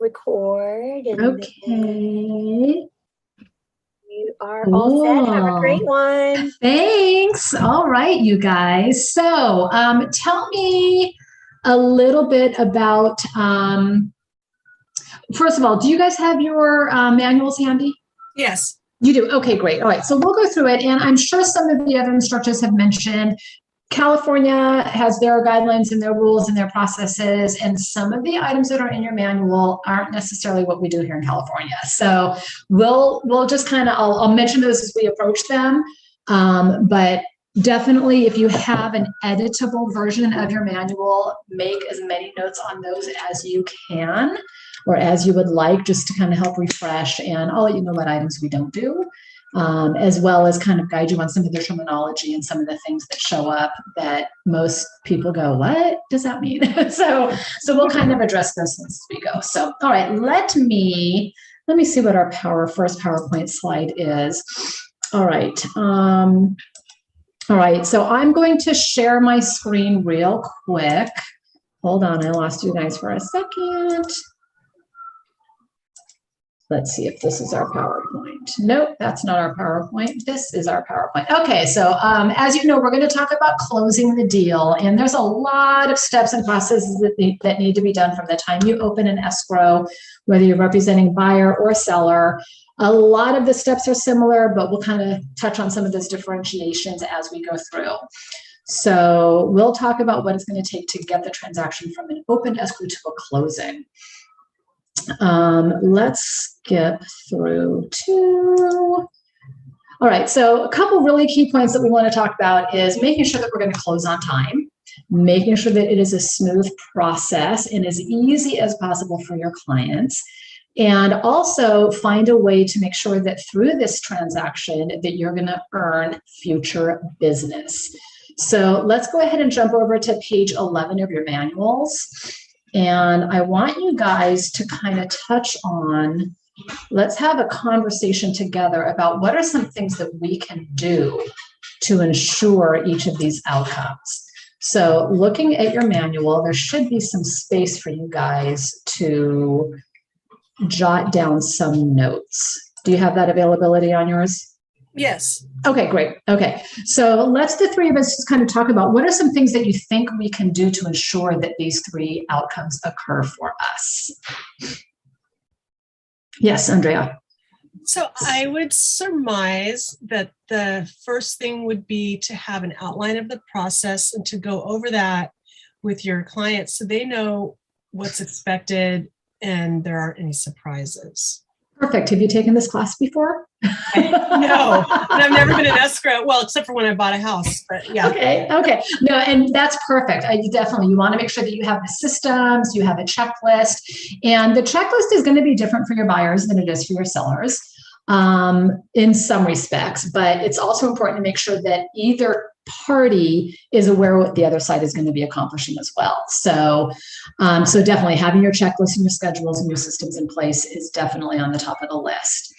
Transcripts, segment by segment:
record. And Okay. you are all set. Have a great one. Thanks. All right, you guys. So tell me a little bit about, first of all, do you guys have your manuals handy? Yes. You do? Okay, great. All right, so we'll go through it. And I'm sure some of the other instructors have mentioned California has their guidelines and their rules and their processes, and some of the items that are in your manual aren't necessarily what we do here in California. So we'll just kind of, I'll mention those as we approach them. But definitely, if you have an editable version of your manual, make as many notes on those as you can, or as you would like, just to kind of help refresh. And I'll let you know what items we don't do. As well as kind of guide you on some of the terminology and some of the things that show up that most people go, what does that mean? so we'll kind of address those things as we go. So, all right, let me see what our first PowerPoint slide is. All right. All right, so I'm going to share my screen real quick. Hold on, I lost you guys for a second. Let's see if this is our PowerPoint. Nope, that's not our PowerPoint. This is our PowerPoint. Okay, so as you know, we're going to talk about closing the deal. And there's a lot of steps and processes that need to be done from the time you open an escrow, whether you're representing buyer or seller. A lot of the steps are similar, but we'll kind of touch on some of those differentiations as we go through. So we'll talk about what it's going to take to get the transaction from an open escrow to a closing. Let's skip through to, all right, so a couple really key points that we want to talk about is making sure that we're going to close on time, making sure that it is a smooth process and as easy as possible for your clients, and also find a way to make sure that through this transaction that you're going to earn future business. So let's go ahead and jump over to page 11 of your manuals. And I want you guys to kind of touch on, let's have a conversation together about what are some things that we can do to ensure each of these outcomes. So looking at your manual, there should be some space for you guys to jot down some notes. Do you have that availability on yours? Yes. Okay, great. Okay, so let's the three of us just kind of talk about what are some things that you think we can do to ensure that these three outcomes occur for us. Yes, Andrea. So I would surmise that the first thing would be to have an outline of the process and to go over that with your clients so they know what's expected and there aren't any surprises. Perfect. Have you taken this class before? No, and I've never been an escrow. Well, except for when I bought a house, but yeah. Okay. No, and that's perfect. You want to make sure that you have the systems, you have a checklist, and the checklist is going to be different for your buyers than it is for your sellers in some respects, but it's also important to make sure that either party is aware of what the other side is going to be accomplishing as well. So definitely having your checklist and your schedules and your systems in place is definitely on the top of the list.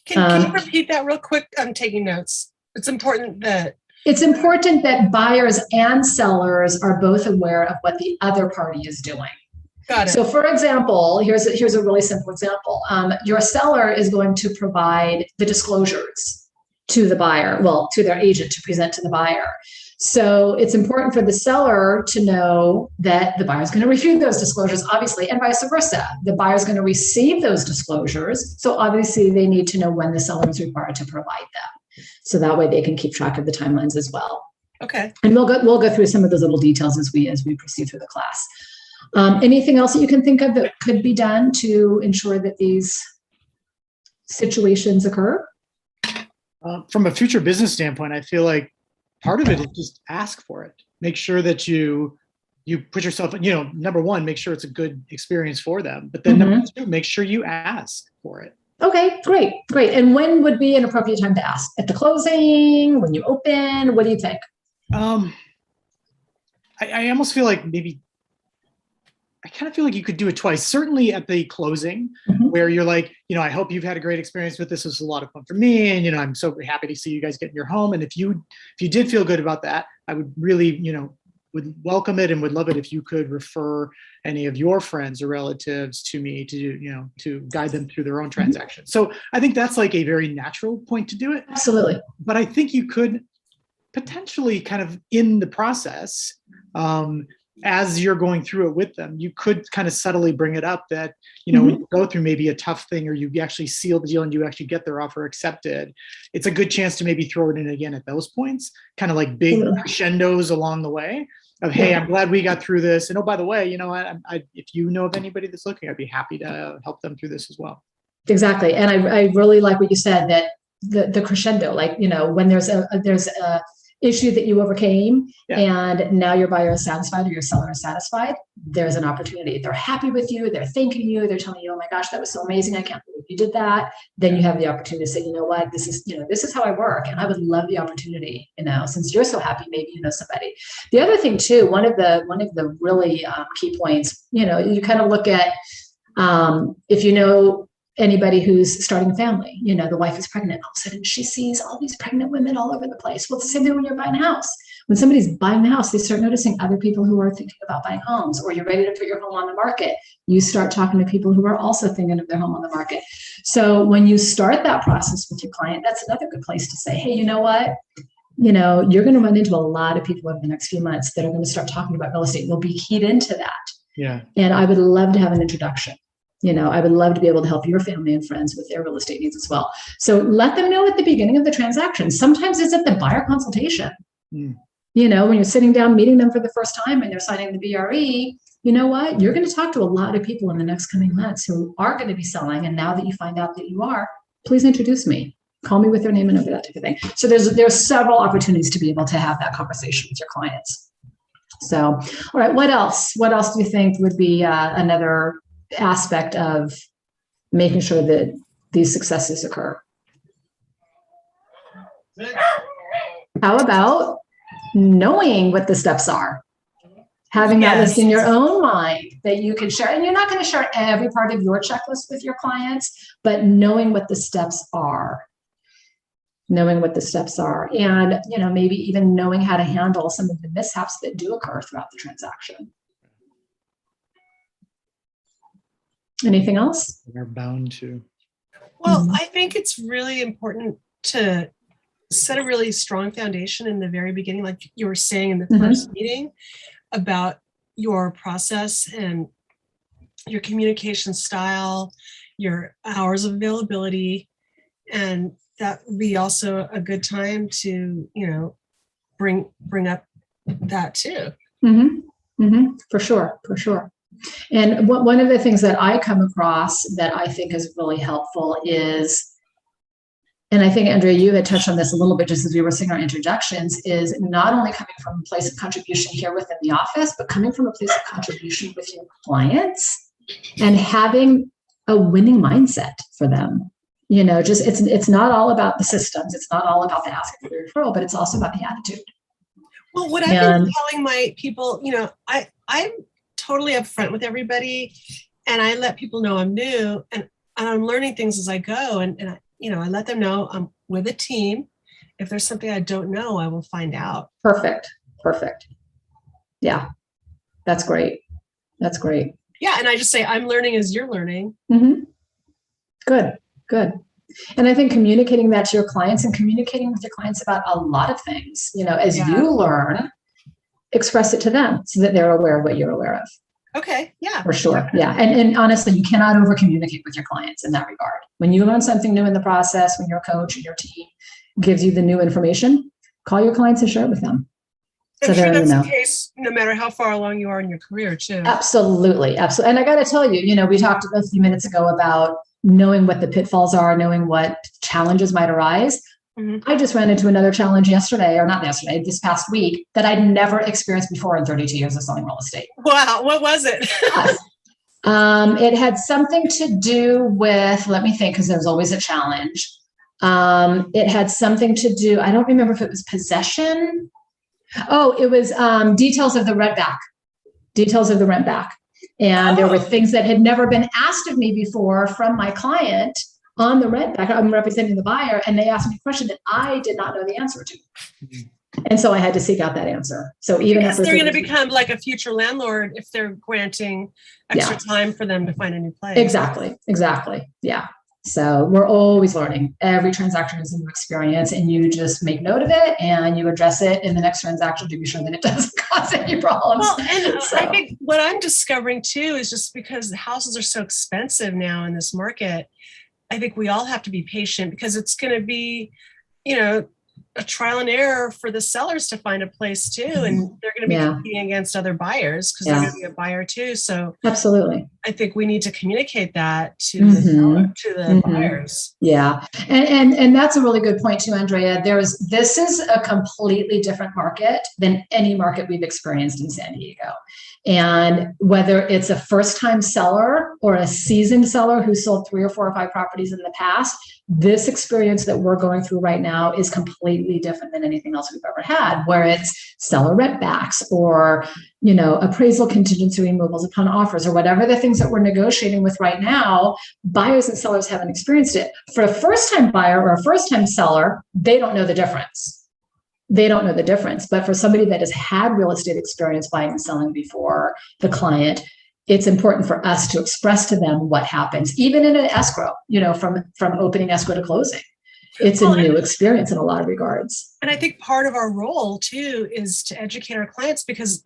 Can you repeat that real quick? I'm taking notes. It's important that buyers and sellers are both aware of what the other party is doing. Got it. So for example, here's a really simple example. Your seller is going to provide the disclosures to the buyer, to their agent to present to the buyer. So it's important for the seller to know that the buyer is going to refute those disclosures, obviously, and vice versa. The buyer is going to receive those disclosures. So obviously they need to know when the seller is required to provide them. So that way they can keep track of the timelines as well. Okay. And we'll go through some of those little details as we proceed through the class. Anything else that you can think of that could be done to ensure that these situations occur? From a future business standpoint, I feel like part of it is just ask for it. Make sure that you put yourself, number one, make sure it's a good experience for them. But then number two, make sure you ask for it. Okay, great. And when would be an appropriate time to ask? At the closing, when you open? What do you think? I almost feel like I kind of feel like you could do it twice. Certainly at the closing, where you're like, I hope you've had a great experience with this. This was a lot of fun for me, and I'm so happy to see you guys get in your home. And if you did feel good about that, I would really, would welcome it and would love it if you could refer any of your friends or relatives to me to guide them through their own transaction. So I think that's like a very natural point to do it. Absolutely. But I think you could potentially kind of in the process, as you're going through it with them, you could kind of subtly bring it up that, when you go through maybe a tough thing or you actually seal the deal and you actually get their offer accepted, it's a good chance to maybe throw it in again at those points, kind of like big crescendos along the way of, hey, I'm glad we got through this. And oh, by the way, if you know of anybody that's looking, I'd be happy to help them through this as well. Exactly. And I really like what you said, that the crescendo, like, when there's a issue that you overcame and now your buyer is satisfied or your seller is satisfied, there's an opportunity. They're happy with you. They're thanking you. They're telling you, oh my gosh, that was so amazing. I can't believe you did that. Then you have the opportunity to say, you know what, this is how I work. And I would love the opportunity, since you're so happy, maybe you know somebody. The other thing too, one of the really key points, you kind of look at, if you know anybody who's starting a family, the wife is pregnant, all of a sudden she sees all these pregnant women all over the place. Well, it's the same thing when you're buying a house. When somebody's buying a house, they start noticing other people who are thinking about buying homes, or you're ready to put your home on the market. You start talking to people who are also thinking of their home on the market. So when you start that process with your client, that's another good place to say, hey, you know what? You're going to run into a lot of people over the next few months that are going to start talking about real estate. You'll be keyed into that. Yeah. And I would love to have an introduction. I would love to be able to help your family and friends with their real estate needs as well. So let them know at the beginning of the transaction. Sometimes it's at the buyer consultation. When you're sitting down, meeting them for the first time and they're signing the BRE, you know what? You're going to talk to a lot of people in the next coming months who are going to be selling. And now that you find out that you are, please introduce me. Call me with their name and number, that type of thing. So there's several opportunities to be able to have that conversation with your clients. So, all right, what else? What else do you think would be another aspect of making sure that these successes occur? How about knowing what the steps are? Having that list in your own mind that you can share. And you're not going to share every part of your checklist with your clients, but knowing what the steps are. Knowing what the steps are. And, maybe even knowing how to handle some of the mishaps that do occur throughout the transaction. Anything else? We're bound to. Well, I think it's really important to set a really strong foundation in the very beginning, like you were saying in the first meeting, about your process and your communication style, your hours of availability, and that would be also a good time to, bring up that too. For sure. And one of the things that I come across that I think is really helpful is, and I think, Andrea, you had touched on this a little bit just as we were saying our introductions, is not only coming from a place of contribution here within the office, but coming from a place of contribution with your clients and having a winning mindset for them. Just it's not all about the systems. It's not all about the asking for the referral, but it's also about the attitude. Well, what I've been telling my people, I'm totally upfront with everybody, and I let people know I'm new and I'm learning things as I go. And I let them know I'm with a team. If there's something I don't know, I will find out. Perfect. Yeah, that's great. Yeah, and I just say I'm learning as you're learning. Good. And I think communicating that to your clients and communicating with your clients about a lot of things, as you learn, express it to them so that they're aware of what you're aware of. Okay. Yeah. For sure. Yeah. And honestly, you cannot over communicate with your clients in that regard. When you learn something new in the process, when your coach and your team gives you the new information, call your clients and share it with them. I'm sure that's the case no matter how far along you are in your career too. Absolutely. And I got to tell you, we talked a few minutes ago about knowing what the pitfalls are, knowing what challenges might arise. I just ran into another challenge this past week that I'd never experienced before in 32 years of selling real estate. Wow. What was it? It had something to do with, let me think, because there's always a challenge. It had something to do, I don't remember if it was possession. Oh, it was details of the rent back. And there were things that had never been asked of me before from my client on the rent back. I'm representing the buyer, and they asked me a question that I did not know the answer to. And so I had to seek out that answer. So even Because after they're going to 30 become like a future landlord if they're granting extra time for them to find a new place. Exactly. Yeah. So we're always learning. Every transaction is a new experience, and you just make note of it and you address it in the next transaction to be sure that it doesn't cause any problems. Well, and I think what I'm discovering too is just because the houses are so expensive now in this market, I think we all have to be patient because it's going to be, a trial and error for the sellers to find a place too. And they're going to be competing against other buyers because they're going to be a buyer too. So absolutely. I think we need to communicate that to the buyers. Yeah. And that's a really good point too, Andrea. This is a completely different market than any market we've experienced in San Diego. And whether it's a first-time seller or a seasoned seller who sold 3 or 4 or 5 properties in the past, this experience that we're going through right now is completely different than anything else we've ever had, where it's seller rent backs or, appraisal contingency removals upon offers or whatever the things that we're negotiating with right now. Buyers and sellers haven't experienced it. For a first-time buyer or a first-time seller, they don't know the difference. But for somebody that has had real estate experience buying and selling before, the client, it's important for us to express to them what happens, even in an escrow, from opening escrow to closing. It's a new experience in a lot of regards. And I think part of our role too is to educate our clients, because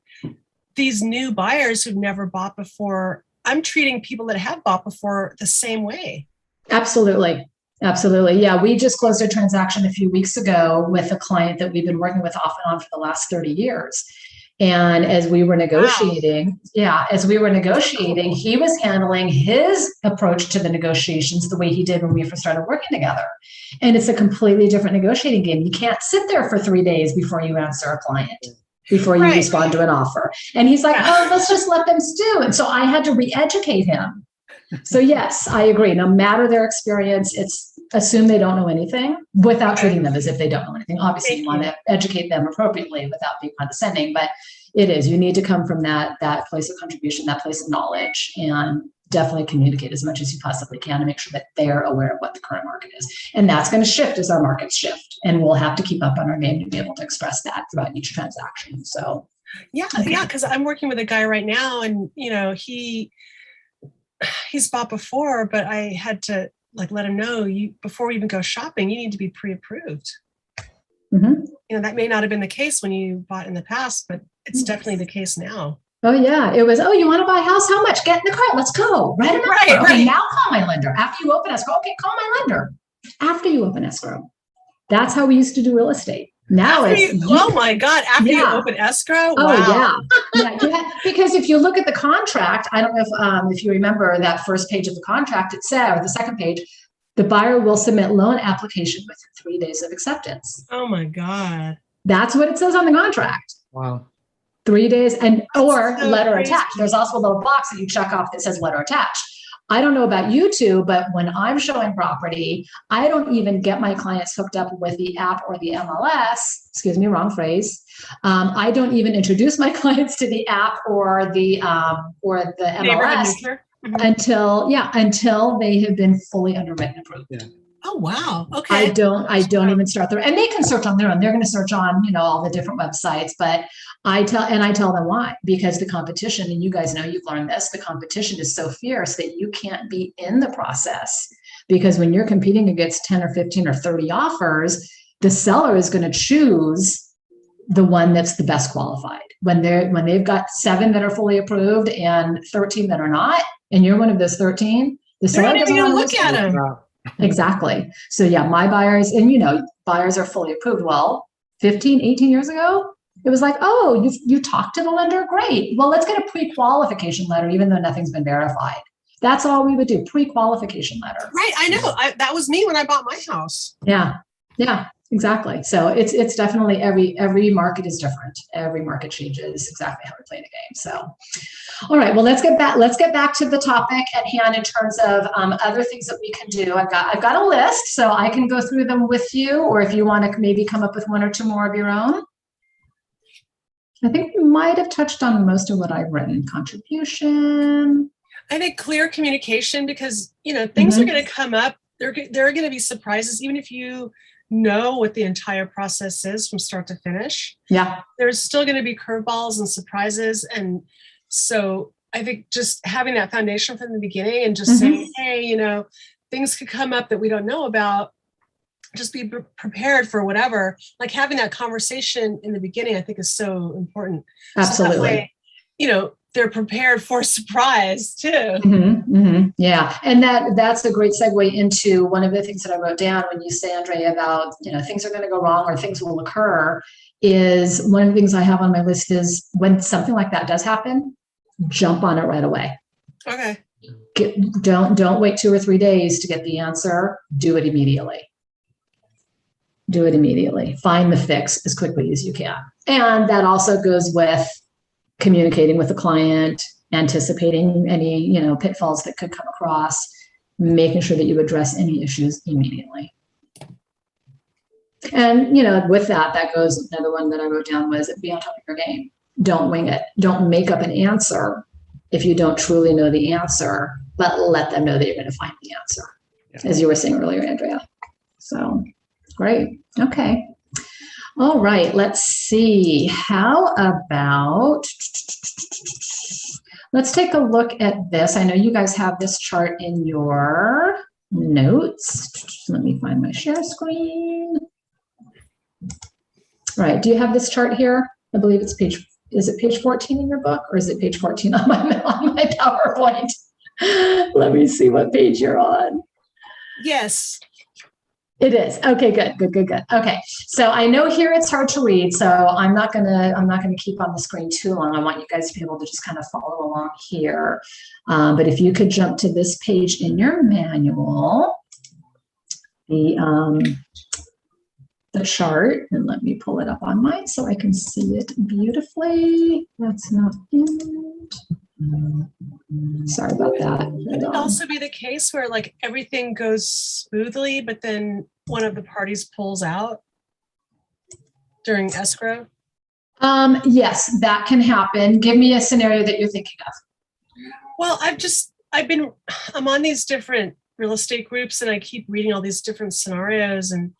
these new buyers who've never bought before, I'm treating people that have bought before the same way. Absolutely. Yeah, we just closed a transaction a few weeks ago with a client that we've been working with off and on for the last 30 years. And as we were negotiating, he was handling his approach to the negotiations the way he did when we first started working together. And it's a completely different negotiating game. You can't sit there for 3 days before you answer a client, before you respond to an offer. And he's like, let's just let them stew. And so I had to re-educate him. So yes, I agree. No matter their experience, it's assume they don't know anything without treating them as if they don't know anything. Obviously, you want to educate them appropriately without being condescending, but you need to come from that place of contribution, that place of knowledge, and definitely communicate as much as you possibly can to make sure that they're aware of what the current market is. And that's going to shift as our markets shift. And we'll have to keep up on our game to be able to express that throughout each transaction. So yeah, because I'm working with a guy right now, and he's bought before, but I had to let him know, before we even go shopping, you need to be pre-approved. Mm-hmm. That may not have been the case when you bought in the past, but it's definitely the case now. Oh yeah, it was. Oh, you want to buy a house? How much? Get in the car. Let's go. Right. Okay, now call my lender after you open escrow. Okay, call my lender after you open escrow. That's how we used to do real estate. Now oh my God, after you open escrow? Oh, wow. Yeah. Because if you look at the contract, I don't know if you remember that first page of the contract, it said, or the second page, the buyer will submit loan application within 3 days of acceptance. Oh my God. That's what it says on the contract. Wow. 3 days or so letter crazy. attached. There's also a little box that you check off that says letter attached. I don't know about you two, but when I'm showing property, I don't even get my clients hooked up with the app or the MLS. Excuse me, wrong phrase. I don't even introduce my clients to the app or the MLS until they have been fully underwritten and approved. Yeah. Oh wow. Okay. I don't even start there, and they can search on their own. They're going to search on all the different websites, but I tell them why, because the competition, and you guys know, you've learned this, the competition is so fierce that you can't be in the process, because when you're competing against 10 or 15 or 30 offers, the seller is going to choose the one that's the best qualified. When they've got 7 that are fully approved and 13 that are not, and you're one of those 13, the seller doesn't want to look at them. Exactly. So yeah, my buyers, and buyers are fully approved. Well, 15, 18 years ago, it was like, oh, you talked to the lender? Great. Well, let's get a pre-qualification letter, even though nothing's been verified. That's all we would do, pre-qualification letter. Right. I know. That was me when I bought my house. Yeah, exactly. So it's definitely every market is different. Every market changes exactly how we play the game. So, all right. Well, let's get back to the topic at hand in terms of other things that we can do. I've got a list, so I can go through them with you, or if you want to maybe come up with 1 or 2 more of your own. I think we might have touched on most of what I've written. Contribution. I think clear communication, because things are going to come up. There are going to be surprises, even if you know what the entire process is from start to finish. Yeah. There's still going to be curveballs and surprises. And so I think just having that foundation from the beginning and just saying, hey, you know, things could come up that we don't know about. Just be prepared for whatever. Like having that conversation in the beginning, I think is so important. Absolutely. So that way, you know, they're prepared for surprise too. Yeah. And that's a great segue into one of the things that I wrote down when you say, Andrea, about, you know, things are going to go wrong or things will occur, is one of the things I have on my list is when something like that does happen, jump on it right away. Okay. Don't wait 2 or 3 days to get the answer. Do it immediately. Do it immediately. Find the fix as quickly as you can. And that also goes with communicating with the client, anticipating any, you know, pitfalls that could come across, making sure that you address any issues immediately. And, you know, with that goes another one that I wrote down was be on top of your game. Don't wing it. Don't make up an answer if you don't truly know the answer, but let them know that you're going to find the answer, as you were saying earlier, Andrea. So great. Okay. All right. Let's see. How about, let's take a look at this. I know you guys have this chart in your notes. Let me find my share screen. All right. Do you have this chart here? I believe it's is it page 14 in your book, or is it page 14 on my PowerPoint? Let me see what page you're on. Yes. It is. Okay, good. Okay. So I know here it's hard to read, so I'm not gonna keep on the screen too long. I want you guys to be able to just kind of follow along here. But if you could jump to this page in your manual, the chart, and let me pull it up on mine so I can see it beautifully. That's not it. Sorry about that. Could it also be the case where like everything goes smoothly, but then one of the parties pulls out during escrow? Yes, that can happen. Give me a scenario that you're thinking of. Well, I'm on these different real estate groups and I keep reading all these different scenarios, and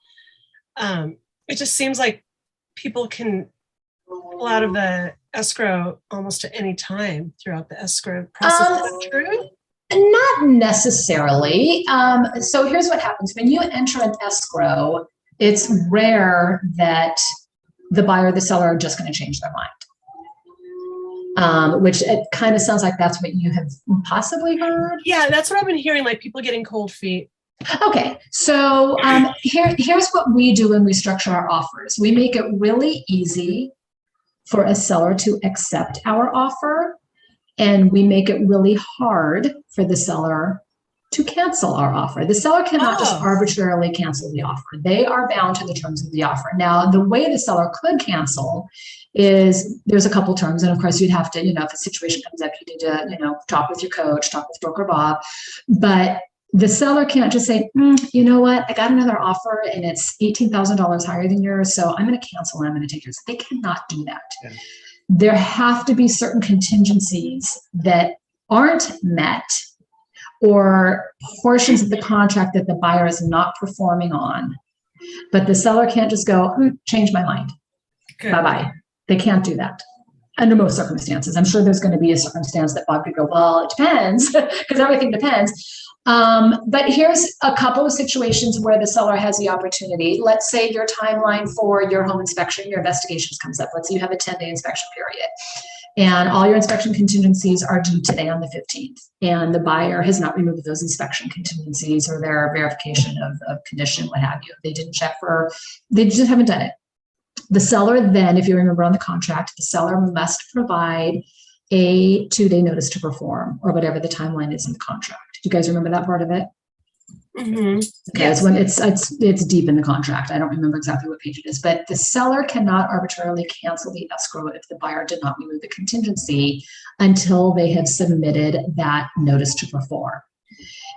it just seems like people can pull out of the escrow almost at any time throughout the escrow process. Is that true? Not necessarily. So here's what happens. When you enter an escrow, it's rare that the buyer or the seller are just going to change their mind. Which it kind of sounds like that's what you have possibly heard. Yeah, that's what I've been hearing, like people getting cold feet. Okay, so here's what we do when we structure our offers. We make it really easy for a seller to accept our offer, and we make it really hard for the seller to cancel our offer. The seller cannot just arbitrarily cancel the offer. They are bound to the terms of the offer. Now, the way the seller could cancel is there's a couple terms, and of course you'd have to, if a situation comes up, you need to, talk with your coach, talk with broker Bob, but the seller can't just say, you know what, I got another offer and it's $18,000 higher than yours, so I'm going to cancel and I'm going to take yours. They cannot do that. Yeah. There have to be certain contingencies that aren't met, or portions of the contract that the buyer is not performing on. But the seller can't just go, change my mind. Okay. Bye-bye. They can't do that under most circumstances. I'm sure there's going to be a circumstance that Bob could go, well, it depends, because everything depends. But here's a couple of situations where the seller has the opportunity. Let's say your timeline for your home inspection, your investigations comes up. Let's say you have a 10-day inspection period, and all your inspection contingencies are due today on the 15th. And the buyer has not removed those inspection contingencies or their verification of condition, what have you. They didn't check they just haven't done it. The seller then, if you remember on the contract, the seller must provide a 2-day notice to perform, or whatever the timeline is in the contract. Do you guys remember that part of it? Mm-hmm. Okay, yes. It's deep in the contract. I don't remember exactly what page it is, but the seller cannot arbitrarily cancel the escrow if the buyer did not remove the contingency until they have submitted that notice to perform.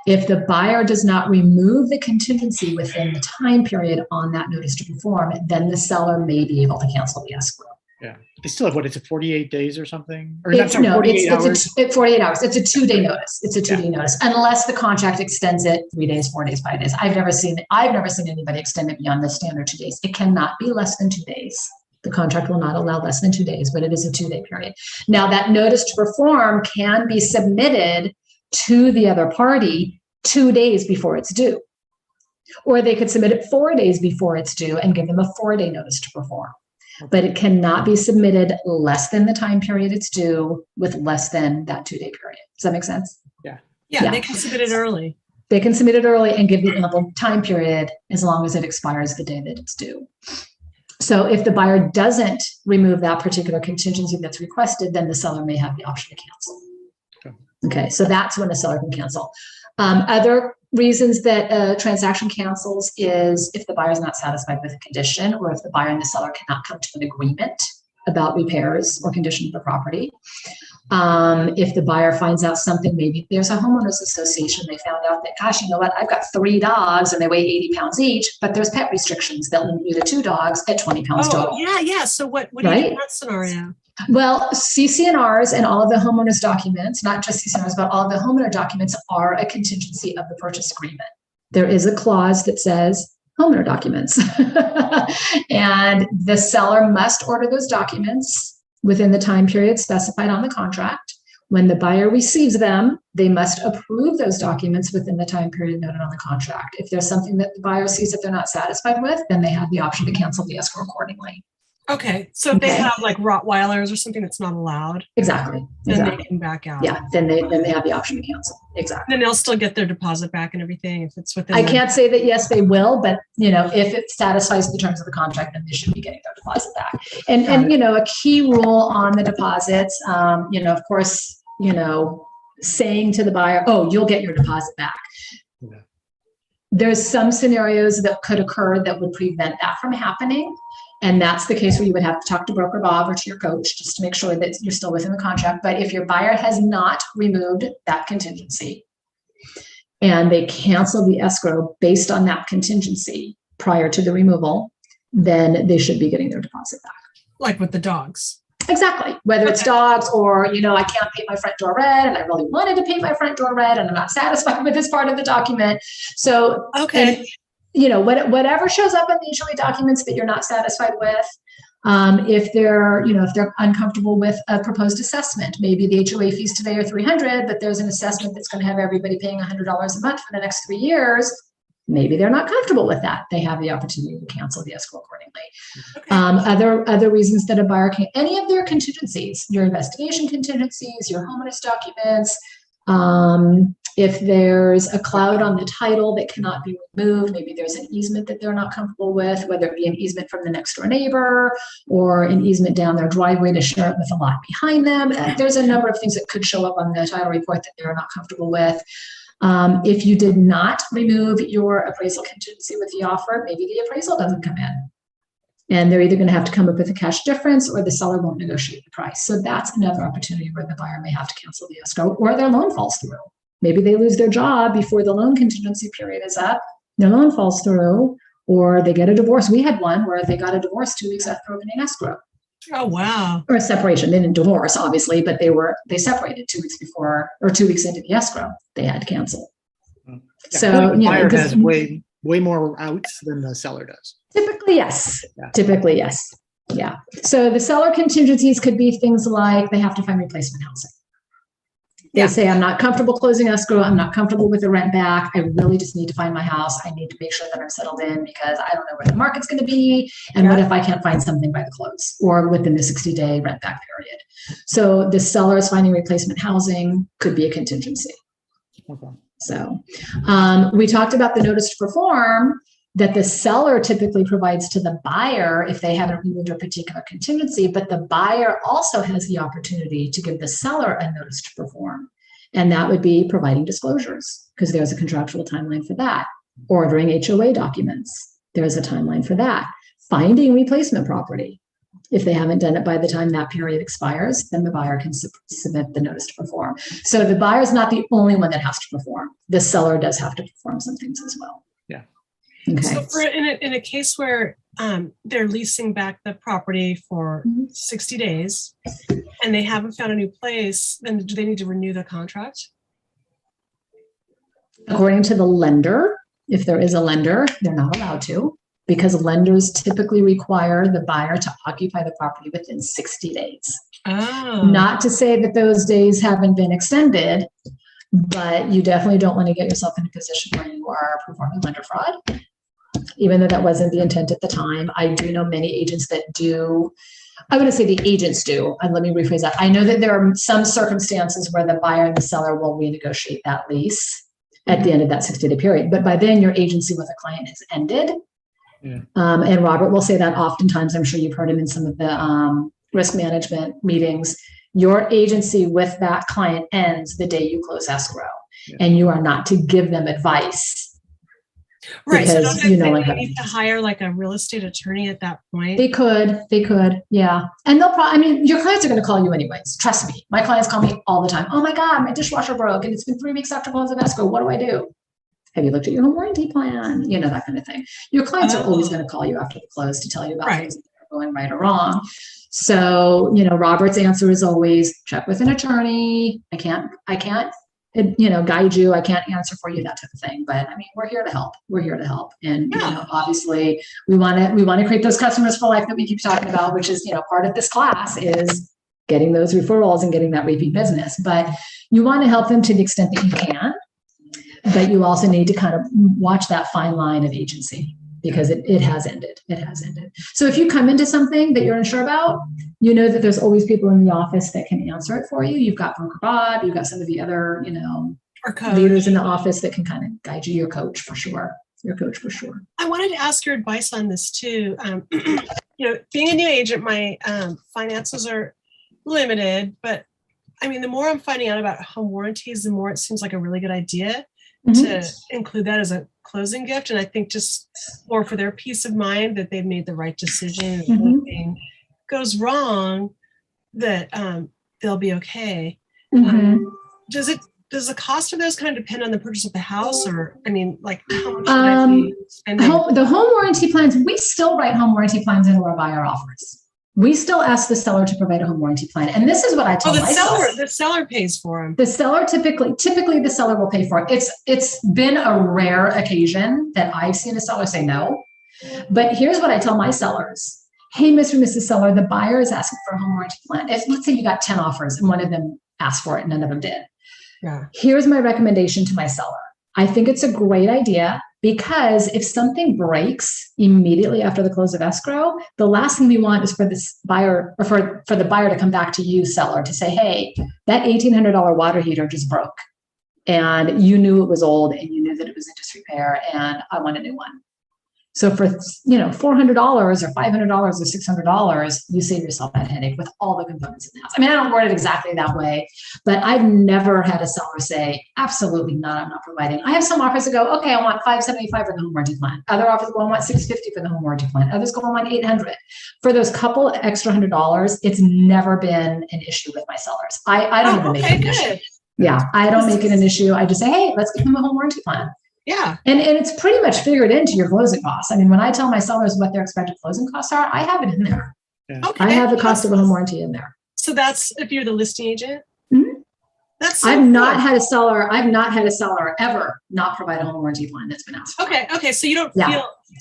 If the buyer does not remove the contingency within the time period on that notice to perform, then the seller may be able to cancel the escrow. Yeah. They still have, what, it's a 48 days or something? Or It's sorry, no, 48 hours? it's 48 hours. It's a 2-day notice. It's a 2-day notice, unless the contract extends it 3 days, 4 days, 5 days. I've never seen anybody extend it beyond the standard 2 days. It cannot be less than 2 days. The contract will not allow less than 2 days, but it is a 2-day period. Now, that notice to perform can be submitted to the other party 2 days before it's due. Or they could submit it 4 days before it's due and give them a 4-day notice to perform. But it cannot be submitted less than the time period it's due with less than that 2-day period. Does that make sense? Yeah, Yeah. they can submit it early. They can submit it early and give the ample time period as long as it expires the day that it's due. So if the buyer doesn't remove that particular contingency that's requested, then the seller may have the option to cancel. Okay, so that's when the seller can cancel. Other reasons that a transaction cancels is if the buyer is not satisfied with a condition, or if the buyer and the seller cannot come to an agreement about repairs or condition of the property. If the buyer finds out something, maybe there's a homeowners association, they found out that, gosh, you know what, I've got 3 dogs and they weigh 80 pounds each, but there's pet restrictions that limit you to 2 dogs at 20 pounds total. Yeah. So what do you do in that scenario? Well, CC&Rs and all of the homeowners documents, not just CC&Rs, but all of the homeowner documents are a contingency of the purchase agreement. There is a clause that says homeowner documents. And the seller must order those documents within the time period specified on the contract. When the buyer receives them, they must approve those documents within the time period noted on the contract. If there's something that the buyer sees that they're not satisfied with, then they have the option to cancel the escrow accordingly. Okay, so if they have like Rottweilers or something that's not allowed, Exactly. then they can back out. Yeah, then they have the option to cancel. Exactly. Then they'll still get their deposit back and everything if it's within. I can't say that yes, they will, but if it satisfies the terms of the contract, then they should be getting their deposit back. And a key rule on the deposits, of course, saying to the buyer, "Oh, you'll get your deposit back." Yeah. There's some scenarios that could occur that would prevent that from happening. And that's the case where you would have to talk to broker Bob or to your coach just to make sure that you're still within the contract. But if your buyer has not removed that contingency and they cancel the escrow based on that contingency prior to the removal, then they should be getting their deposit back. Like with the dogs. Exactly. Whether it's dogs or, I can't paint my front door red and I really wanted to paint my front door red and I'm not satisfied with this part of the document. So, okay. Whatever shows up in the HOA documents that you're not satisfied with, if they're uncomfortable with a proposed assessment, maybe the HOA fees today are $300, but there's an assessment that's going to have everybody paying $100 a month for the next 3 years. Maybe they're not comfortable with that. They have the opportunity to cancel the escrow accordingly. Okay. Other reasons that a buyer can, any of their contingencies, your investigation contingencies, your homeowners documents, if there's a cloud on the title that cannot be removed, maybe there's an easement that they're not comfortable with, whether it be an easement from the next door neighbor or an easement down their driveway to share it with a lot behind them. There's a number of things that could show up on the title report that they're not comfortable with. If you did not remove your appraisal contingency with the offer, maybe the appraisal doesn't come in. And they're either going to have to come up with a cash difference or the seller won't negotiate the price. So that's another opportunity where the buyer may have to cancel the escrow or their loan falls through. Maybe they lose their job before the loan contingency period is up, their loan falls through, or they get a divorce. We had one where they got a divorce 2 weeks after opening escrow. Oh, wow. Or a separation. They didn't divorce, obviously, but they separated 2 weeks before or 2 weeks into the escrow. They had to cancel. Yeah, so the buyer has way more outs than the seller does. Typically, yes. Yeah. Typically, yes. Yeah. So the seller contingencies could be things like they have to find replacement housing. They say, I'm not comfortable closing escrow. I'm not comfortable with the rent back. I really just need to find my house. I need to make sure that I'm settled in because I don't know where the market's going to be. And what if I can't find something by the close or within the 60-day rent back period? So the seller is finding replacement housing could be a contingency. Okay. So we talked about the notice to perform that the seller typically provides to the buyer if they haven't removed a particular contingency, but the buyer also has the opportunity to give the seller a notice to perform. And that would be providing disclosures because there's a contractual timeline for that. Ordering HOA documents, there's a timeline for that. Finding replacement property. If they haven't done it by the time that period expires, then the buyer can submit the notice to perform. So the buyer is not the only one that has to perform. The seller does have to perform some things as well. Yeah. Okay. So in a case where they're leasing back the property for 60 days and they haven't found a new place, then do they need to renew the contract? According to the lender, if there is a lender, they're not allowed to, because lenders typically require the buyer to occupy the property within 60 days. Oh. Not to say that those days haven't been extended, but you definitely don't want to get yourself in a position where you are performing lender fraud, even though that wasn't the intent at the time. I do know many agents that do. I wouldn't say the agents do, and let me rephrase that. I know that there are some circumstances where the buyer and the seller will renegotiate that lease at the end of that 60-day period. But by then your agency with a client has ended. Yeah. And Robert will say that oftentimes. I'm sure you've heard him in some of the risk management meetings. Your agency with that client ends the day you close escrow, and you are not to give them advice. Right. So don't you they need to hire like a real estate attorney at that point? They could, yeah. And they'll probably, I mean, your clients are going to call you anyways. Trust me. My clients call me all the time. Oh my God, my dishwasher broke and it's been 3 weeks after close of escrow. What do I do? Have you looked at your home warranty plan? You know, that kind of thing. Your clients are always going to call you after the close to tell you about things that are going right or wrong. So, you know, Robert's answer is always check with an attorney. I can't, you know, guide you. I can't answer for you, that type of thing. But I mean, we're here to help. We're here to help. And, you know, obviously we want to create those customers for life that we keep talking about, which is, you know, part of this class is getting those referrals and getting that repeat business. But you want to help them to the extent that you can. But you also need to kind of watch that fine line of agency, because it has ended. It has ended. So if you come into something that you're unsure about, you know that there's always people in the office that can answer it for you. You've got Broker Bob, you've got some of the other, you know, leaders in the office that can kind of guide you, your coach for sure. I wanted to ask your advice on this too. You know, being a new agent, my finances are limited, but I mean, the more I'm finding out about home warranties, the more it seems like a really good idea to include that as a closing gift. And I think just more for their peace of mind that they've made the right decision. If anything goes wrong, that they'll be okay. Does the cost of those kind of depend on the purchase of the house, or I mean, like how much should I be spending? The home warranty plans, we still write home warranty plans into our buyer offers. We still ask the seller to provide a home warranty plan. And this is what I tell my sellers. The seller pays for them. The seller typically the seller will pay for it. It's been a rare occasion that I've seen a seller say no. But here's what I tell my sellers. Hey, Mr. and Mrs. Seller, the buyer is asking for a home warranty plan. Let's say you got 10 offers and one of them asked for it and none of them did. Yeah. Here's my recommendation to my seller. I think it's a great idea, because if something breaks immediately after the close of escrow, the last thing we want is for this buyer, or for the buyer to come back to you, seller, to say, hey, that $1,800 water heater just broke and you knew it was old and you knew that it was in disrepair and I want a new one. So for, you know, $400 or $500 or $600, you save yourself that headache with all the components in the house. I mean, I don't word it exactly that way, but I've never had a seller say, absolutely not, I'm not providing. I have some offers that go, okay, I want $575 for the home warranty plan. Other offers go, I want $650 for the home warranty plan. Others go, I want $800. For those couple extra $100, it's never been an issue with my sellers. I don't even make it an issue. Yeah, I don't make it an issue. I just say, hey, let's give them a home warranty plan. Yeah. And it's pretty much figured into your closing costs. I mean, when I tell my sellers what their expected closing costs are, I have it in there. Yeah. Okay. I have the cost of a home warranty in there. So that's if you're the listing agent? That's so I've cool. not had a seller ever not provide a home warranty plan that's been asked for. Okay. So you don't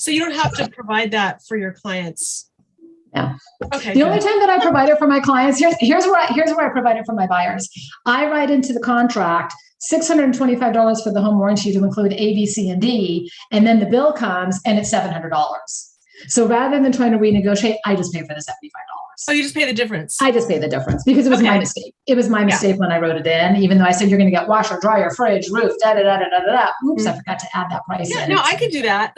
you don't have to provide that for your clients. Yeah. Okay. The only time that I provide it for my clients, here's where I provide it for my buyers. I write into the contract $625 for the home warranty to include A, B, C, and D, and then the bill comes and it's $700. So rather than trying to renegotiate, I just pay for the $75. Oh, you just pay the difference. I just pay the difference because it was my mistake. It was my mistake when I wrote it in, even though I said you're going to get washer, dryer, fridge, roof, Oops, I forgot to add that price in. No, I could do that.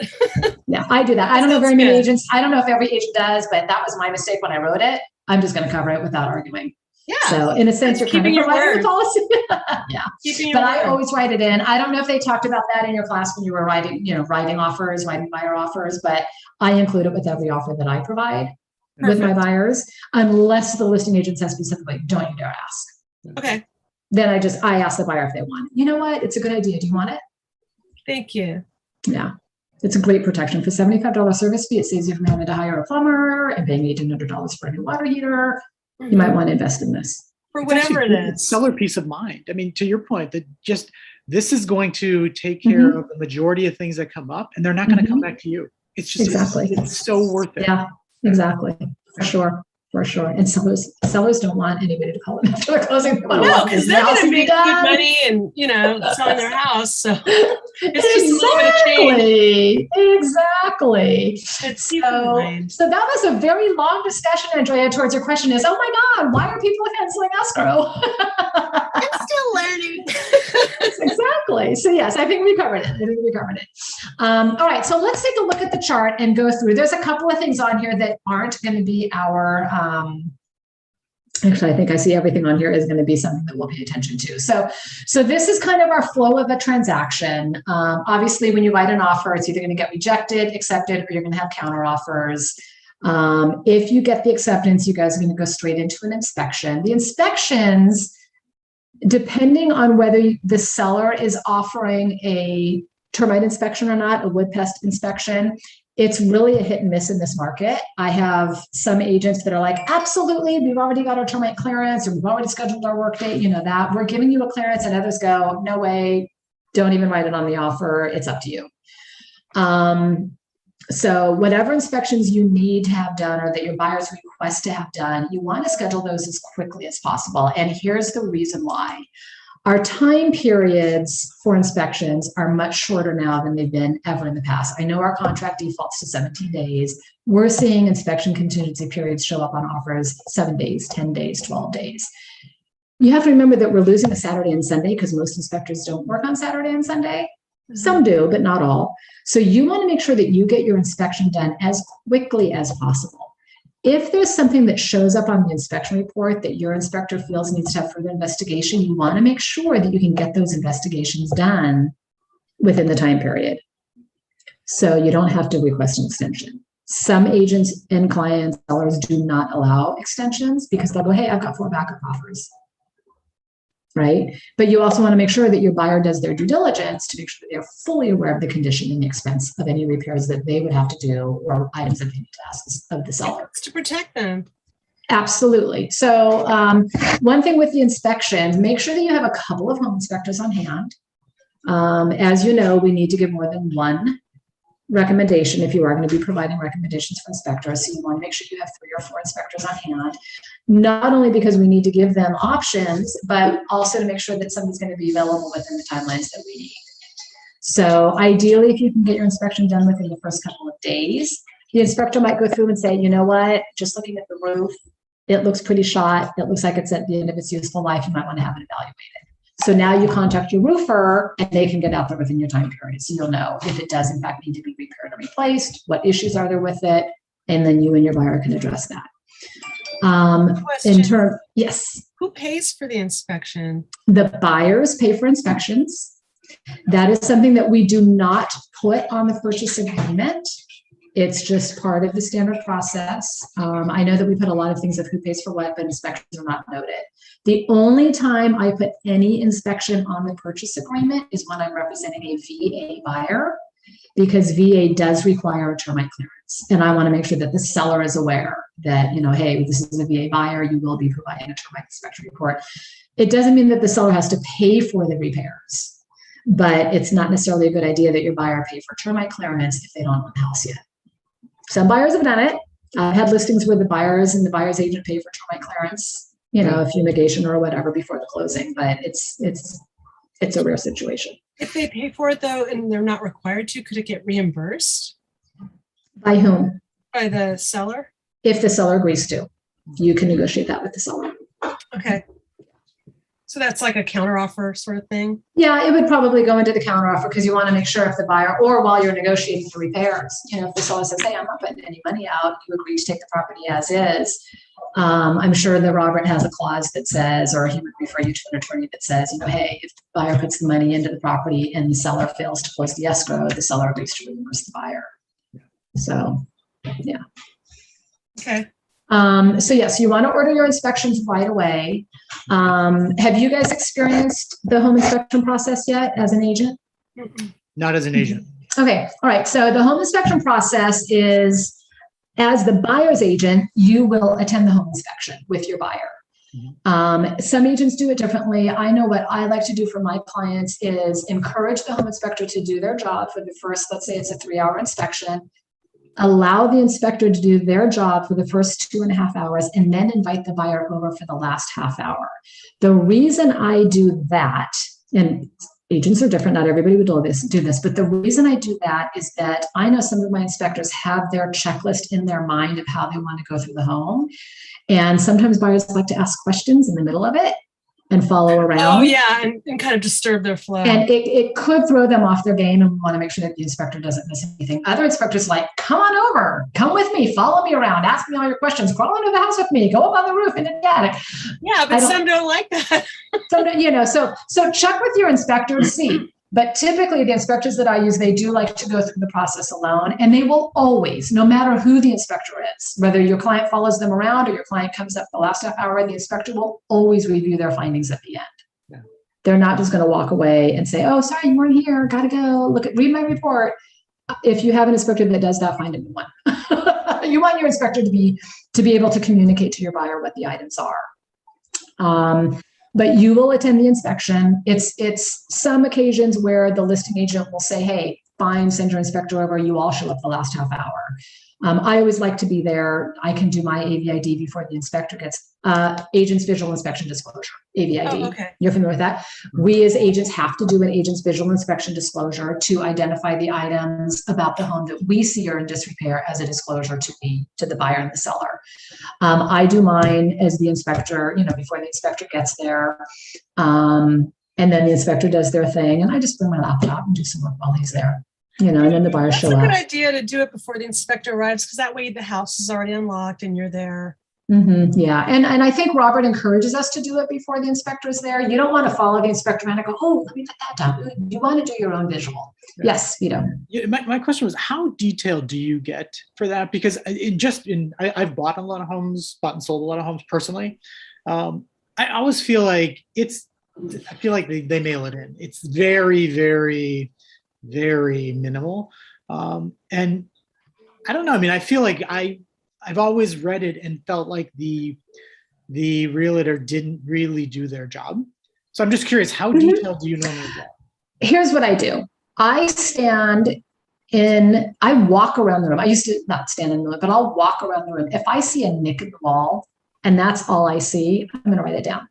Yeah, I do that. I don't know very many agents. I don't know if every agent does, but that was my mistake when I wrote it. I'm just going to cover it without arguing. Yeah. So in a sense, you're kind of providing the policy. Yeah. But I always write it in. I don't know if they talked about that in your class when you were writing offers, writing buyer offers, but I include it with every offer that I provide with my buyers, unless the listing agent says specifically, don't you dare ask. Okay. Then I ask the buyer if they want it. You know what? It's a good idea. Do you want it? Thank you. Yeah. It's a great protection. For $75 service fee, it saves you from having to hire a plumber and paying $1,800 for a new water heater. You might want to invest in this. For It's whatever actually it good. is. Seller peace of mind. I mean, to your point, that just this is going to take care of the majority of things that come up, and they're not going to come back to you. It's just Exactly. it's so worth it. Yeah, exactly. For sure. For sure. And sellers don't want anybody to call them after they're closing. They want to No, walk because in they're the house going to and be make good done. money and, you know, selling their house. So it's just a little bit of change. Exactly. It's peace of mind. So that was a very long discussion, Andrea, towards your question is, oh my God, why are people canceling escrow? I'm still learning. Exactly. So yes, I think we covered it. All right. So let's take a look at the chart and go through. There's a couple of things on here that aren't going to be our, actually, I think I see everything on here is going to be something that we'll pay attention to. So this is kind of our flow of a transaction. Obviously, when you write an offer, it's either going to get rejected, accepted, or you're going to have counter offers. If you get the acceptance, you guys are going to go straight into an inspection. The inspections, depending on whether the seller is offering a termite inspection or not, a wood pest inspection, it's really a hit and miss in this market. I have some agents that are like, absolutely, we've already got our termite clearance, or we've already scheduled our work date, you know, that we're giving you a clearance, and others go, no way, don't even write it on the offer. It's up to you. So whatever inspections you need to have done or that your buyers request to have done, you want to schedule those as quickly as possible. And here's the reason why. Our time periods for inspections are much shorter now than they've been ever in the past. I know our contract defaults to 17 days. We're seeing inspection contingency periods show up on offers 7 days, 10 days, 12 days. You have to remember that we're losing a Saturday and Sunday because most inspectors don't work on Saturday and Sunday. Some do, but not all. So you want to make sure that you get your inspection done as quickly as possible. If there's something that shows up on the inspection report that your inspector feels needs to have further investigation, you want to make sure that you can get those investigations done within the time period. So you don't have to request an extension. Some agents and clients, sellers do not allow extensions because they'll go, hey, I've got 4 backup offers. Right? But you also want to make sure that your buyer does their due diligence to make sure that they're fully aware of the condition and the expense of any repairs that they would have to do or items that they need to ask of the seller. It's to protect them. Absolutely. So one thing with the inspections, make sure that you have a couple of home inspectors on hand. As you know, we need to give more than one recommendation if you are going to be providing recommendations for inspectors. So you want to make sure you have 3 or 4 inspectors on hand, not only because we need to give them options, but also to make sure that somebody's going to be available within the timelines that we need. So ideally, if you can get your inspection done within the first couple of days, the inspector might go through and say, you know what, just looking at the roof, it looks pretty shot. It looks like it's at the end of its useful life. You might want to have it evaluated. So now you contact your roofer and they can get out there within your time period. So you'll know if it does in fact need to be repaired or replaced, what issues are there with it, and then you and your buyer can address that. Yes. Who pays for the inspection? The buyers pay for inspections. That is something that we do not put on the purchase agreement. It's just part of the standard process. I know that we put a lot of things of who pays for what, but inspections are not noted. The only time I put any inspection on the purchase agreement is when I'm representing a VA buyer, because VA does require a termite clearance. And I want to make sure that the seller is aware that, you know, hey, this is a VA buyer, you will be providing a termite inspection report. It doesn't mean that the seller has to pay for the repairs, but it's not necessarily a good idea that your buyer pay for termite clearance if they don't own the house yet. Some buyers have done it. I've had listings where the buyers and the buyer's agent pay for termite clearance, you know, fumigation or whatever before the closing, but it's a rare situation. If they pay for it though, and they're not required to, could it get reimbursed? By whom? By the seller? If the seller agrees to, you can negotiate that with the seller. Okay. So that's like a counteroffer sort of thing? Yeah, it would probably go into the counteroffer because you want to make sure if the buyer, or while you're negotiating the repairs, you know, if the seller says, hey, I'm not putting any money out, you agree to take the property as is. I'm sure that Robert has a clause that says, or he would refer you to an attorney that says, you know, hey, if the buyer puts the money into the property and the seller fails to close the escrow, the seller agrees to reimburse the buyer. So, yeah. Okay. So yes, you want to order your inspections right away. Have you guys experienced the home inspection process yet as an agent? Not as an agent. Okay. All right. So the home inspection process is, as the buyer's agent, you will attend the home inspection with your buyer. Some agents do it differently. I know what I like to do for my clients is encourage the home inspector to do their job for the first, let's say it's a 3-hour inspection, allow the inspector to do their job for the first 2.5 hours, and then invite the buyer over for the last half hour. The reason I do that, and agents are different, not everybody would do this, but the reason I do that is that I know some of my inspectors have their checklist in their mind of how they want to go through the home. And sometimes buyers like to ask questions in the middle of it and follow around. Oh, yeah, and kind of disturb their flow. And it could throw them off their game, and we want to make sure that the inspector doesn't miss anything. Other inspectors like, come on over, come with me, follow me around, ask me all your questions, crawl into the house with me, go up on the roof and in the attic. Yeah, but some don't like that. So check with your inspector to see. But typically the inspectors that I use, they do like to go through the process alone, and they will always, no matter who the inspector is, whether your client follows them around or your client comes up the last half hour, the inspector will always review their findings at the end. Yeah. They're not just going to walk away and say, oh, sorry, you weren't here, gotta go, read my report. If you have an inspector that does that, find a new one. You want your inspector to be able to communicate to your buyer what the items are. But you will attend the inspection. It's some occasions where the listing agent will say, hey, fine, send your inspector over. You all show up the last half hour. I always like to be there. I can do my AVID before the inspector gets agent's visual inspection disclosure, AVID. Oh, okay. You're familiar with that? We as agents have to do an agent's visual inspection disclosure to identify the items about the home that we see are in disrepair as a disclosure to the buyer and the seller. I do mine as the inspector, before the inspector gets there. And then the inspector does their thing, and I just bring my laptop and do some work while he's there. And then the buyers show up. That's a good idea to do it before the inspector arrives, because that way the house is already unlocked and you're there. Mm-hmm, yeah. And I think Robert encourages us to do it before the inspector is there. You don't want to follow the inspector around and go, oh, let me put that down. You want to do your own visual. Yeah. Yes, Yeah, my question was, how detailed do you get for that? Because I've bought a lot of homes, bought and sold a lot of homes personally. I always feel like they mail it in. It's very, very, very minimal. And I don't know. I mean, I feel like I've always read it and felt like the realtor didn't really do their job. So I'm just curious, how detailed do you normally get? Here's what I do. I walk around the room. I used to not stand in the room, but I'll walk around the room. If I see a nick in the wall and that's all I see, I'm going to write it down.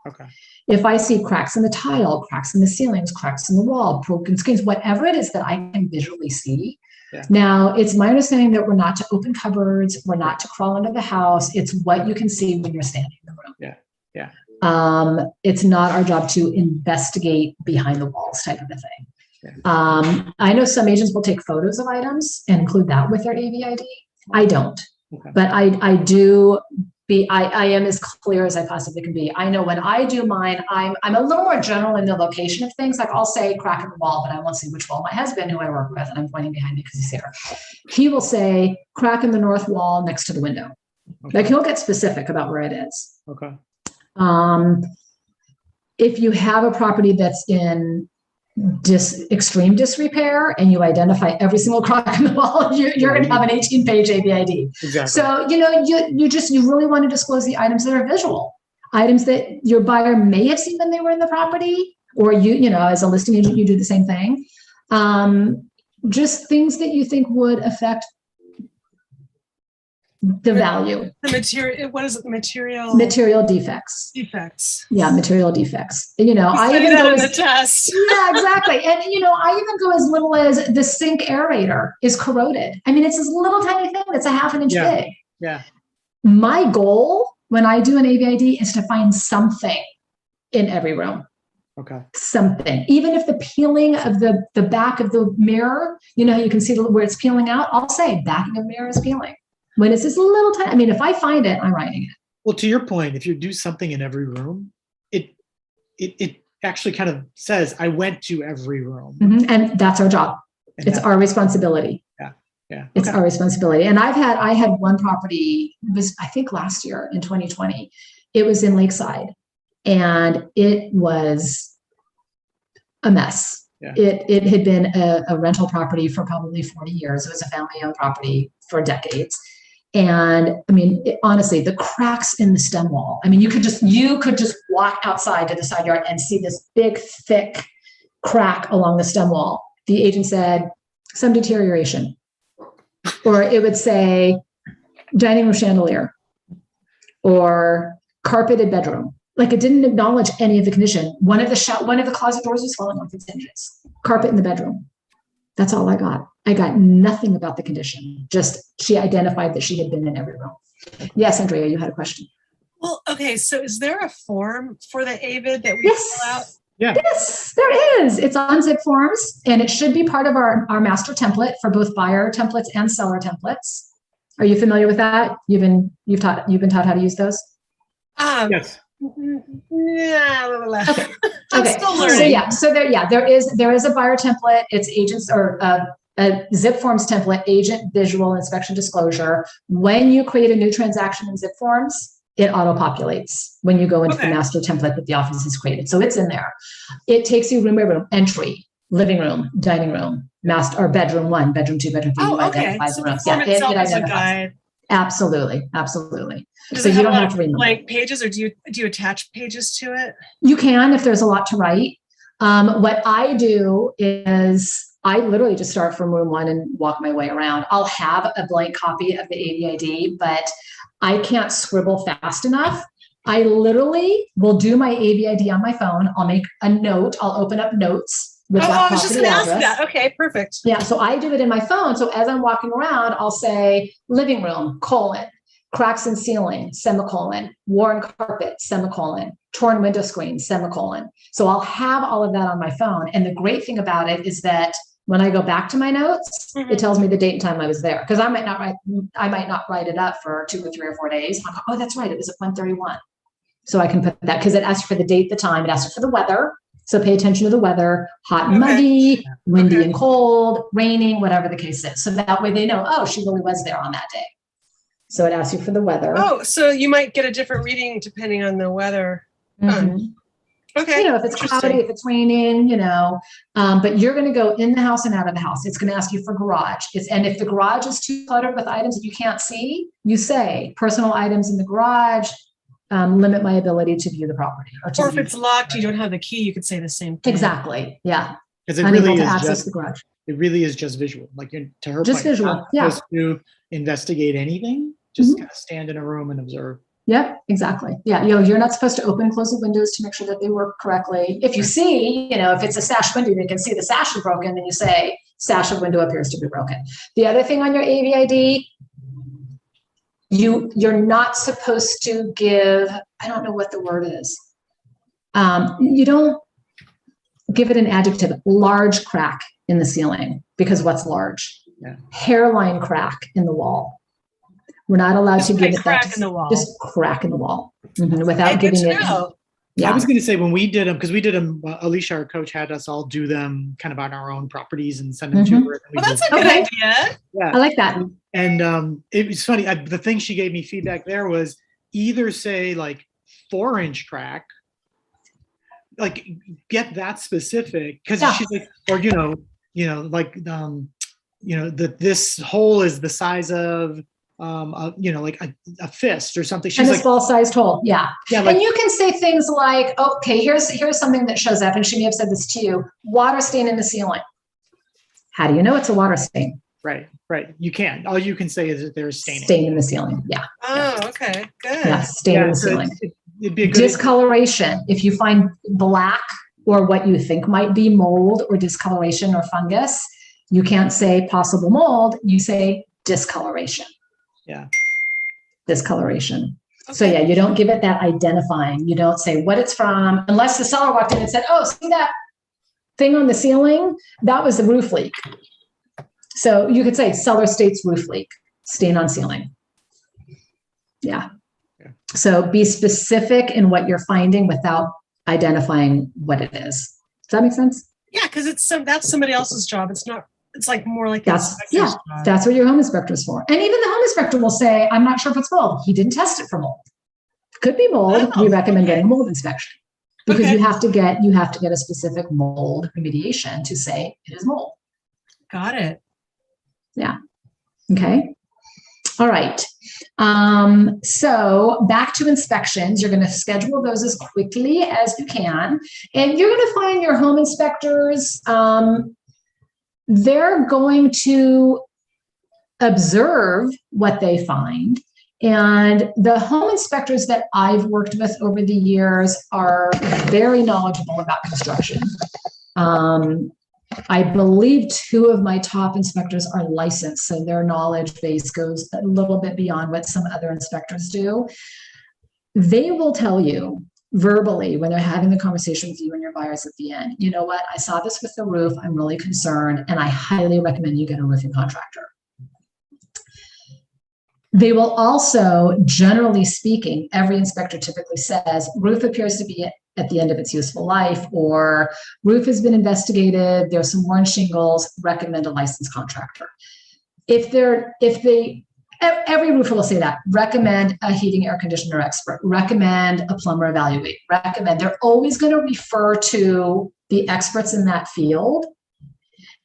Okay. If I see cracks in the tile, cracks in the ceilings, cracks in the wall, broken screens, whatever it is that I can visually see. Yeah. Now, it's my understanding that we're not to open cupboards, we're not to crawl into the house. It's what you can see when you're standing in the room. Yeah. Yeah. It's not our job to investigate behind the walls type of a thing. Yeah. I know some agents will take photos of items and include that with their AVID. I don't, but I do. I am as clear as I possibly can be. I know when I do mine, I'm a little more general in the location of things. Like I'll say crack in the wall, but I won't say which wall. My husband, who I work with, and I'm pointing behind me because he's here, he will say crack in the north wall next to the window. Okay. Like he'll get specific about where it is. Okay. If you have a property that's in extreme disrepair and you identify every single crack in the wall, you're going to have an 18-page AVID. Exactly. So, you really want to disclose the items that are visual, items that your buyer may have seen when they were in the property, or as a listing agent, you do the same thing. Just things that you think would affect the value. The material, what is it? The material? Material defects. Defects. Yeah, material defects. I even go in the test. Yeah, exactly. And I even go as little as the sink aerator is corroded. I mean, it's this little tiny thing that's a half an inch big. Yeah. My goal when I do an AVID is to find something in every room. Okay. Something. Even if the peeling of the back of the mirror, you can see where it's peeling out, I'll say backing of mirror is peeling. When it's this little tiny, I mean, if I find it, I'm writing it. Well, to your point, if you do something in every room, it actually kind of says, I went to every room. Mm-hmm. And that's our job. It's our responsibility. Yeah. Yeah. It's our responsibility. And I had one property, it was, I think last year in 2020, it was in Lakeside and it was a mess. Yeah. It had been a rental property for probably 40 years. It was a family-owned property for decades. And I mean, honestly, the cracks in the stem wall. I mean, you could just walk outside to the side yard and see this big, thick crack along the stem wall. The agent said, some deterioration. Or it would say, dining room chandelier or carpeted bedroom. Like, it didn't acknowledge any of the condition. One of the closet doors was falling off its hinges. Carpet in the bedroom. That's all I got. I got nothing about the condition. Just she identified that she had been in every room. Yes, Andrea, you had a question. Well, okay. So is there a form for the AVID that we fill out? Yeah. Yes, there is. It's on Zip Forms, and it should be part of our master template for both buyer templates and seller templates. Are you familiar with that? You've been taught how to use those? Yes. Yeah. Okay. I'm Okay. still learning. There is a buyer template. It's agents or a Zip Forms template, agent visual inspection disclosure. When you create a new transaction in Zip Forms, it auto-populates when you go into the master template that the office has created. So it's in there. It takes you room by room, entry, living room, dining room, master or bedroom 1, bedroom 2, bedroom 3. Oh, You okay. identify So the the rooms. form itself is a identifies. guide. Absolutely. Does So it you have don't a lot have to of remember. blank pages, or do you attach pages to it? You can if there's a lot to write. What I do is I literally just start from room 1 and walk my way around. I'll have a blank copy of the AVID, but I can't scribble fast enough. I literally will do my AVID on my phone. I'll make a note. I'll open up notes with that I was just property going to ask address. that. Okay, perfect. Yeah, so I do it in my phone. So as I'm walking around, I'll say living room, cracks in ceiling, worn carpet, torn window screen, So I'll have all of that on my phone. And the great thing about it is that when I go back to my notes, it tells me the date and time I was there. Because I might not write it up for 2 or 3 or 4 days. I'll go, oh, that's right. It was at 1:31. So I can put that because it asks for the date, the time, it asks for the weather. So pay attention to the weather, hot and muggy, windy and cold, raining, whatever the case is. So that way they know, oh, she really was there on that day. So it asks you for the weather. Oh, so you might get a different reading depending on the weather. Okay. If it's cloudy, if it's raining, but you're going to go in the house and out of the house. It's going to ask you for garage. And if the garage is too cluttered with items that you can't see, you say personal items in the garage, limit my ability to view the property. Or if it's locked, you don't have the key, you could say the same thing. Exactly. Yeah. Because it Unable really to is access the garage. It really is just visual. Like, to her Just point, visual. not supposed to investigate anything. Just kind of stand in a room and observe. Yep, exactly. Yeah, you're not supposed to open and close the windows to make sure that they work correctly. If you see, if it's a sash window, you can see the sash is broken, then you say, sash of window appears to be broken. The other thing on your AVID, you're not supposed to give, I don't know what the word is. You don't give it an adjective, large crack in the ceiling, because what's large? Yeah. Hairline crack in the wall. We're not allowed to give it that. Crack in the wall. Just crack in the wall without giving it. Yeah. I was going to say, when we did them, because we did them, Alicia, our coach, had us all do them kind of on our own properties and send them to her. Well, that's a good idea. Yeah, I like that. And it was funny. The thing she gave me feedback there was either say like 4-inch crack, like get that specific, because she's like, or this hole is the size of like a fist or something. She's and a like, small-sized hole. Yeah. Like, and you can say things like, okay, here's something that shows up, and she may have said this to you: water stain in the ceiling. How do you know it's a water stain? Right. You can't. All you can say is that there's stain in the ceiling. Yeah. Oh, okay, good. Yeah, stain in the ceiling. It'd be a good discoloration. If you find black or what you think might be mold or discoloration or fungus, you can't say possible mold. You say discoloration. Yeah. Discoloration. Okay. So you don't give it that identifying. You don't say what it's from, unless the seller walked in and said, oh, see that thing on the ceiling? That was the roof leak. So you could say seller states roof leak, stain on ceiling. Yeah. So be specific in what you're finding without identifying what it is. Does that make sense? Yeah, because that's somebody else's job. It's like more like that's what your home inspector is for. And even the home inspector will say, I'm not sure if it's mold. He didn't test it for mold. Could be mold. We recommend getting a mold inspection. because Okay. you have to get a specific mold remediation to say it is mold. Got it. Yeah. Okay. All right. So back to inspections. You're going to schedule those as quickly as you can. And you're going to find your home inspectors, they're going to observe what they find. And the home inspectors that I've worked with over the years are very knowledgeable about construction. I believe 2 of my top inspectors are licensed, so their knowledge base goes a little bit beyond what some other inspectors do. They will tell you verbally when they're having the conversation with you and your buyers at the end, you know what, I saw this with the roof, I'm really concerned, and I highly recommend you get a roofing contractor. They will also, generally speaking, every inspector typically says, roof appears to be at the end of its useful life, or roof has been investigated, there's some worn shingles, recommend a licensed contractor. Every roofer will say that, recommend a heating air conditioner expert, recommend a plumber evaluate, recommend. They're always going to refer to the experts in that field.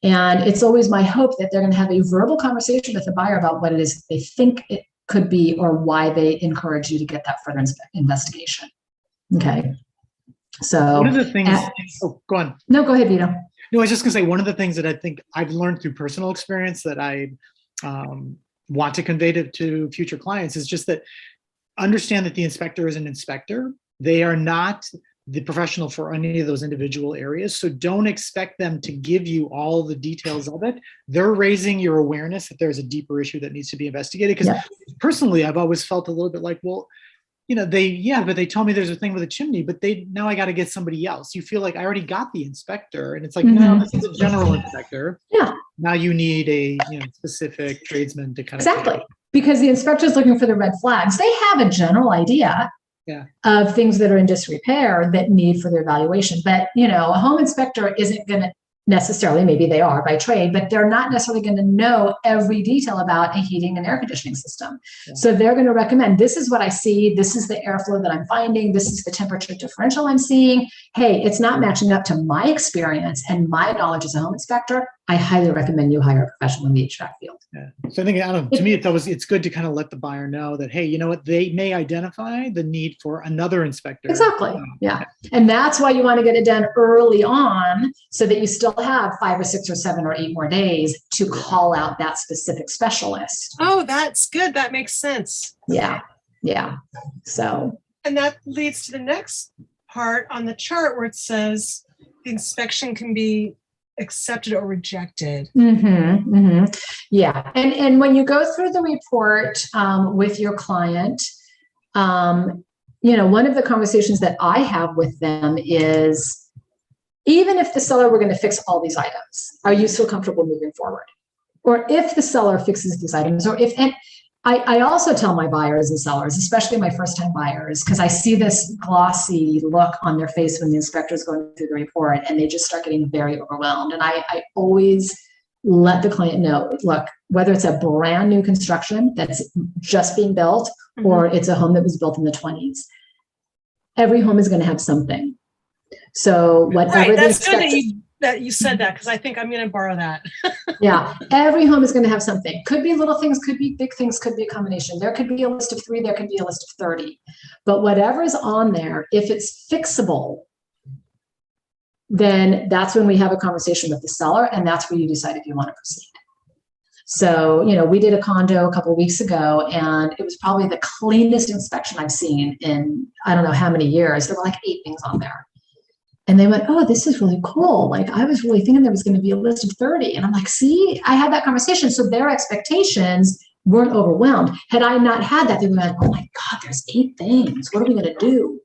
And it's always my hope that they're going to have a verbal conversation with the buyer about what it is they think it could be or why they encourage you to get that further investigation. Okay. So one of the things, go on. No, go ahead, Vito. No, I was just going to say, one of the things that I think I've learned through personal experience that I want to convey to future clients is just that understand that the inspector is an inspector. They are not the professional for any of those individual areas. So don't expect them to give you all the details of it. They're raising your awareness that there's a deeper issue that needs to be investigated. Because personally, I've always felt a little bit like, well, but they told me there's a thing with a chimney, but now I got to get somebody else. You feel like I already got the inspector, and it's like, no, this is a general inspector. Yeah. Now you need a specific tradesman to kind of exactly, because the inspector is looking for the red flags. They have a general idea of things that are in disrepair that need further evaluation. But, a home inspector isn't going to necessarily, maybe they are by trade, but they're not necessarily going to know every detail about a heating and air conditioning system. Yeah. So they're going to recommend, this is what I see. This is the airflow that I'm finding. This is the temperature differential I'm seeing. Hey, it's not matching up to my experience and my knowledge as a home inspector. I highly recommend you hire a professional in the HVAC field. Yeah. So I think, to me, it's good to kind of let the buyer know that, hey, you know what, they may identify the need for another inspector. Exactly. Yeah. And that's why you want to get it done early on so that you still have 5 or 6 or 7 or 8 more days to call out that specific specialist. Oh, that's good. That makes sense. Yeah. Yeah. So. And that leads to the next part on the chart where it says the inspection can be accepted or rejected. Yeah. And when you go through the report with your client, one of the conversations that I have with them is, even if the seller were going to fix all these items, are you still comfortable moving forward? Or if the seller fixes these items, and I also tell my buyers and sellers, especially my first-time buyers, because I see this glossy look on their face when the inspector is going through the report, and they just start getting very overwhelmed. And I always let the client know, look, whether it's a brand new construction that's just being built, or it's a home that was built in the 20s, every home is going to have something. So whatever that's good that you said that, because I think I'm going to borrow that. Yeah, every home is going to have something. Could be little things, could be big things, could be a combination. There could be a list of 3, there could be a list of 30. But whatever is on there, if it's fixable, then that's when we have a conversation with the seller, and that's where you decide if you want to proceed. So, we did a condo a couple of weeks ago, and it was probably the cleanest inspection I've seen in I don't know how many years. There were like 8 things on there. And they went, oh, this is really cool. Like, I was really thinking there was going to be a list of 30. And I'm like, see, I had that conversation. So their expectations weren't overwhelmed. Had I not had that, they would have been, oh my God, there's 8 things. What are we going to do?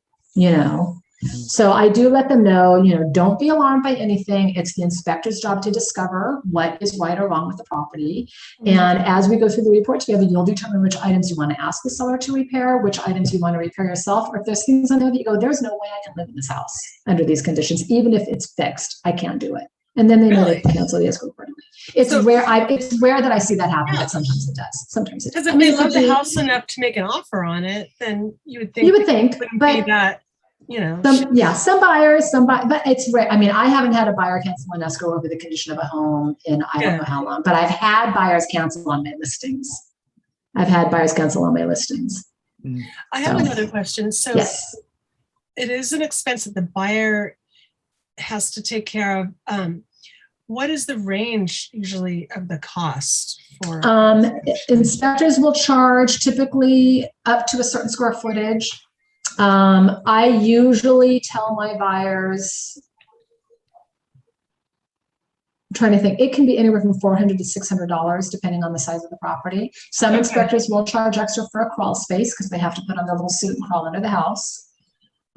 So I do let them know, don't be alarmed by anything. It's the inspector's job to discover what is right or wrong with the property. And as we go through the report together, you'll determine which items you want to ask the seller to repair, which items you want to repair yourself, or if there's things on there that you go, there's no way I can live in this house under these conditions, even if it's fixed, I can't do it. And then they know they can cancel the escrow accordingly. It's rare that I see that happen, but sometimes it does. Sometimes it does. Because if they love the house enough to make an offer on it, then you would think, but that. Some buyers, but it's rare. I mean, I haven't had a buyer cancel an escrow over the condition of a home in I don't know how long, but I've had buyers cancel on my listings. I have another question. So yes, it is an expense that the buyer has to take care of. What is the range usually of the cost for? Inspectors will charge typically up to a certain square footage. I usually tell my buyers, I'm trying to think, it can be anywhere from $400 to $600 depending on the size of the property. Some inspectors will charge extra for a crawl space because they have to put on their little suit and crawl under the house.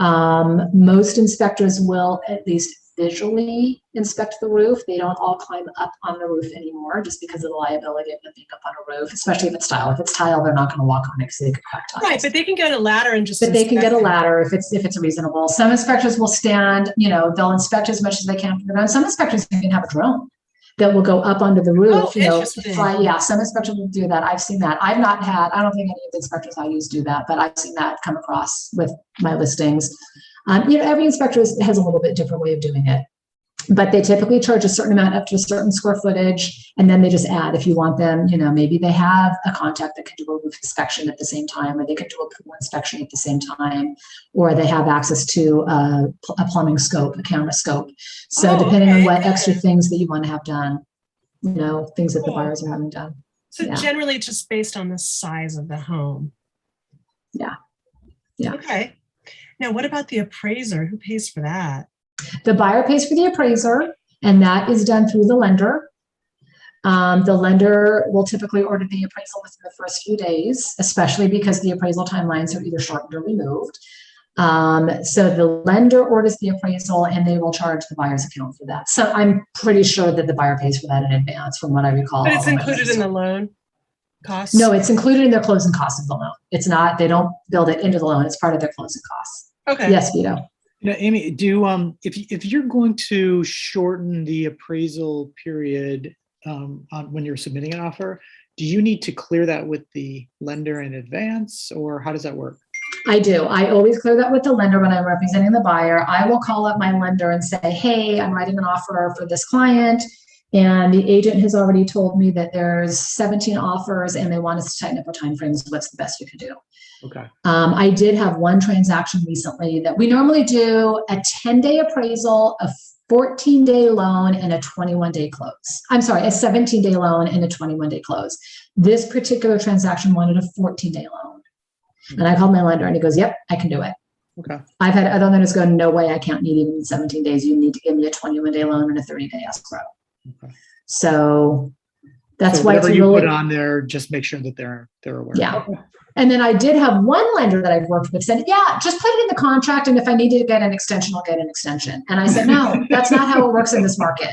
Most inspectors will at least visually inspect the roof. They don't all climb up on the roof anymore just because of the liability of being up on a roof, especially if it's tile. If it's tile, they're not going to walk on it because they could crack tiles. Right, but they can get a ladder and just. But they can get a ladder if it's reasonable. Some inspectors will stand. They'll inspect as much as they can from the ground. Some inspectors even have a drone that will go up onto the roof. Fly. Yeah, some inspectors will do that. I've seen that. I don't think any of the inspectors I use do that, but I've seen that come across with my listings. Every inspector has a little bit different way of doing it, but they typically charge a certain amount up to a certain square footage, and then they just add if you want them. Maybe they have a contact that can do a roof inspection at the same time, or they can do a pool inspection at the same time, or they have access to a plumbing scope, a camera scope. So depending on what extra things that you want to have done, things that the buyers are having done. So generally just based on the size of the home. Yeah. Okay. Now, what about the appraiser? Who pays for that? The buyer pays for the appraiser, and that is done through the lender. The lender will typically order the appraisal within the first few days, especially because the appraisal timelines are either shortened or removed. So the lender orders the appraisal, and they will charge the buyer's account for that. So I'm pretty sure that the buyer pays for that in advance, from what I recall. But it's included in the loan costs? No, it's included in their closing costs of the loan. It's not, they don't build it into the loan. It's part of their closing costs. Okay. Yes, Vito. Amy, if you're going to shorten the appraisal period when you're submitting an offer, do you need to clear that with the lender in advance, or how does that work? I do. I always clear that with the lender when I'm representing the buyer. I will call up my lender and say, hey, I'm writing an offer for this client, and the agent has already told me that there's 17 offers and they want us to tighten up our timeframes. What's the best you can do? Okay. I did have one transaction recently that we normally do a 10-day appraisal, a 14-day loan, and a 21-day close. I'm sorry, a 17-day loan and a 21-day close. This particular transaction wanted a 14-day loan. And I called my lender and he goes, yep, I can do it. Okay. I've had other lenders go, no way, I can't meet even in 17 days. You need to give me a 21-day loan and a 30-day escrow. Okay. So that's why whatever you put on there, just make sure that they're aware. Yeah. Okay. And then I did have one lender that I've worked with said, yeah, just put it in the contract. And if I needed to get an extension, I'll get an extension. And I said, no, that's not how it works in this market.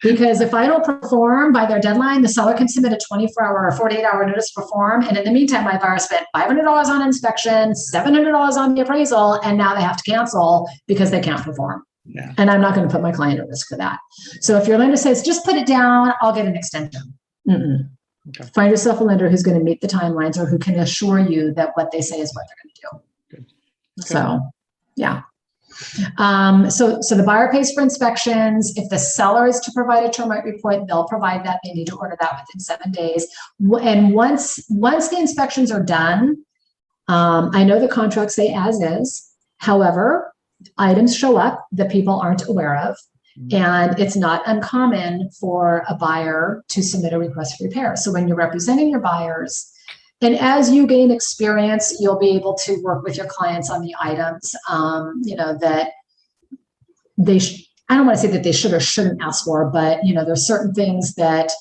Because if I don't perform by their deadline, the seller can submit a 24-hour or 48-hour notice to perform. And in the meantime, my buyer spent $500 on inspection, $700 on the appraisal, and now they have to cancel because they can't perform. Yeah. And I'm not going to put my client at risk for that. So if your lender says, just put it down, I'll get an extension. Mm-mm. Okay. Find yourself a lender who's going to meet the timelines, or who can assure you that what they say is what they're going to do. Good. Okay. So, yeah. So the buyer pays for inspections. If the seller is to provide a termite report, they'll provide that. They need to order that within 7 days. And once the inspections are done, I know the contracts say as is. However, items show up that people aren't aware of. And it's not uncommon for a buyer to submit a request for repair. So when you're representing your buyers, and as you gain experience, you'll be able to work with your clients on the items, that they, I don't want to say that they should or shouldn't ask for, but, there's certain things that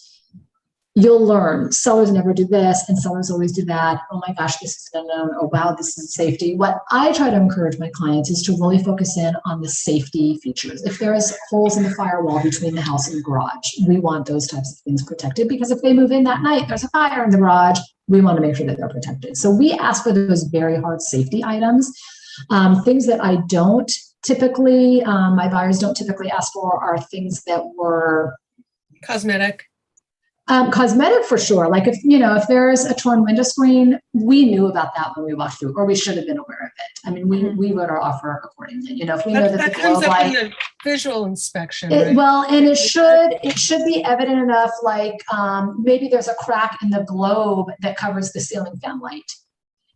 you'll learn. Sellers never do this, and sellers always do that. Oh my gosh, this is unknown. Oh wow, this is safety. What I try to encourage my clients is to really focus in on the safety features. If there is holes in the firewall between the house and the garage, we want those types of things protected, because if they move in that night, there's a fire in the garage, we want to make sure that they're protected. So we ask for those very hard safety items. Things that I don't typically, my buyers don't typically ask for, are things that were cosmetic. Cosmetic for sure. Like if there's a torn window screen, we knew about that when we walked through, or we should have been aware of it. I mean, we wrote our offer accordingly. If we know that That the comes globe up in light, the visual inspection, right? well, and it should be evident enough. Like maybe there's a crack in the globe that covers the ceiling fan light,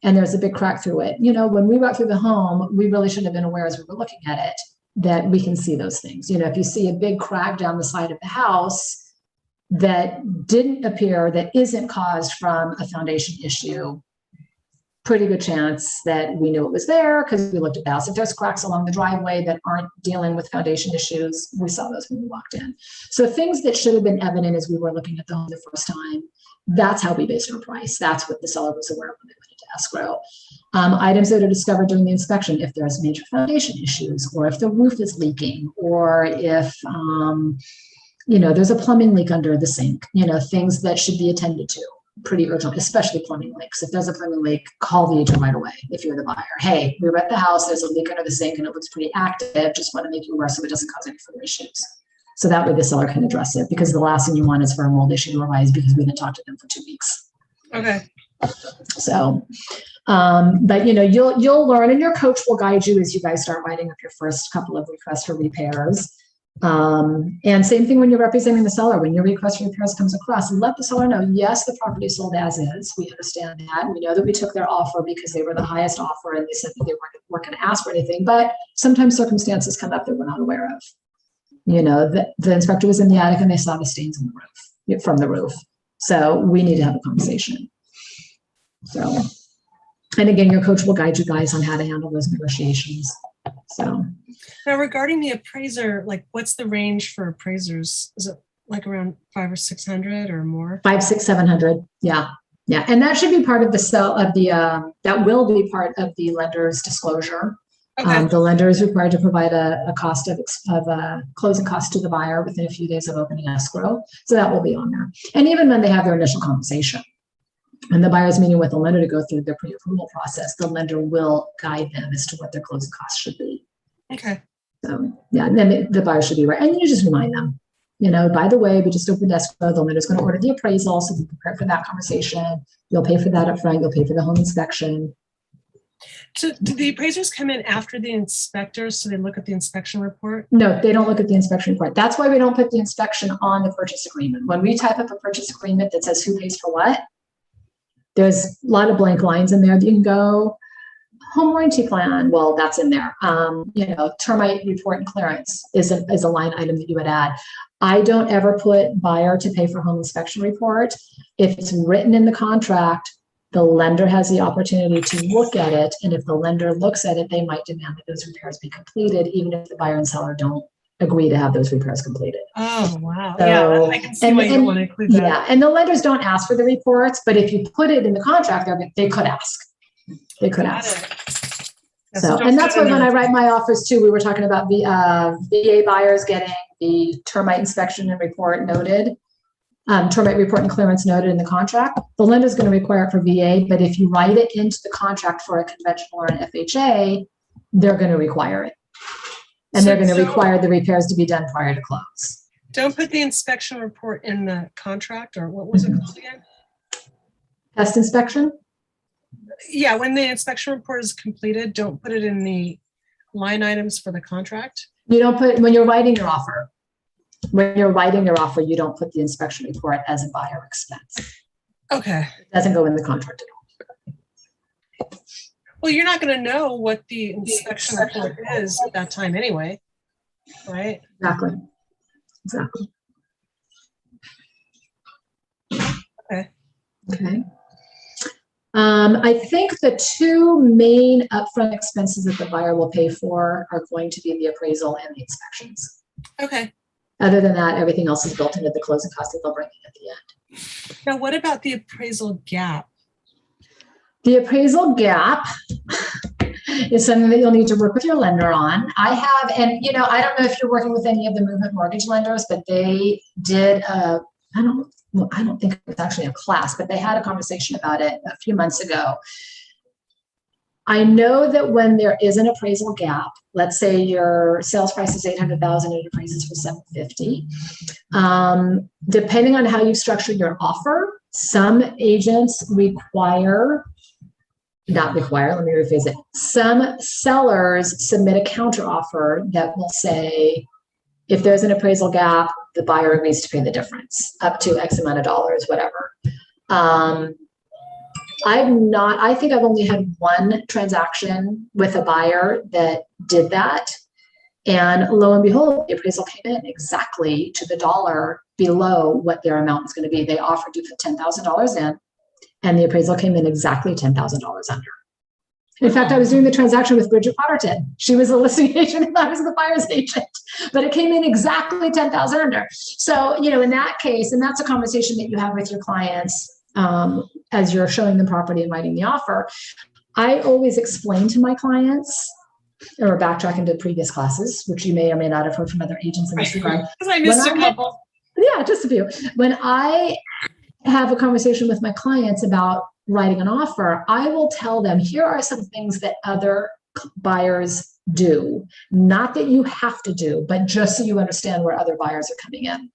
and there's a big crack through it. When we walked through the home, we really should have been aware as we were looking at it that we can see those things. If you see a big crack down the side of the house that didn't appear, that isn't caused from a foundation issue, pretty good chance that we knew it was there because we looked at the house. If there's cracks along the driveway that aren't dealing with foundation issues, we saw those when we walked in. So things that should have been evident as we were looking at the home the first time, that's how we based our price. That's what the seller was aware of when they went into escrow. Items that are discovered during the inspection, if there's major foundation issues, or if the roof is leaking, or if there's a plumbing leak under the sink, things that should be attended to pretty urgent, especially plumbing leaks. If there's a plumbing leak, call the agent right away. If you're the buyer, hey, we were at the house, there's a leak under the sink and it looks pretty active. Just want to make you aware so it doesn't cause any further issues. So that way the seller can address it, because the last thing you want is for a mold issue to arise because we didn't talk to them for 2 weeks. Okay. So, but you'll learn, and your coach will guide you as you guys start writing up your first couple of requests for repairs. And same thing when you're representing the seller. When your request for repairs comes across, let the seller know, yes, the property is sold as is. We understand that. We know that we took their offer because they were the highest offer and they said that they weren't going to ask for anything. But sometimes circumstances come up that we're not aware of. The inspector was in the attic and they saw the stains in the roof, from the roof. So we need to have a conversation. So, and again, your coach will guide you guys on how to handle those negotiations. So now, regarding the appraiser, like what's the range for appraisers? Is it like around 500 or 600 or more? 500, 600, 700. Yeah. And that should be part of the sell of the, that will be part of the lender's disclosure. Okay. The lender is required to provide a cost of closing costs to the buyer within a few days of opening escrow. So that will be on there. And even when they have their initial conversation and the buyer's meeting with the lender to go through their pre-approval process, the lender will guide them as to what their closing costs should be. Okay. So yeah, and then the buyer should be right. And you just remind them, by the way, we just opened escrow. The lender's going to order the appraisal, so be prepared for that conversation. You'll pay for that up front. You'll pay for the home inspection. So do the appraisers come in after the inspectors so they look at the inspection report? No, they don't look at the inspection report. That's why we don't put the inspection on the purchase agreement. When we type up a purchase agreement that says who pays for what, there's a lot of blank lines in there that you can go. Home warranty plan, well, that's in there. Termite report and clearance is a line item that you would add. I don't ever put buyer to pay for home inspection report. If it's written in the contract, the lender has the opportunity to look at it. And if the lender looks at it, they might demand that those repairs be completed, even if the buyer and seller don't agree to have those repairs completed. Oh, wow. So, yeah, I can see why you want to include that. Yeah, and the lenders don't ask for the reports, but if you put it in the contract, they could ask. They could ask. So, and that's why when I write my offers too, we were talking about the VA buyers getting the termite inspection and report noted, termite report and clearance noted in the contract. The lender is going to require it for VA, but if you write it into the contract for a conventional or an FHA, they're going to require it. And they're going to require the repairs to be done prior to close. Don't put the inspection report in the contract, or what was it called again? Pest inspection? Yeah, when the inspection report is completed, don't put it in the line items for the contract. You don't put, when you're writing your offer, you don't put the inspection report as a buyer expense. Okay. It doesn't go in the contract at all. Well, you're not going to know what the inspection report is at that time anyway, right? Exactly. Okay. I think the two main upfront expenses that the buyer will pay for are going to be the appraisal and the inspections. Okay. Other than that, everything else is built into the closing cost that they'll bring in at the end. Now, what about the appraisal gap? The appraisal gap is something that you'll need to work with your lender on. I have, and I don't know if you're working with any of the movement mortgage lenders, but they did I don't think it was actually a class, but they had a conversation about it a few months ago. I know that when there is an appraisal gap, let's say your sales price is 800,000 and it appraises for 750. Depending on how you've structured your offer, some agents not require, let me rephrase it. Some sellers submit a counter offer that will say, if there's an appraisal gap, the buyer agrees to pay the difference up to X amount of dollars, whatever. I think I've only had one transaction with a buyer that did that. And lo and behold, the appraisal came in exactly to the dollar below what their amount was going to be. They offered to put $10,000 in, and the appraisal came in exactly $10,000 under. In fact, I was doing the transaction with Bridget Potterton. She was a listing agent and I was the buyer's agent, but it came in exactly 10,000 under. So, in that case, and that's a conversation that you have with your clients as you're showing them property and writing the offer. I always explain to my clients, or backtracking to previous classes, which you may or may not have heard from other agents in this regard. Because I missed a couple. Yeah, just a few. When I have a conversation with my clients about writing an offer, I will tell them, here are some things that other buyers do. Not that you have to do, but just so you understand where other buyers are coming in.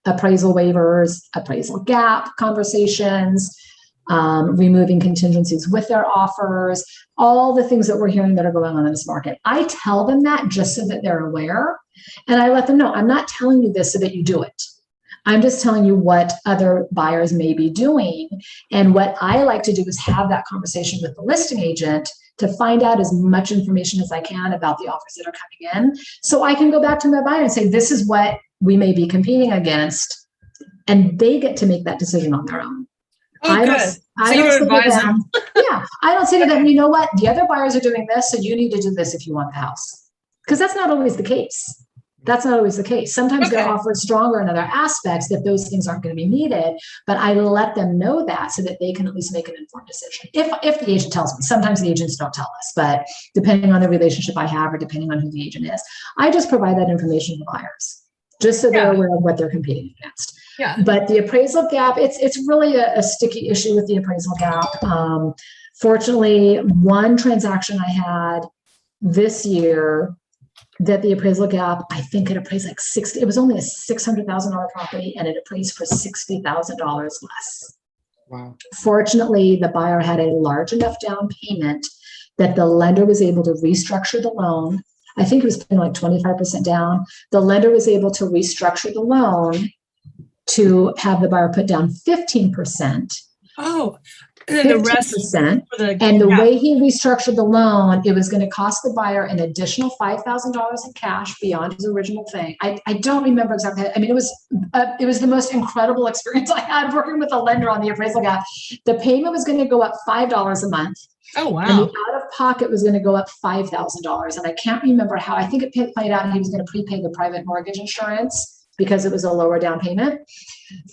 Appraisal waivers, appraisal gap conversations, removing contingencies with their offers, all the things that we're hearing that are going on in this market. I tell them that just so that they're aware. And I let them know, I'm not telling you this so that you do it. I'm just telling you what other buyers may be doing. And what I like to do is have that conversation with the listing agent to find out as much information as I can about the offers that are coming in. So I can go back to my buyer and say, this is what we may be competing against. And they get to make that decision on their own. Oh, I good. don't You say to advise them, them. yeah, I don't say to them, you know what? The other buyers are doing this, so you need to do this if you want the house. Because that's not always the case. That's not always the case. Sometimes they're offered stronger in other aspects that those things aren't going to be needed, but I let them know that so that they can at least make an informed decision. If the agent tells me, sometimes the agents don't tell us, but depending on the relationship I have or depending on who the agent is, I just provide that information to buyers, just so they're aware of what they're competing against. Yeah. But the appraisal gap, it's really a sticky issue with the appraisal gap. Fortunately, one transaction I had this year that the appraisal gap, I think it appraised like it was only a $600,000 property and it appraised for $60,000 less. Wow. Fortunately, the buyer had a large enough down payment that the lender was able to restructure the loan. I think it was paying like 25% down. The lender was able to restructure the loan to have the buyer put down 15%. Oh, and then the rest. And the way he restructured the loan, it was going to cost the buyer an additional $5,000 in cash beyond his original thing. I don't remember exactly. I mean, it was the most incredible experience I had working with a lender on the appraisal gap. The payment was going to go up $5 a month. Oh, wow. And the out of pocket was going to go up $5,000. And I can't remember how. I think it played out and he was going to prepay the private mortgage insurance because it was a lower down payment.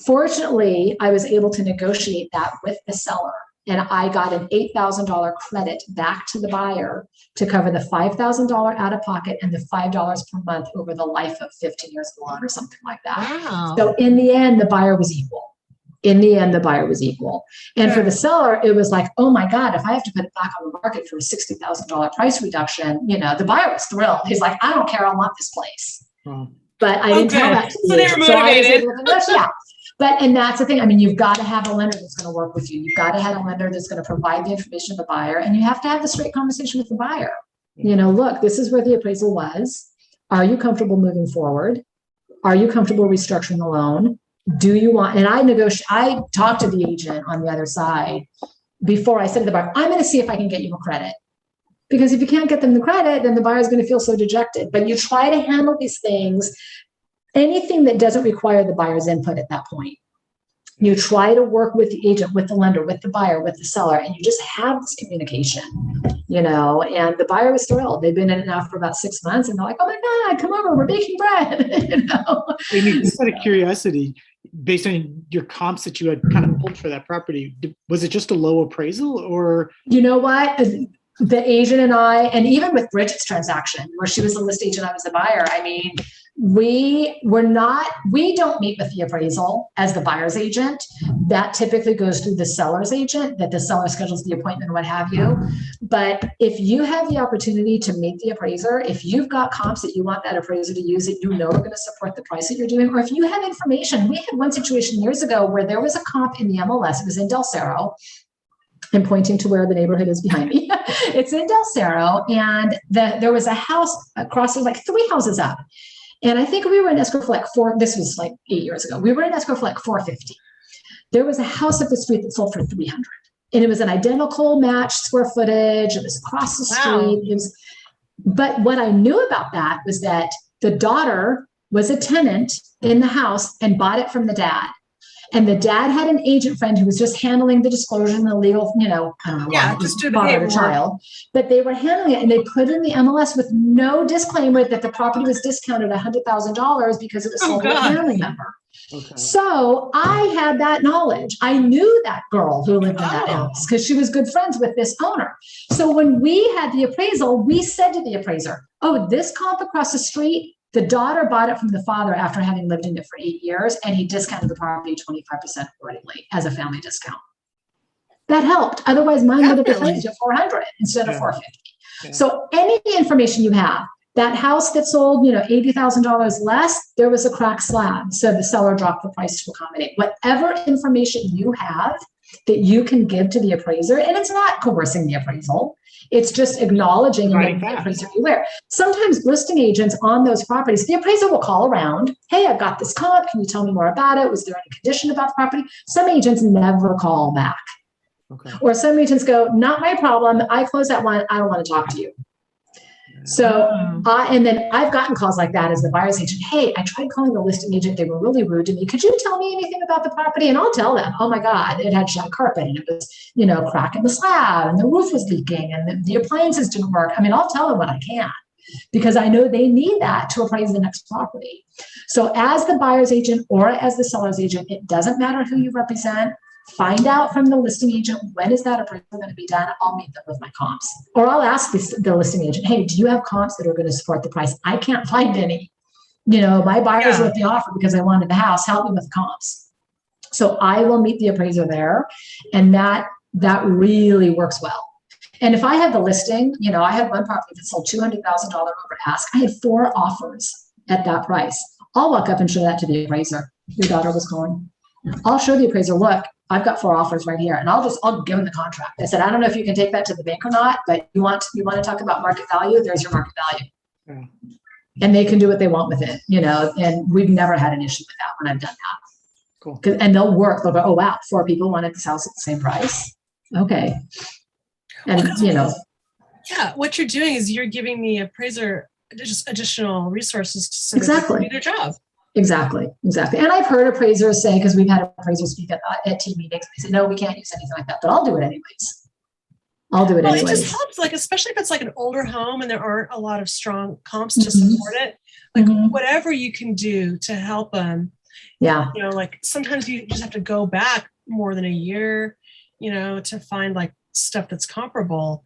Fortunately, I was able to negotiate that with the seller. And I got an $8,000 credit back to the buyer to cover the $5,000 out of pocket and the $5 per month over the life of 15 years of loan or something like that. Wow. So in the end, the buyer was equal. And for the seller, it was like, oh my God, if I have to put it back on the market for a $60,000 price reduction, the buyer was thrilled. He's like, I don't care. I want this place. Wow. But I didn't tell that to you. So they were motivated. And that's the thing. I mean, you've got to have a lender that's going to work with you. You've got to have a lender that's going to provide the information to the buyer. And you have to have the straight conversation with the buyer. Look, this is where the appraisal was. Are you comfortable moving forward? Are you comfortable restructuring the loan? Do you want, and I talked to the agent on the other side before I said to the buyer, I'm going to see if I can get you a credit. Because if you can't get them the credit, then the buyer is going to feel so dejected. But you try to handle these things, anything that doesn't require the buyer's input at that point. You try to work with the agent, with the lender, with the buyer, with the seller, and you just have this communication, and the buyer was thrilled. They've been in it now for about 6 months and they're like, oh my God, come over, we're baking bread, Amy, just out of curiosity, based on your comps that you had kind of pulled for that property, was it just a low appraisal or? You know what? The agent and I, and even with Bridget's transaction, where she was a list agent, I was a buyer. I mean, we don't meet with the appraisal as the buyer's agent, that typically goes through the seller's agent, that the seller schedules the appointment, what have you. But if you have the opportunity to meet the appraiser, if you've got comps that you want that appraiser to use that you know are going to support the price that you're doing, or if you have information, we had one situation years ago where there was a comp in the MLS, it was in Del Cerro. I'm pointing to where the neighborhood is behind me. It's in Del Cerro, and there was a house across, there's like 3 houses up. And I think we were in escrow for like this was like 8 years ago. We were in escrow for like $450. There was a house up the street that sold for $300. And it was an identical match square footage. It was across the street. But what I knew about that was that the daughter was a tenant in the house and bought it from the dad. And the dad had an agent friend who was just handling the disclosure and the legal, I don't know why, just do the father or paperwork. child, but they were handling it and they put in the MLS with no disclaimer that the property was discounted $100,000 because it was sold to a family member. Okay. So I had that knowledge. I knew that girl who lived in that house because she was good friends with this owner. So when we had the appraisal, we said to the appraiser, oh, this comp across the street, the daughter bought it from the father after having lived in it for 8 years, and he discounted the property 25% accordingly as a family discount. That helped. Otherwise, mine would have been priced at $400 instead of $450. Yeah. So any information you have, that house that sold, $80,000 less, there was a cracked slab. So the seller dropped the price to accommodate. Whatever information you have that you can give to the appraiser, and it's not coercing the appraisal. It's just acknowledging and making the appraiser be aware. Sometimes listing agents on those properties, the appraiser will call around. Hey, I've got this comp. Can you tell me more about it? Was there any condition about the property? Some agents never call back. Okay. Or some agents go, not my problem. I close that one. I don't want to talk to you. So, and then I've gotten calls like that as the buyer's agent. Hey, I tried calling the listing agent. They were really rude to me. Could you tell me anything about the property? And I'll tell them, oh my God, it had shag carpet and it was, crack in the slab and the roof was leaking and the appliances didn't work. I mean, I'll tell them what I can because I know they need that to appraise the next property. So as the buyer's agent or as the seller's agent, it doesn't matter who you represent. Find out from the listing agent, when is that appraisal going to be done? I'll meet them with my comps. Or I'll ask the listing agent, hey, do you have comps that are going to support the price? I can't find any. My buyers with the offer because I wanted the house. Help me with comps. So I will meet the appraiser there. And that really works well. And if I had the listing, I had one property that sold $200,000 over ask. I had 4 offers at that price. I'll walk up and show that to the appraiser. Your daughter was calling. I'll show the appraiser, look, I've got 4 offers right here, and I'll give them the contract. I said, I don't know if you can take that to the bank or not, but you want to talk about market value, there's your market value. Yeah. And they can do what they want with it, and we've never had an issue with that when I've done that. Cool. And they'll go, oh wow, 4 people wanted this house at the same price. Okay. And Yeah, what you're doing is you're giving the appraiser just additional resources to exactly do their job. Exactly. And I've heard appraisers say, because we've had appraisers speak at team meetings, they say, no, we can't use anything like that, but I'll do it anyways. It just helps, especially if it's like an older home and there aren't a lot of strong comps to support it. Whatever you can do to help them. Yeah. Sometimes you just have to go back more than a year, to find stuff that's comparable.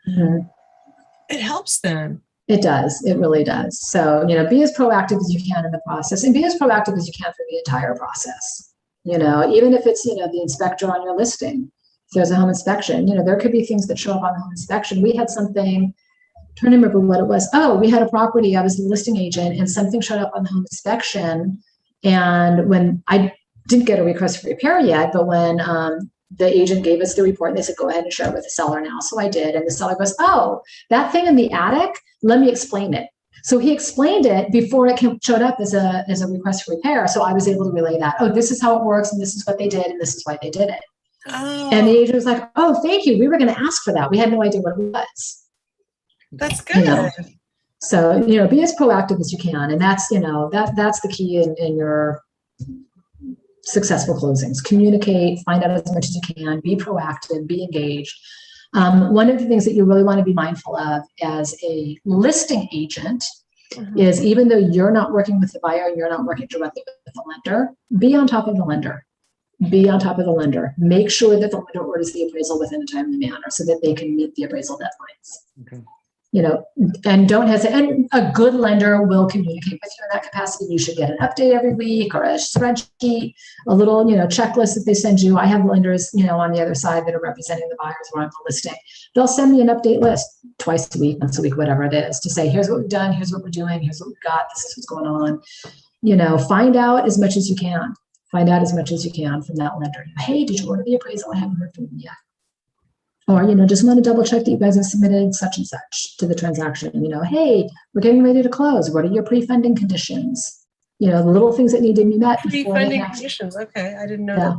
It helps them. It does. It really does. So, be as proactive as you can in the process and be as proactive as you can for the entire process. Even if it's, the inspector on your listing, if there's a home inspection, there could be things that show up on the home inspection. We had something, I'm trying to remember what it was. Oh, we had a property. I was the listing agent and something showed up on the home inspection. And when I didn't get a request for repair yet, but when, the agent gave us the report and they said, go ahead and share it with the seller now. So I did. And the seller goes, oh, that thing in the attic, let me explain it. So he explained it before it showed up as a request for repair. So I was able to relay that. Oh, this is how it works. And this is what they did. And this is why they did it. Oh. And the agent was like, oh, thank you. We were going to ask for that. We had no idea what it was. That's good. So, be as proactive as you can. And that's, that's the key in your successful closings. Communicate, find out as much as you can, be proactive, be engaged. One of the things that you really want to be mindful of as a listing agent is, even though you're not working with the buyer, you're not working directly with the lender, be on top of the lender. Be on top of the lender. Make sure that the lender orders the appraisal within a timely manner so that they can meet the appraisal deadlines. Okay. and don't hesitate. And a good lender will communicate with you in that capacity. You should get an update every week or a spreadsheet, a little, checklist that they send you. I have lenders, on the other side that are representing the buyers or on the listing. They'll send me an update list twice a week, once a week, whatever it is, to say, here's what we've done, here's what we're doing, here's what we've got, this is what's going on. Find out as much as you can. Find out as much as you can from that lender. Hey, did you order the appraisal? I haven't heard from them yet. Or, just want to double check that you guys have submitted such and such to the transaction. Hey, we're getting ready to close. What are your pre-funding conditions? The little things that need to be met. Pre-funding conditions. Okay. I didn't know that.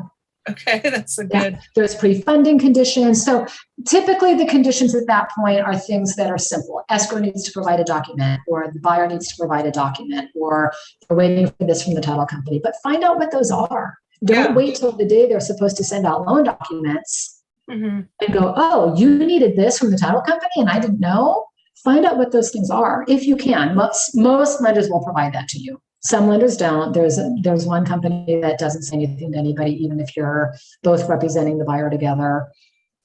Okay. That's a good. There's pre-funding conditions. So typically the conditions at that point are things that are simple. Escrow needs to provide a document, or the buyer needs to provide a document, or they're waiting for this from the title company. But find out what those are. Don't wait till the day they're supposed to send out loan documents. And go, oh, you needed this from the title company and I didn't know. Find out what those things are if you can. Most lenders will provide that to you. Some lenders don't. There's one company that doesn't say anything to anybody, even if you're both representing the buyer together.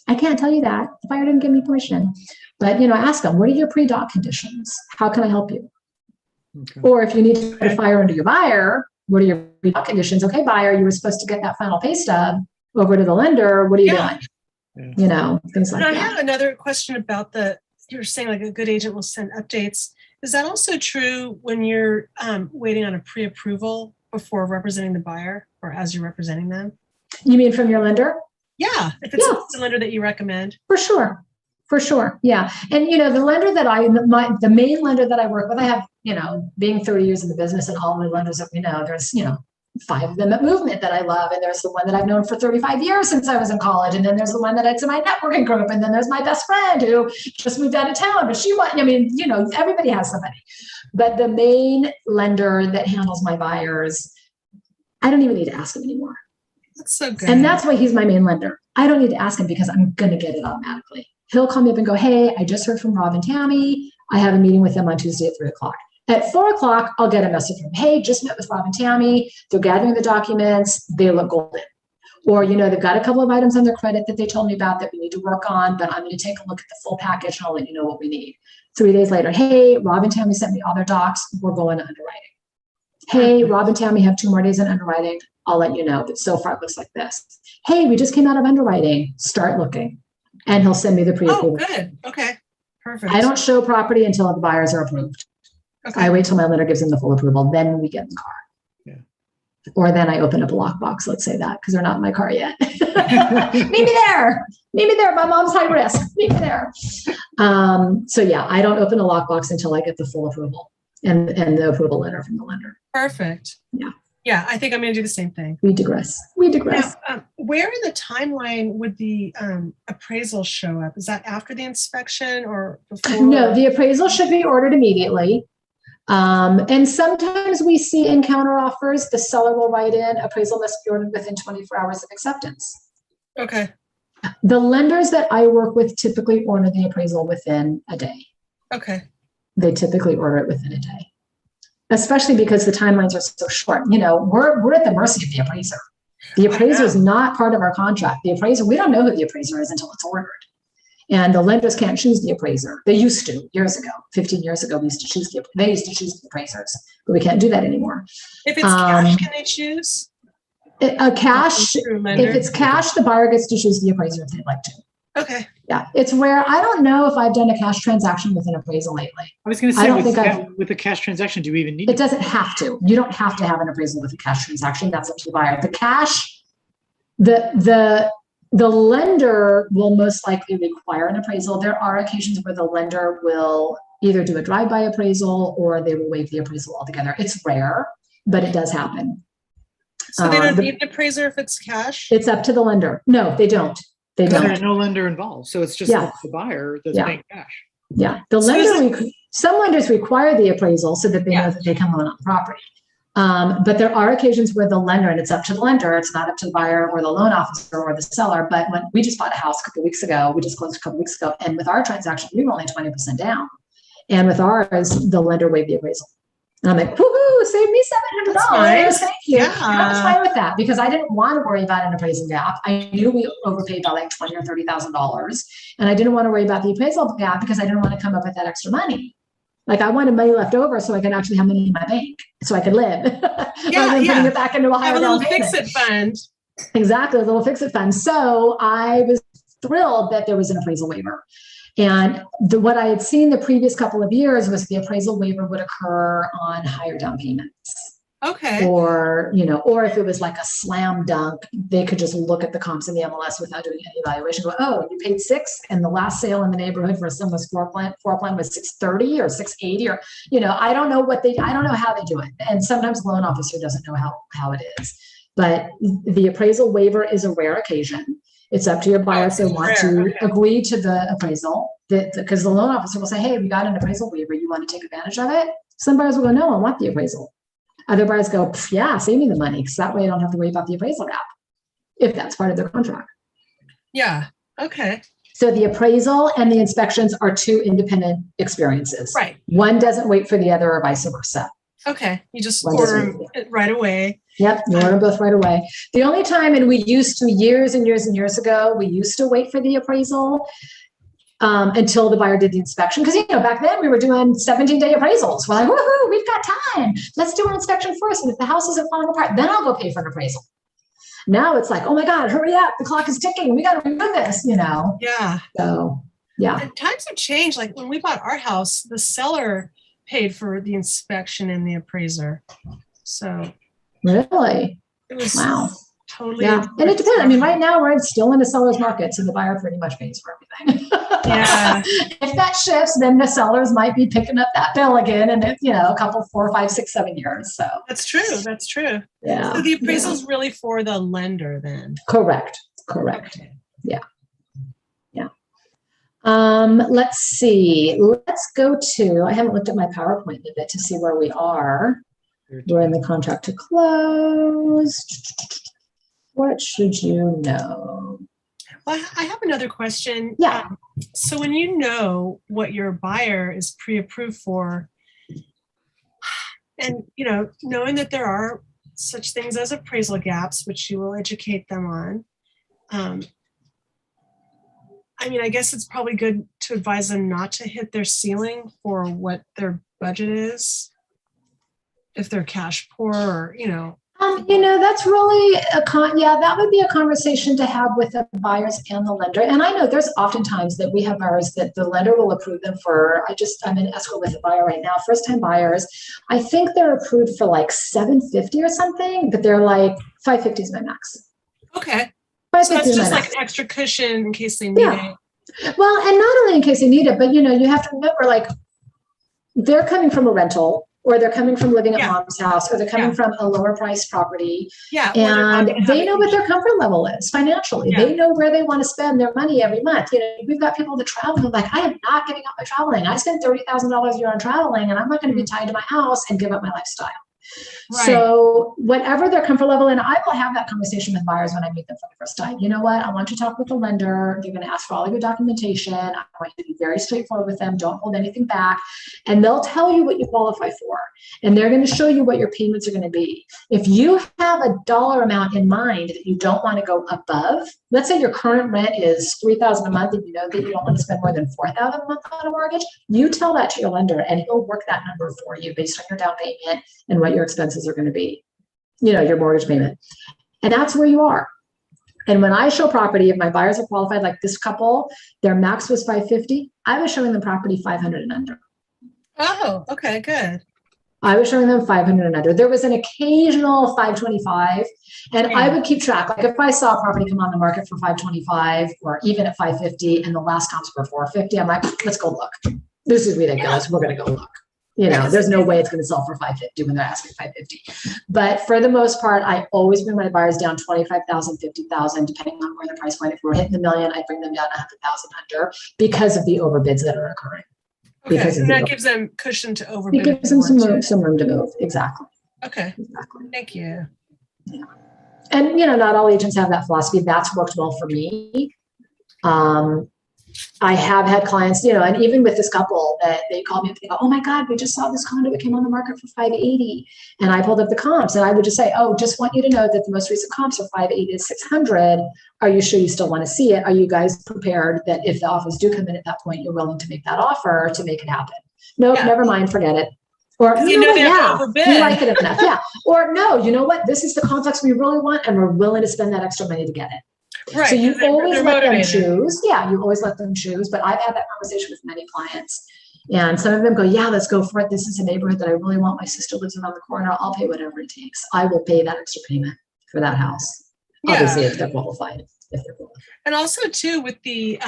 I can't tell you that. The buyer didn't give me permission. But ask them, what are your pre-doc conditions? How can I help you? Okay. Or if you need to put a fire under your buyer, what are your pre-doc conditions? Okay, buyer, you were supposed to get that final pay stub over to the lender. What are you doing? Things like that. I have another question about you're saying like a good agent will send updates. Is that also true when you're waiting on a pre-approval before representing the buyer, or as you're representing them? You mean from your lender? Yeah, if it's the lender that you recommend. For sure. Yeah. And, the lender that the main lender that I work with, I have, being 30 years in the business and all the lenders that we know, there's, 5 of them at Movement that I love. And there's the one that I've known for 35 years since I was in college. And then there's the one that it's in my networking group. And then there's my best friend who just moved out of town, but everybody has somebody. But the main lender that handles my buyers, I don't even need to ask him anymore. That's so good. And that's why he's my main lender. I don't need to ask him because I'm going to get it automatically. He'll call me up and go, hey, I just heard from Rob and Tammy. I have a meeting with them on Tuesday at 3:00. At 4:00, I'll get a message from, hey, just met with Rob and Tammy. They're gathering the documents. They look golden. Or, they've got a couple of items on their credit that they told me about that we need to work on, but I'm going to take a look at the full package and I'll let you know what we need. 3 days later, hey, Rob and Tammy sent me all their docs. We're going to underwriting. Hey, Rob and Tammy have 2 more days in underwriting. I'll let you know, but so far it looks like this. Hey, we just came out of underwriting. Start looking. And he'll send me the pre-approval. Oh, good. Okay. Perfect. I don't show property until the buyers are approved. Okay. I wait till my lender gives them the full approval. Then we get in the car. Yeah. Or then I open up a lockbox. Let's say that because they're not in my car yet. Meet me there. My mom's high risk. Meet me there. So yeah, I don't open a lockbox until I get the full approval and the approval letter from the lender. Perfect. Yeah. Yeah, I think I'm going to do the same thing. We digress. Now, where in the timeline would the appraisal show up? Is that after the inspection or before? No, the appraisal should be ordered immediately. And sometimes we see in counter offers, the seller will write in, appraisal must be ordered within 24 hours of acceptance. Okay. The lenders that I work with typically order the appraisal within a day. Okay. They typically order it within a day. Especially because the timelines are so short. We're at the mercy of the appraiser. The appraiser is not part of our contract. The appraiser, we don't know who the appraiser is until it's ordered. And the lenders can't choose the appraiser. They used to years ago, 15 years ago, they used to choose the appraisers, but we can't do that anymore. If it's cash, can they choose? If it's cash, the buyer gets to choose the appraiser if they'd like to. Okay. Yeah, it's where I don't know if I've done a cash transaction with an appraisal lately. I was going to say, with a cash transaction, do we even need it? Doesn't have to. You don't have to have an appraisal with a cash transaction. That's up to the buyer. The cash, the lender will most likely require an appraisal. There are occasions where the lender will either do a drive-by appraisal or they will waive the appraisal altogether. It's rare, but it does happen. So they don't need an appraiser if it's cash? It's up to the lender. No, they don't. There's no lender involved, so it's just the buyer that's paying cash. Yeah, some lenders require the appraisal so that they know that they can loan on the property. But there are occasions where the lender, and it's up to the lender, it's not up to the buyer or the loan officer or the seller. But when we just bought a house a couple of weeks ago, we just closed a couple of weeks ago, and with our transaction, we were only 20% down. And with ours, the lender waived the appraisal. And I'm like, woohoo, save me $700. That's nice. Thank you. Yeah. And I was fine with that because I didn't want to worry about an appraisal gap. I knew we overpaid by like $20,000 or $30,000. And I didn't want to worry about the appraisal gap because I didn't want to come up with that extra money. Like I wanted money left over so I could actually have money in my bank so I could live. Rather than putting it back into a higher Have a little down payment. fix-it fund. Exactly, a little fix-it fund. So I was thrilled that there was an appraisal waiver. And what I had seen the previous couple of years was the appraisal waiver would occur on higher down payments. Okay. Or, you know, or if it was like a slam dunk, they could just look at the comps in the MLS without doing any evaluation. Go, oh, you paid 6, and the last sale in the neighborhood for someone's floor plan was 630 or 680, or you know, I don't know how they do it. And sometimes the loan officer doesn't know how it is. But the appraisal waiver is a rare occasion. It's up to your buyer if they want to agree to the appraisal, because the loan officer will say, hey, we got an appraisal waiver. You want to take advantage of it? Some buyers will go, no, I want the appraisal. Other buyers go, yeah, save me the money, because that way I don't have to worry about the appraisal gap, if that's part of their contract. Yeah. Okay. So the appraisal and the inspections are two independent experiences. Right. One doesn't wait for the other or vice versa. Okay. You just order them right away. Yep, you order both right away. The only time, and we used to years and years and years ago, we used to wait for the appraisal until the buyer did the inspection. Because, you know, back then we were doing 17-day appraisals. We're like, woohoo, we've got time. Let's do our inspection first. And if the house isn't falling apart, then I'll go pay for an appraisal. Now it's like, oh my God, hurry up. The clock is ticking. We got to do this, you know? Yeah. So, yeah. And times have changed. Like when we bought our house, the seller paid for the inspection and the appraiser. So Really? it was totally. Yeah. And it depends. I mean, right now we're still in a seller's market, so the buyer pretty much pays for everything. Yeah. If that shifts, then the sellers might be picking up that bill again in a couple, 4, 5, 6, 7 years. So that's true. That's true. Yeah. So the appraisal is really for the lender then. Correct. Okay. Yeah. Let's see. Let's go to, I haven't looked at my PowerPoint in a bit to see where we are. We're in the contract to close. What should you know? Well, I have another question. Yeah. So when you know what your buyer is pre-approved for, and knowing that there are such things as appraisal gaps, which you will educate them on, I mean, I guess it's probably good to advise them not to hit their ceiling for what their budget is if they're cash poor or, that's really that would be a conversation to have with the buyers and the lender. And I know there's oftentimes that we have buyers that the lender will approve them for, I'm in escrow with a buyer right now, first time buyers. I think they're approved for like $750 or something, but they're like $550 is my max. Okay. So that's just like an extra cushion in case they need it. Well, and not only in case they need it, but you have to remember, like, they're coming from a rental, or they're coming from living at mom's house, or they're coming from a lower priced property. Yeah. And they know what their comfort level is financially. Yeah. They know where they want to spend their money every month. We've got people that travel, and like, I am not giving up my traveling. I spend $30,000 a year on traveling, and I'm not going to be tied to my house and give up my lifestyle. Right. So whatever their comfort level, and I will have that conversation with buyers when I meet them for the first time. You know what? I want you to talk with the lender. They're going to ask for all of your documentation. I want you to be very straightforward with them. Don't hold anything back. And they'll tell you what you qualify for. And they're going to show you what your payments are going to be. If you have a dollar amount in mind that you don't want to go above, let's say your current rent is $3,000 a month and you know that you don't want to spend more than $4,000 a month on a mortgage, you tell that to your lender and he'll work that number for you based on your down payment and what your expenses are going to be, your mortgage payment. And that's where you are. And when I show property, if my buyers are qualified, like this couple, their max was $550, I was showing them property $500 and under. Oh, okay, good. I was showing them $500 and under. There was an occasional $525, and I would keep track. Like if I saw a property come on the market for $525 or even at $550 and the last comps were $450, I'm like, let's go look. This is ridiculous. We're going to go look. There's no way it's going to sell for $550 when they're asking $550. But for the most part, I always bring my buyers down $25,000, $50,000, depending on where the price point. If we're hitting the million, I bring them down $100,000 under because of the overbids that are occurring. Okay, and that gives them cushion to overbid. It gives them some room to move. Exactly. Okay. Exactly. Thank you. Yeah. And not all agents have that philosophy. That's worked well for me. I have had clients, and even with this couple that they called me and they go, oh my God, we just saw this condo that came on the market for 580. And I pulled up the comps and I would just say, oh, just want you to know that the most recent comps are 580 to 600. Are you sure you still want to see it? Are you guys prepared that if the offers do come in at that point, you're willing to make that offer to make it happen? Nope, never mind, forget it. Or you know, we like it enough. Yeah. Or no, you know what? This is the complex we really want and we're willing to spend that extra money to get it. Right. So you always let them motivated. choose. Yeah, you always let them choose. But I've had that conversation with many clients. And some of them go, yeah, let's go for it. This is a neighborhood that I really want. My sister lives around the corner. I'll pay whatever it takes. I will pay that extra payment for that house. Yeah. Obviously, if they're qualified. And also too, with the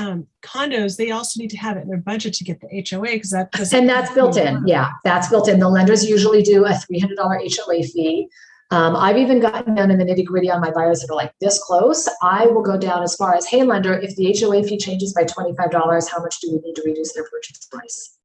condos, they also need to have it in their budget to get the HOA because that's built in. Yeah, that's built in. The lenders usually do a $300 HOA fee. I've even gotten down in the nitty gritty on my buyers that are like this close. I will go down as far as, hey, lender, if the HOA fee changes by $25, how much do we need to reduce their purchase price?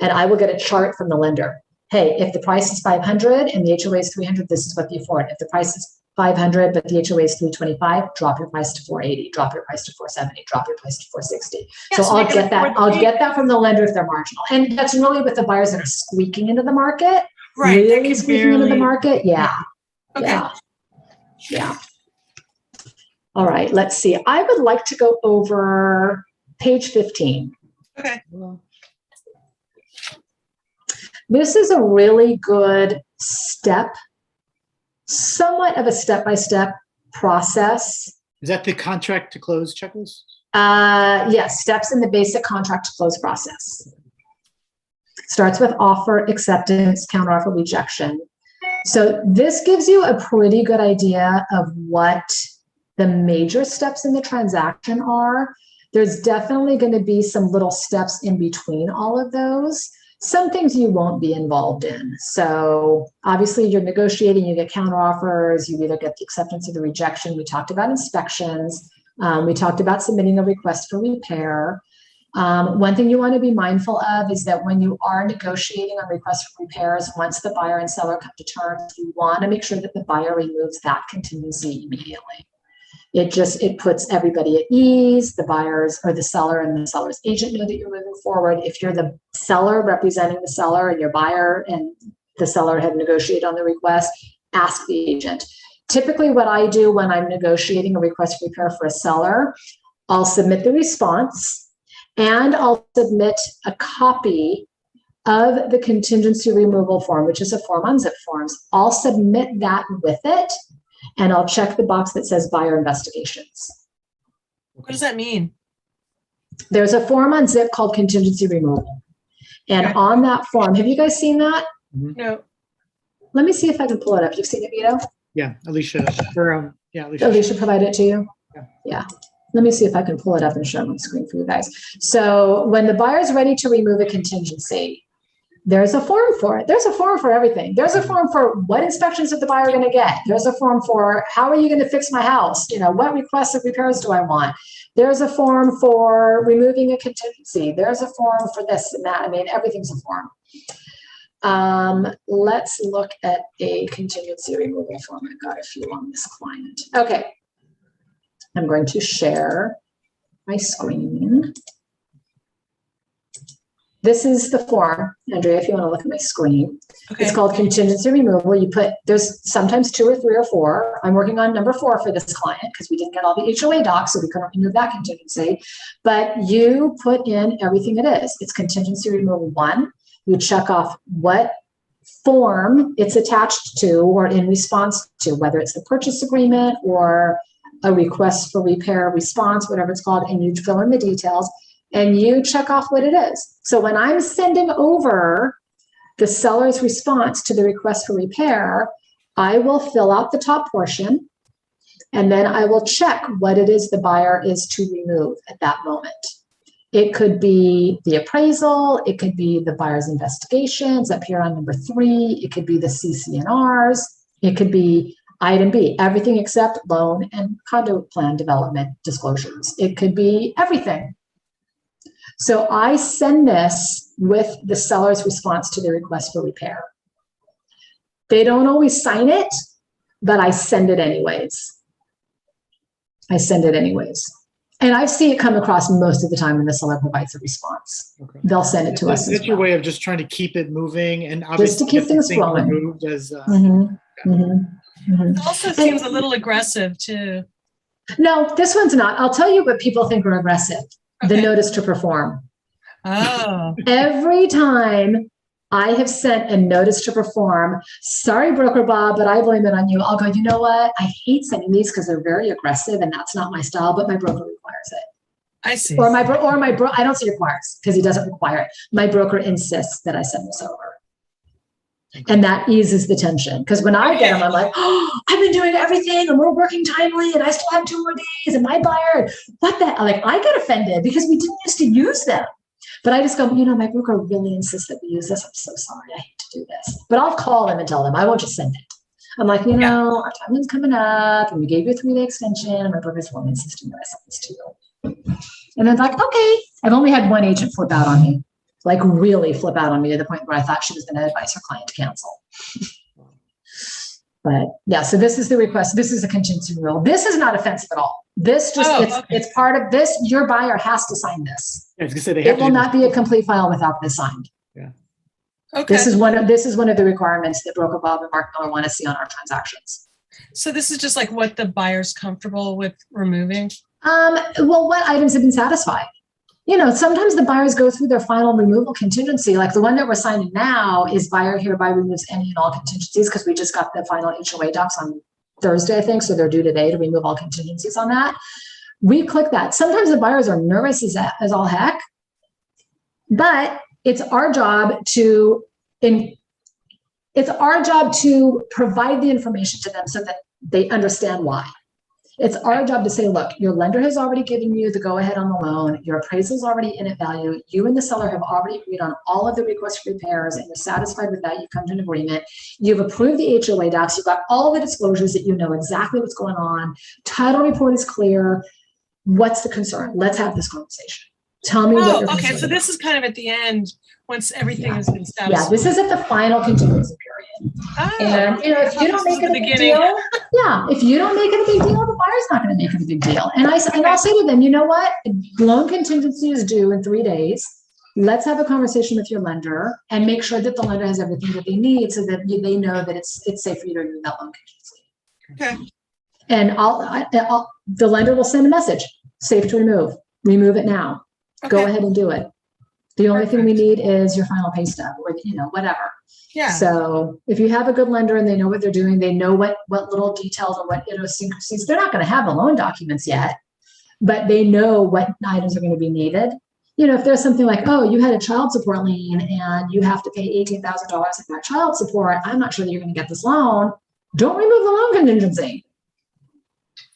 And I will get a chart from the lender. Hey, if the price is 500 and the HOA is 300, this is what you afford. If the price is 500, but the HOA is 325, drop your price to 480, drop your price to 470, drop your price to 460. So I'll get that. I'll get that from the lender if they're marginal. And that's really with the buyers that are squeaking into the market. Right. Really squeaking into the market. Yeah. Okay. Yeah. All right, let's see. I would like to go over page 15. Okay. This is a really good step, somewhat of a step-by-step process. Is that the contract to close checklist? Yes, steps in the basic contract to close process. Starts with offer, acceptance, counteroffer, rejection. So this gives you a pretty good idea of what the major steps in the transaction are. There's definitely going to be some little steps in between all of those. Some things you won't be involved in. So obviously you're negotiating, you get counteroffers, you either get the acceptance or the rejection. We talked about inspections. We talked about submitting a request for repair. One thing you want to be mindful of is that when you are negotiating on requests for repairs, once the buyer and seller come to terms, you want to make sure that the buyer removes that contingency immediately. It puts everybody at ease. The buyers or the seller and the seller's agent know that you're moving forward. If you're the seller representing the seller and your buyer and the seller have negotiated on the request, ask the agent. Typically what I do when I'm negotiating a request for repair for a seller, I'll submit the response and I'll submit a copy of the contingency removal form, which is a form on zip forms. I'll submit that with it. And I'll check the box that says buyer investigations. What does that mean? There's a form on Zip called contingency removal. And on that form, have you guys seen that? No. Let me see if I can pull it up. You've seen it, Vito? Yeah, Alicia. Alicia provided it to you? Yeah. Let me see if I can pull it up and show it on the screen for you guys. So when the buyer's ready to remove a contingency, there's a form for it. There's a form for everything. There's a form for what inspections is the buyer going to get. There's a form for how are you going to fix my house? What requests of repairs do I want? There's a form for removing a contingency. There's a form for this and that. I mean, everything's a form. Let's look at a contingency removal form. I've got a few on this client. Okay. I'm going to share my screen. This is the form, Andrea, if you want to look at my screen. Okay. It's called contingency removal. There's sometimes 2 or 3 or 4. I'm working on number 4 for this client because we didn't get all the HOA docs, so we couldn't remove that contingency. But you put in everything it is. It's contingency removal 1. You check off what form it's attached to or in response to, whether it's the purchase agreement or a request for repair response, whatever it's called, and you fill in the details. And you check off what it is. So when I'm sending over the seller's response to the request for repair, I will fill out the top portion, and then I will check what it is the buyer is to remove at that moment. It could be the appraisal. It could be the buyer's investigations up here on number 3. It could be the CC&Rs. It could be item B, everything except loan and condo plan development disclosures. It could be everything. So I send this with the seller's response to the request for repair. They don't always sign it, but I send it anyways. And I see it come across most of the time when the seller provides a response. Okay. They'll send it to us. That's your way of just trying to keep it moving and Just obviously to keep get the things thing flowing. removed as It also seems a little aggressive too. No, this one's not. I'll tell you what people think are aggressive. The Okay. notice to perform. Oh, Every time I have sent a notice to perform, sorry, Broker Bob, but I blame it on you. I'll go, you know what? I hate sending these because they're very aggressive and that's not my style, but my broker requires it. I see. Or I don't say requires because he doesn't require it. My broker insists that I send this over. And that eases the tension. Because when I get them, I'm like, oh, I've been doing everything and we're working timely and I still have 2 more days and my buyer, what the, like, I get offended because we didn't used to use them. But I just go, you know, my broker really insists that we use this. I'm so sorry. I hate to do this. But I'll call them and tell them. I won't just send it. I'm like, you know, our timeline's coming up and we gave you a 3-day extension. And my broker's really insisting that I send this to you. And then like, okay. I've only had one agent flip out on me. Like really flip out on me to the point where I thought she was going to advise her client to cancel. But yeah, so this is the request. This is a contingency rule. This is not offensive at all. This just, it's part of this. Your buyer has to sign this. I was gonna say they have It will not be a complete file without this signed. Yeah. Okay. This is one of the requirements that Broker Bob and Mark Miller want to see on our transactions. So this is just like what the buyer's comfortable with removing? Well, what items have been satisfied? You know, sometimes the buyers go through their final removal contingency. Like the one that we're signing now is buyer hereby removes any and all contingencies because we just got the final HOA docs on Thursday, I think. So they're due today to remove all contingencies on that. We click that. Sometimes the buyers are nervous as all heck, but it's our job to provide the information to them so that they understand why. It's our job to say, look, your lender has already given you the go-ahead on the loan. Your appraisal is already in at value. You and the seller have already agreed on all of the requests for repairs, and you're satisfied with that. You've come to an agreement. You've approved the HOA docs. You've got all the disclosures that you know exactly what's going on. Title report is clear. What's the concern? Let's have this conversation. Tell me what you're concerned so this is kind of at the end once everything has been satisfied. Yeah, this is at the final contingency period. And you know, if you don't make it a big deal, if you don't make it a big deal, the buyer's not going to make it a big deal. And I'll say to them, you know what? Loan contingency is due in 3 days. Let's have a conversation with your lender and make sure that the lender has everything that they need so that they know that it's safe for you to remove that loan contingency. Okay. And the lender will send a message, safe to remove. Remove it now. Okay. Go ahead and do it. The only thing we need is your final pay stub or, you know, whatever. Yeah. So if you have a good lender and they know what they're doing, they know what little details or what idiosyncrasies, they're not going to have the loan documents yet, but they know what items are going to be needed. You know, if there's something like, oh, you had a child support lien and you have to pay $18,000 of that child support, I'm not sure that you're going to get this loan. Don't remove the loan contingency.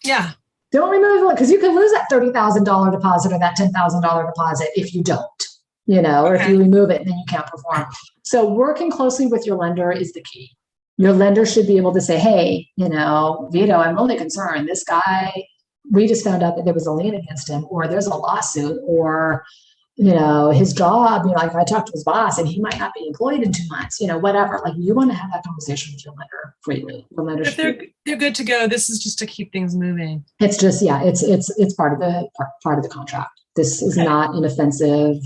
Yeah. Don't remove it because you could lose that $30,000 deposit or that $10,000 deposit if you don't. You know, or if you remove it, then you can't perform. So working closely with your lender is the key. Your lender should be able to say, hey, you know, Vito, I'm really concerned. This guy, we just found out that there was a lien against him, or there's a lawsuit, or, you know, his job, you know, like I talked to his boss and he might not be employed in 2 months, you know, whatever. Like you want to have that conversation with your lender freely. Your lender if they're good to go, this is just to keep things moving. It's just, it's part of the contract. This is not an offensive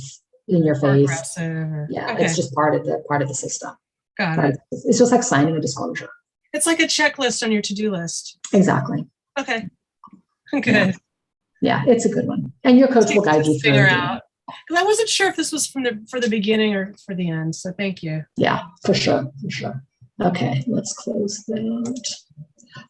in your face. It's just part of the system. Got it. It's just like signing a disclosure. It's like a checklist on your to-do list. Exactly. Okay. Good. Yeah, it's a good one. And your coach will guide you through. Figure out. Because I wasn't sure if this was for the beginning or for the end. So thank you. Yeah, for sure. Okay, let's close that.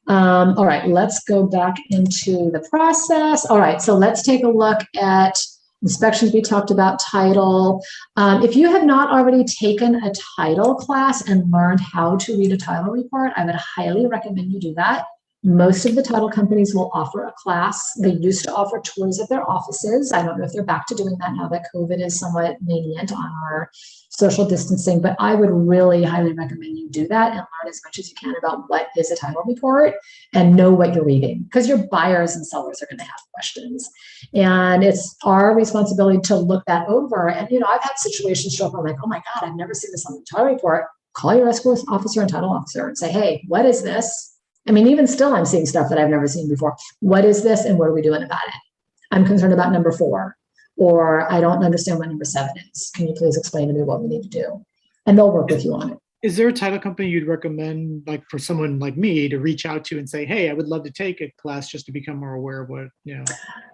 All right, let's go back into the process. All right, so let's take a look at inspections. We talked about title. If you have not already taken a title class and learned how to read a title report, I would highly recommend you do that. Most of the title companies will offer a class. They used to offer tours of their offices. I don't know if they're back to doing that now that COVID is somewhat lenient on our social distancing, but I would really highly recommend you do that and learn as much as you can about what is a title report and know what you're reading, because your buyers and sellers are going to have questions. And it's our responsibility to look that over. And, you know, I've had situations show up where I'm like, oh my God, I've never seen this on the title report. Call your escrow officer and title officer and say, hey, what is this? I mean, even still, I'm seeing stuff that I've never seen before. What is this and what are we doing about it? I'm concerned about number 4, or I don't understand what number 7 is. Can you please explain to me what we need to do? And they'll work with you on it. Is there a title company you'd recommend, like for someone like me, to reach out to and say, hey, I would love to take a class just to become more aware of what,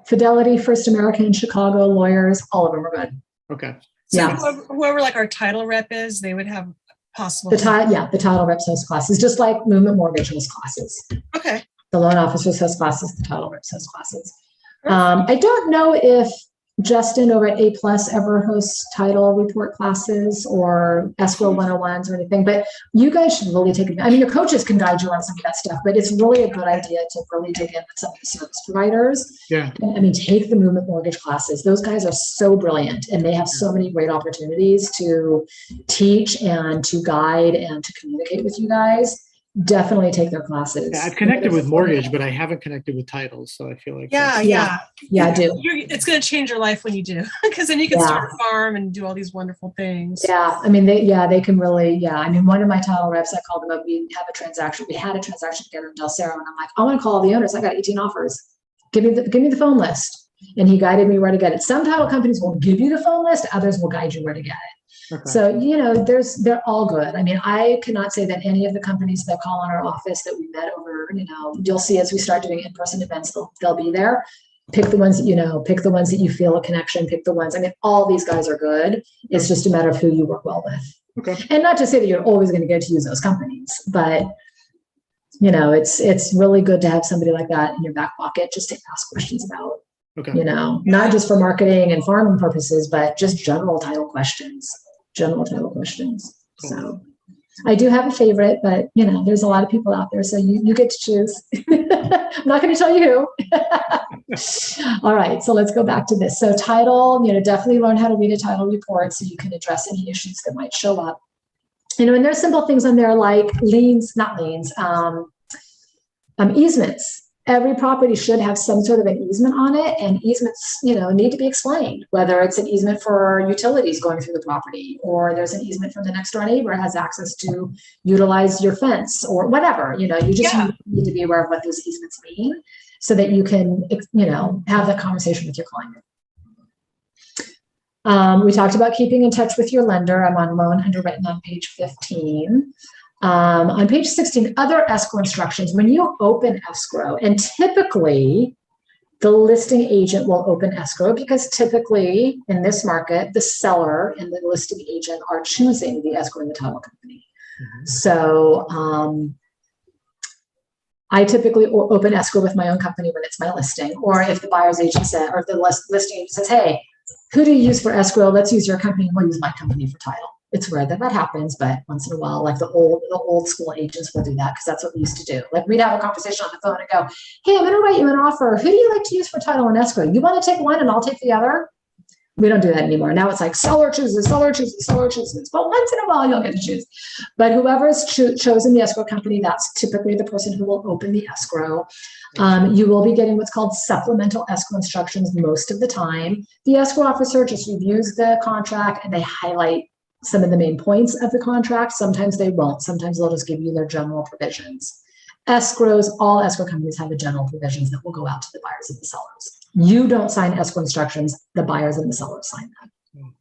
Fidelity, First American, Chicago, lawyers, all of them are good. Okay. So Yeah. whoever like our title rep is, they would have possible. The title reps host classes, just like Movement Mortgage host classes. Okay. The loan officers host classes, the title reps host classes. I don't know if Justin over at A Plus ever hosts title report classes or escrow 101s or anything, but you guys should really take it. I mean, your coaches can guide you on some of that stuff, but it's really a good idea to really dig in with some of the service providers. Yeah. I mean, take the Movement Mortgage classes. Those guys are so brilliant, and they have so many great opportunities to teach and to guide and to communicate with you guys. Definitely take their classes. Yeah, I've connected with mortgage, but I haven't connected with titles. So I feel like Yeah. I do. It's going to change your life when you do, because then you can start a farm and do all these wonderful things. Yeah, I mean, they can really, I mean, one of my title reps, I called them up. We had a transaction together in Del Cerro, and I'm like, I want to call all the owners. I got 18 offers. Give me the phone list. And he guided me where to get it. Some title companies will give you the phone list. Others will guide you where to get it. Okay. So, they're all good. I mean, I cannot say that any of the companies that call on our office that we met over, you'll see as we start doing in-person events, they'll be there. Pick the ones that pick the ones that you feel a connection, pick the ones, I mean, all these guys are good. It's just a matter of who you work well with. Okay. And not to say that you're always going to get to use those companies, but it's really good to have somebody like that in your back pocket just to ask questions about. Okay. Not just for marketing and farming purposes, but just general title questions. Cool. So I do have a favorite, but there's a lot of people out there, so you get to choose. I'm not going to tell you who. All right, so let's go back to this. So title, definitely learn how to read a title report so you can address any issues that might show up. And there's simple things on there like easements. Every property should have some sort of an easement on it, and easements, need to be explained, whether it's an easement for utilities going through the property, or there's an easement from the next door neighbor has access to utilize your fence or whatever, you just need to be aware of what those easements mean so that you can, have that conversation with your client. We talked about keeping in touch with your lender. I'm on loan underwritten on page 15. On page 16, other escrow instructions. When you open escrow, and typically the listing agent will open escrow because typically in this market, the seller and the listing agent are choosing the escrow and the title company. Mm-hmm. So I typically open escrow with my own company when it's my listing, or if the buyer's agent said, or if the listing agent says, hey, who do you use for escrow? Let's use your company. We'll use my company for title. It's rare that happens, but once in a while, like the old school agents will do that because that's what we used to do. Like we'd have a conversation on the phone and go, hey, I'm going to write you an offer. Who do you like to use for title and escrow? You want to take one and I'll take the other? We don't do that anymore. Now it's like seller chooses. But once in a while, you'll get to choose. But whoever's chosen the escrow company, that's typically the person who will open the escrow. You will be getting what's called supplemental escrow instructions most of the time. The escrow officer just reviews the contract and they highlight some of the main points of the contract. Sometimes they won't. Sometimes they'll just give you their general provisions. Escrows, all escrow companies have the general provisions that will go out to the buyers and the sellers. You don't sign escrow instructions. The buyers and the sellers sign them.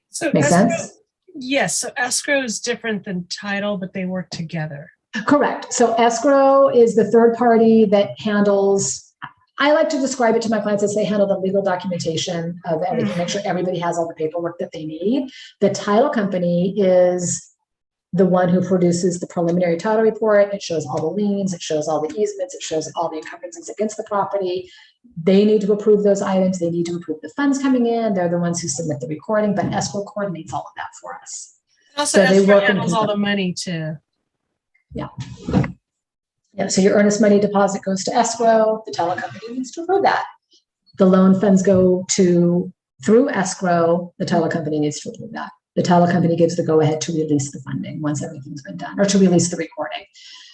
So Make sense? Yes. So escrow is different than title, but they work together. Correct. So escrow is the third party that handles, I like to describe it to my clients as they handle the legal documentation of everything, make sure everybody has all the paperwork that they need. The title company is the one who produces the preliminary title report. It shows all the liens, it shows all the easements, it shows all the encumbrances against the property. They need to approve those items. They need to approve the funds coming in. They're the ones who submit the recording, but escrow coordinates all of that for us. Also, so escrow handles all the money too. Yeah. Yeah, so your earnest money deposit goes to escrow. The title company needs to approve that. The loan funds go through escrow. The title company needs to approve that. The title company gives the go-ahead to release the funding once everything's been done, or to release the recording.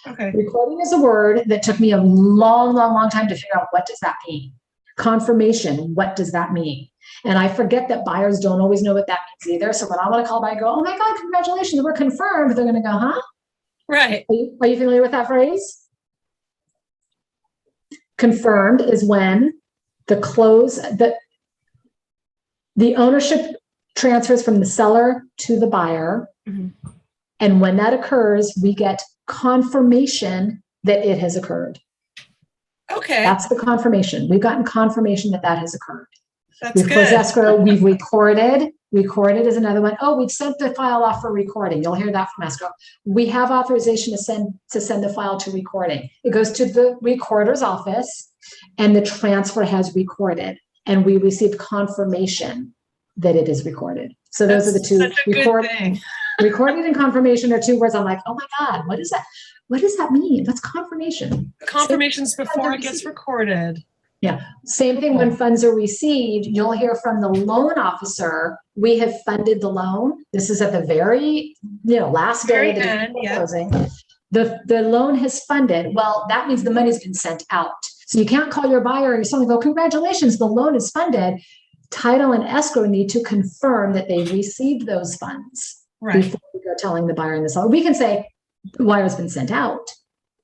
Okay. Recording is a word that took me a long time to figure out, what does that mean? Confirmation, what does that mean? And I forget that buyers don't always know what that means either. So when I want to call buyer, go, oh my God, congratulations, we're confirmed. They're going to go, huh? Right. Are you familiar with that phrase? Confirmed is when the ownership transfers from the seller to the buyer. Mhm. And when that occurs, we get confirmation that it has occurred. Okay, That's the confirmation. We've gotten confirmation that that has occurred. that's We've closed good. escrow. We've recorded. Recorded is another one. Oh, we've sent the file off for recording. You'll hear that from escrow. We have authorization to send the file to recording. It goes to the recorder's office, and the transfer has recorded, and we received confirmation that it is recorded. So those are the That's two. such a good thing. Recorded and confirmation are two words. I'm like, oh my God, what is that? What does that mean? That's confirmation. Confirmations before it gets recorded. Yeah. Same thing when funds are received, you'll hear from the loan officer, we have funded the loan. This is at the very, last day of the Very end, yeah. closing. The loan has funded. Well, that means the money's been sent out. So you can't call your buyer and suddenly go, congratulations, the loan is funded. Title and escrow need to confirm that they received those funds before we go telling the buyer and the seller. We can say the wire's been sent out.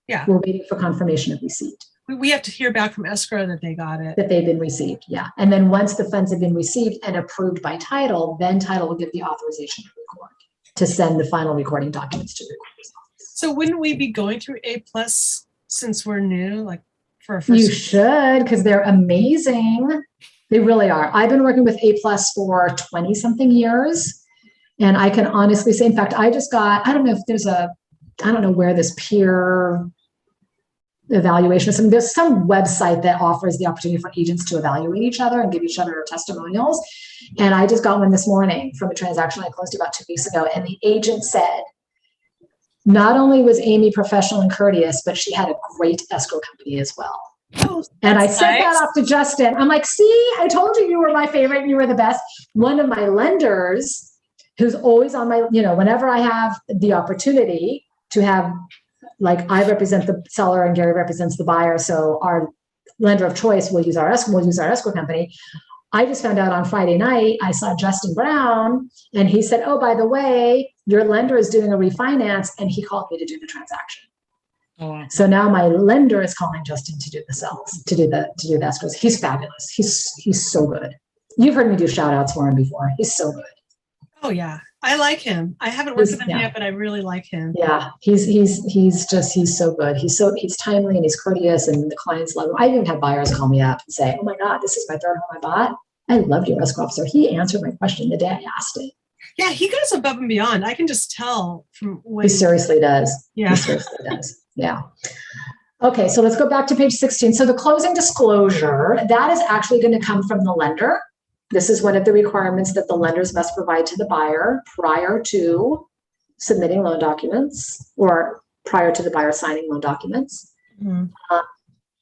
Yeah. We're waiting for confirmation of receipt. We have to hear back from escrow that they got it. That they've been received, yeah. And then once the funds have been received and approved by title, then title will give the authorization to record, to send the final recording documents to the recorder's office. So wouldn't we be going through A+ since we're new, like for our You first? should, because they're amazing. They really are. I've been working with A+ for 20 something years. And I can honestly say, in fact, I just got, I don't know where this peer evaluation is. There's some website that offers the opportunity for agents to evaluate each other and give each other testimonials. And I just got one this morning from a transaction I closed about 2 weeks ago. And the agent said, not only was Amy professional and courteous, but she had a great escrow company as well. Oh, and I that's sent nice. that off to Justin. I'm like, see, I told you were my favorite and you were the best. One of my lenders who's always on my, whenever I have the opportunity to have, like, I represent the seller and Gary represents the buyer. So our lender of choice will use our escrow company. I just found out on Friday night, I saw Justin Brown and he said, oh, by the way, your lender is doing a refinance, and he called me to do the transaction. Oh, wow. So now my lender is calling Justin to do the sales, to do the escrows. He's fabulous. He's so good. You've heard me do shout outs for him before. He's so good. Oh yeah. I like him. I haven't worked with him yet, but I really like him. Yeah. He's so good. He's timely and he's courteous, and the clients love him. I even had buyers call me up and say, oh my God, this is my third home I bought. I loved your escrow officer. He answered my question the day I asked it. Yeah, he goes above and beyond. I can just tell from when He seriously does. Yeah. He seriously does. Yeah. Okay, so let's go back to page 16. So the closing disclosure, that is actually going to come from the lender. This is one of the requirements that the lenders must provide to the buyer prior to submitting loan documents, or prior to the buyer signing loan documents. Mhm.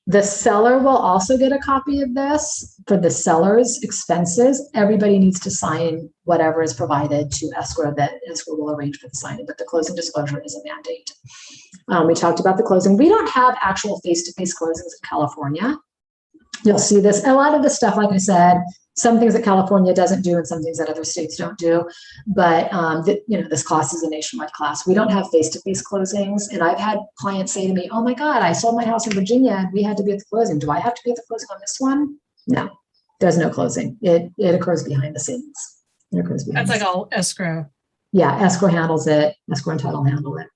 The seller will also get a copy of this for the seller's expenses. Everybody needs to sign whatever is provided to escrow, that escrow will arrange for the signing, but the closing disclosure is a mandate. We talked about the closing. We don't have actual face-to-face closings in California. You'll see this, a lot of the stuff, like I said, some things that California doesn't do and some things that other states don't do. But, this class is a nationwide class. We don't have face-to-face closings. And I've had clients say to me, oh my God, I sold my house in Virginia and we had to be at the closing. Do I have to be at the closing on this one? No, there's no closing. It occurs behind the scenes. It occurs behind That's the like all escrow. Yeah, escrow handles it. Escrow and title handle it.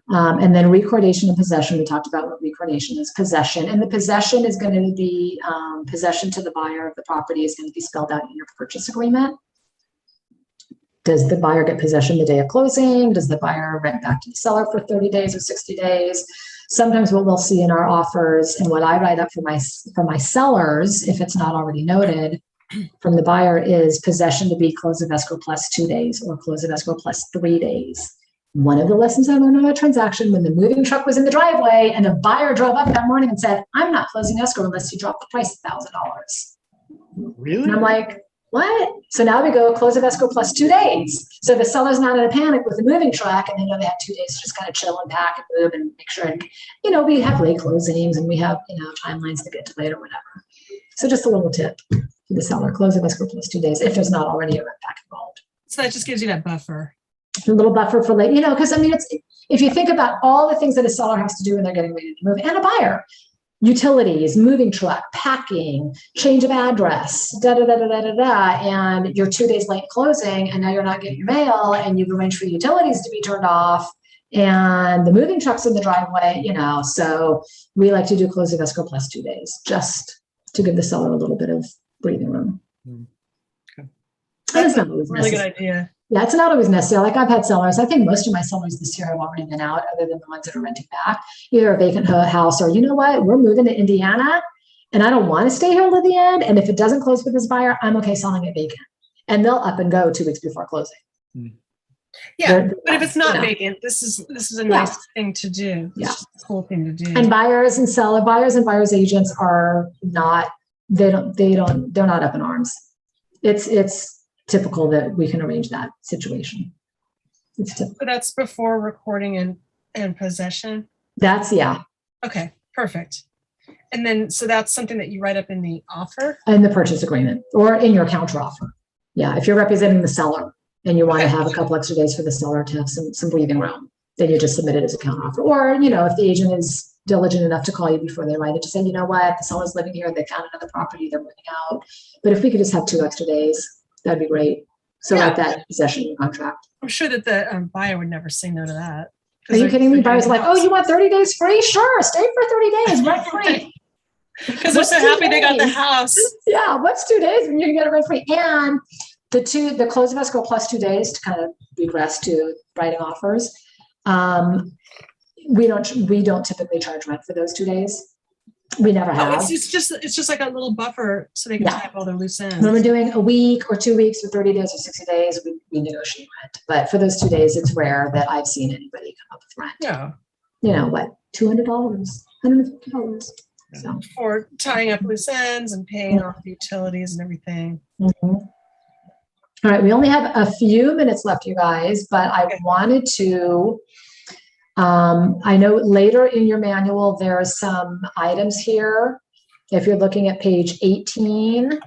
And then recordation and possession. We talked about what recordation is. Possession, and the possession is going to be possession to the buyer of the property is going to be spelled out in your purchase agreement. Does the buyer get possession the day of closing? Does the buyer rent back to the seller for 30 days or 60 days? Sometimes what we'll see in our offers, and what I write up for my sellers, if it's not already noted from the buyer, is possession to be close of escrow plus 2 days or close of escrow plus 3 days. One of the lessons I learned on a transaction, when the moving truck was in the driveway and a buyer drove up that morning and said, I'm not closing escrow unless you drop the price $1,000. Really? And I'm like, what? So now we go close of escrow plus 2 days. So the seller's not in a panic with the moving truck, and they know they have 2 days to just kind of chill and pack and move and make sure. And, we have late closings and we have, timelines to get delayed or whatever. So just a little tip for the seller, close of escrow plus 2 days if there's not already a rent back involved. So that just gives you that buffer. A little buffer for late, because it's, if you think about all the things that a seller has to do when they're getting ready to move, and a buyer, utilities, moving truck, packing, change of address, and you're 2 days late closing, and now you're not getting your mail, and you've arranged for utilities to be turned off, and the moving truck's in the driveway, so we like to do closing escrow plus 2 days, just to give the seller a little bit of breathing room. Okay. That's not always Really good necessary. idea. Yeah, it's not always necessary. Like I've had sellers, I think most of my sellers this year have already been out, other than the ones that are renting back, either a vacant house or, you know what, we're moving to Indiana and I don't want to stay here to the end. And if it doesn't close with this buyer, I'm okay selling it vacant. And they'll up and go 2 weeks before closing. Yeah, but if it's not vacant, this is a nice thing to do. Yeah. It's just a cool thing to do. And buyers and buyers agents are not, they're not up in arms. It's typical that we can arrange that situation. It's typical. So that's before recording and possession? That's, yeah. Okay, perfect. And then, so that's something that you write up in the offer? In the purchase agreement or in your counter offer. Yeah, if you're representing the seller and you want to have a couple extra days for the seller to have some breathing room, then you just submit it as a counter offer. Or, if the agent is diligent enough to call you before they write it, to say, you know what, the seller's living here, they found another property, they're moving out. But if we could just have 2 extra days, that'd be great. So write that possession in your contract. I'm sure that the buyer would never say no to that. Are you kidding me? Buyers are like, oh, you want 30 days free? Sure, stay for 30 days, rent free. Because they're so happy they got the house. Yeah, what's 2 days when you can get it rent free? And the close of escrow plus 2 days to kind of regress to writing offers. We don't typically charge rent for those 2 days. We never have. It's just like a little buffer so they can tie up all their loose ends. When we're doing a week or 2 weeks or 30 days or 60 days, we negotiate rent. But for those 2 days, it's rare that I've seen anybody come up with rent. Yeah. What, $200, $150. So. For tying up loose ends and paying off the utilities and everything. Mm-hmm. All right, we only have a few minutes left, you guys, but I wanted to, I know later in your manual, there are some items here. If you're looking at page 18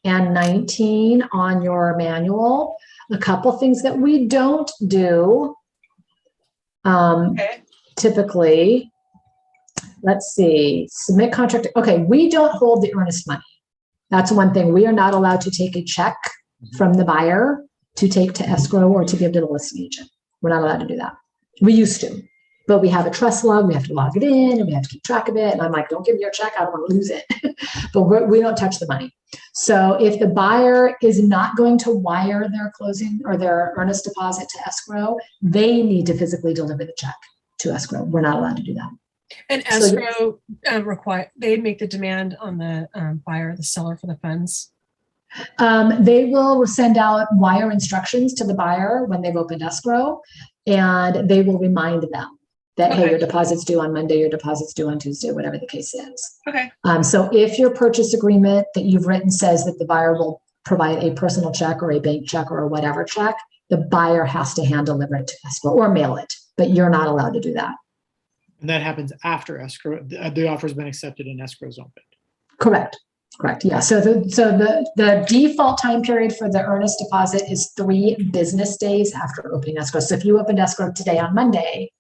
and 19 on your manual, a couple things that we don't do typically. Let's see, submit contract. Okay, we don't hold the earnest money. That's one thing. We are not allowed to take a check from the buyer to take to escrow or to give to the listing agent. We're not allowed to do that. We used to, but we have a trust log. We have to log it in and we have to keep track of it. And I'm like, don't give me your check. I don't want to lose it. But we don't touch the money. So if the buyer is not going to wire their closing or their earnest deposit to escrow, they need to physically deliver the check to escrow. We're not allowed to do that. And escrow they make the demand on the buyer, the seller for the funds. They will send out wire instructions to the buyer when they've opened escrow, and they will remind them that, hey, your deposit's due on Monday, your deposit's due on Tuesday, whatever the case is. Okay. So if your purchase agreement that you've written says that the buyer will provide a personal check or a bank check or whatever check, the buyer has to hand deliver it to escrow or mail it, but you're not allowed to do that. And that happens after escrow. The offer's been accepted and escrow's opened. Correct. Yeah. So the default time period for the earnest deposit is 3 business days after opening escrow. So if you opened escrow today on Monday,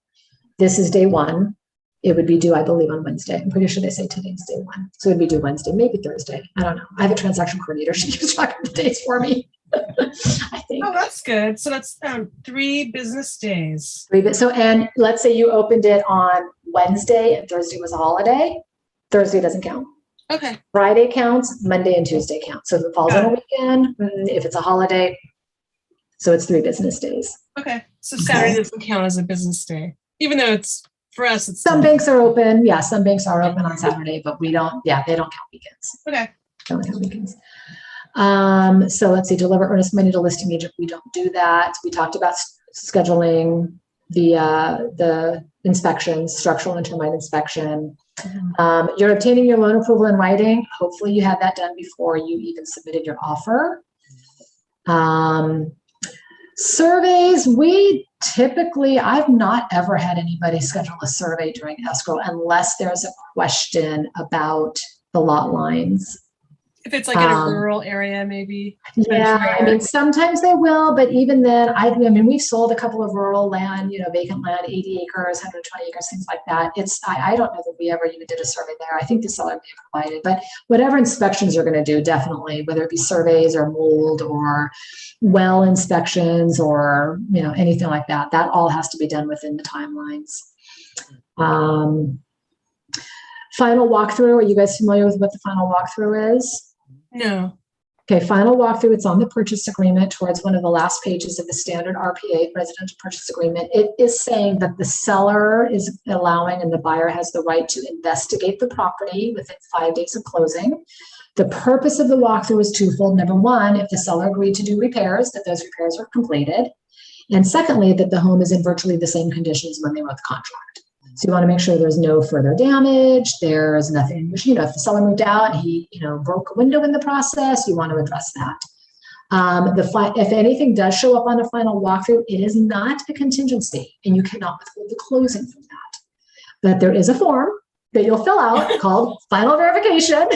this is day 1. It would be due, I believe, on Wednesday. I'm pretty sure they say today's day 1. So it'd be due Wednesday, maybe Thursday. I don't know. I have a transaction coordinator. She keeps track of the days for me. I think. Oh, that's good. So that's 3 business days. So, and let's say you opened it on Wednesday and Thursday was a holiday. Thursday doesn't count. Okay. Friday counts, Monday and Tuesday count. So if it falls on a weekend, if it's a holiday, so it's 3 business days. Okay. So Saturday doesn't count as a business day, even though it's, for us, it's some banks are open. Yeah, some banks are open on Saturday, but we don't, they don't count weekends. Okay. Don't count weekends. So let's see, deliver earnest money to listing agent. We don't do that. We talked about scheduling the inspections, structural and termite inspection. You're obtaining your loan approval in writing. Hopefully you had that done before you even submitted your offer. Surveys, we typically, I've not ever had anybody schedule a survey during escrow unless there's a question about the lot lines. If it's like in a rural area, maybe. Yeah, I mean, sometimes they will, but even then, I mean, we've sold a couple of rural land, vacant land, 80 acres, 120 acres, things like that. I don't know that we ever even did a survey there. I think the seller may have provided, but whatever inspections you're going to do, definitely, whether it be surveys or mold or well inspections or, anything like that, that all has to be done within the timelines. Final walkthrough. Are you guys familiar with what the final walkthrough is? No. Okay, final walkthrough, it's on the purchase agreement towards one of the last pages of the standard RPA, residential purchase agreement. It is saying that the seller is allowing and the buyer has the right to investigate the property within 5 days of closing. The purpose of the walkthrough is twofold. Number one, if the seller agreed to do repairs, that those repairs are completed. And secondly, that the home is in virtually the same conditions when they wrote the contract. So you want to make sure there's no further damage. There's nothing, if the seller moved out and he, broke a window in the process, you want to address that. If anything does show up on a final walkthrough, it is not a contingency and you cannot withhold the closing from that. But there is a form that you'll fill out called final verification.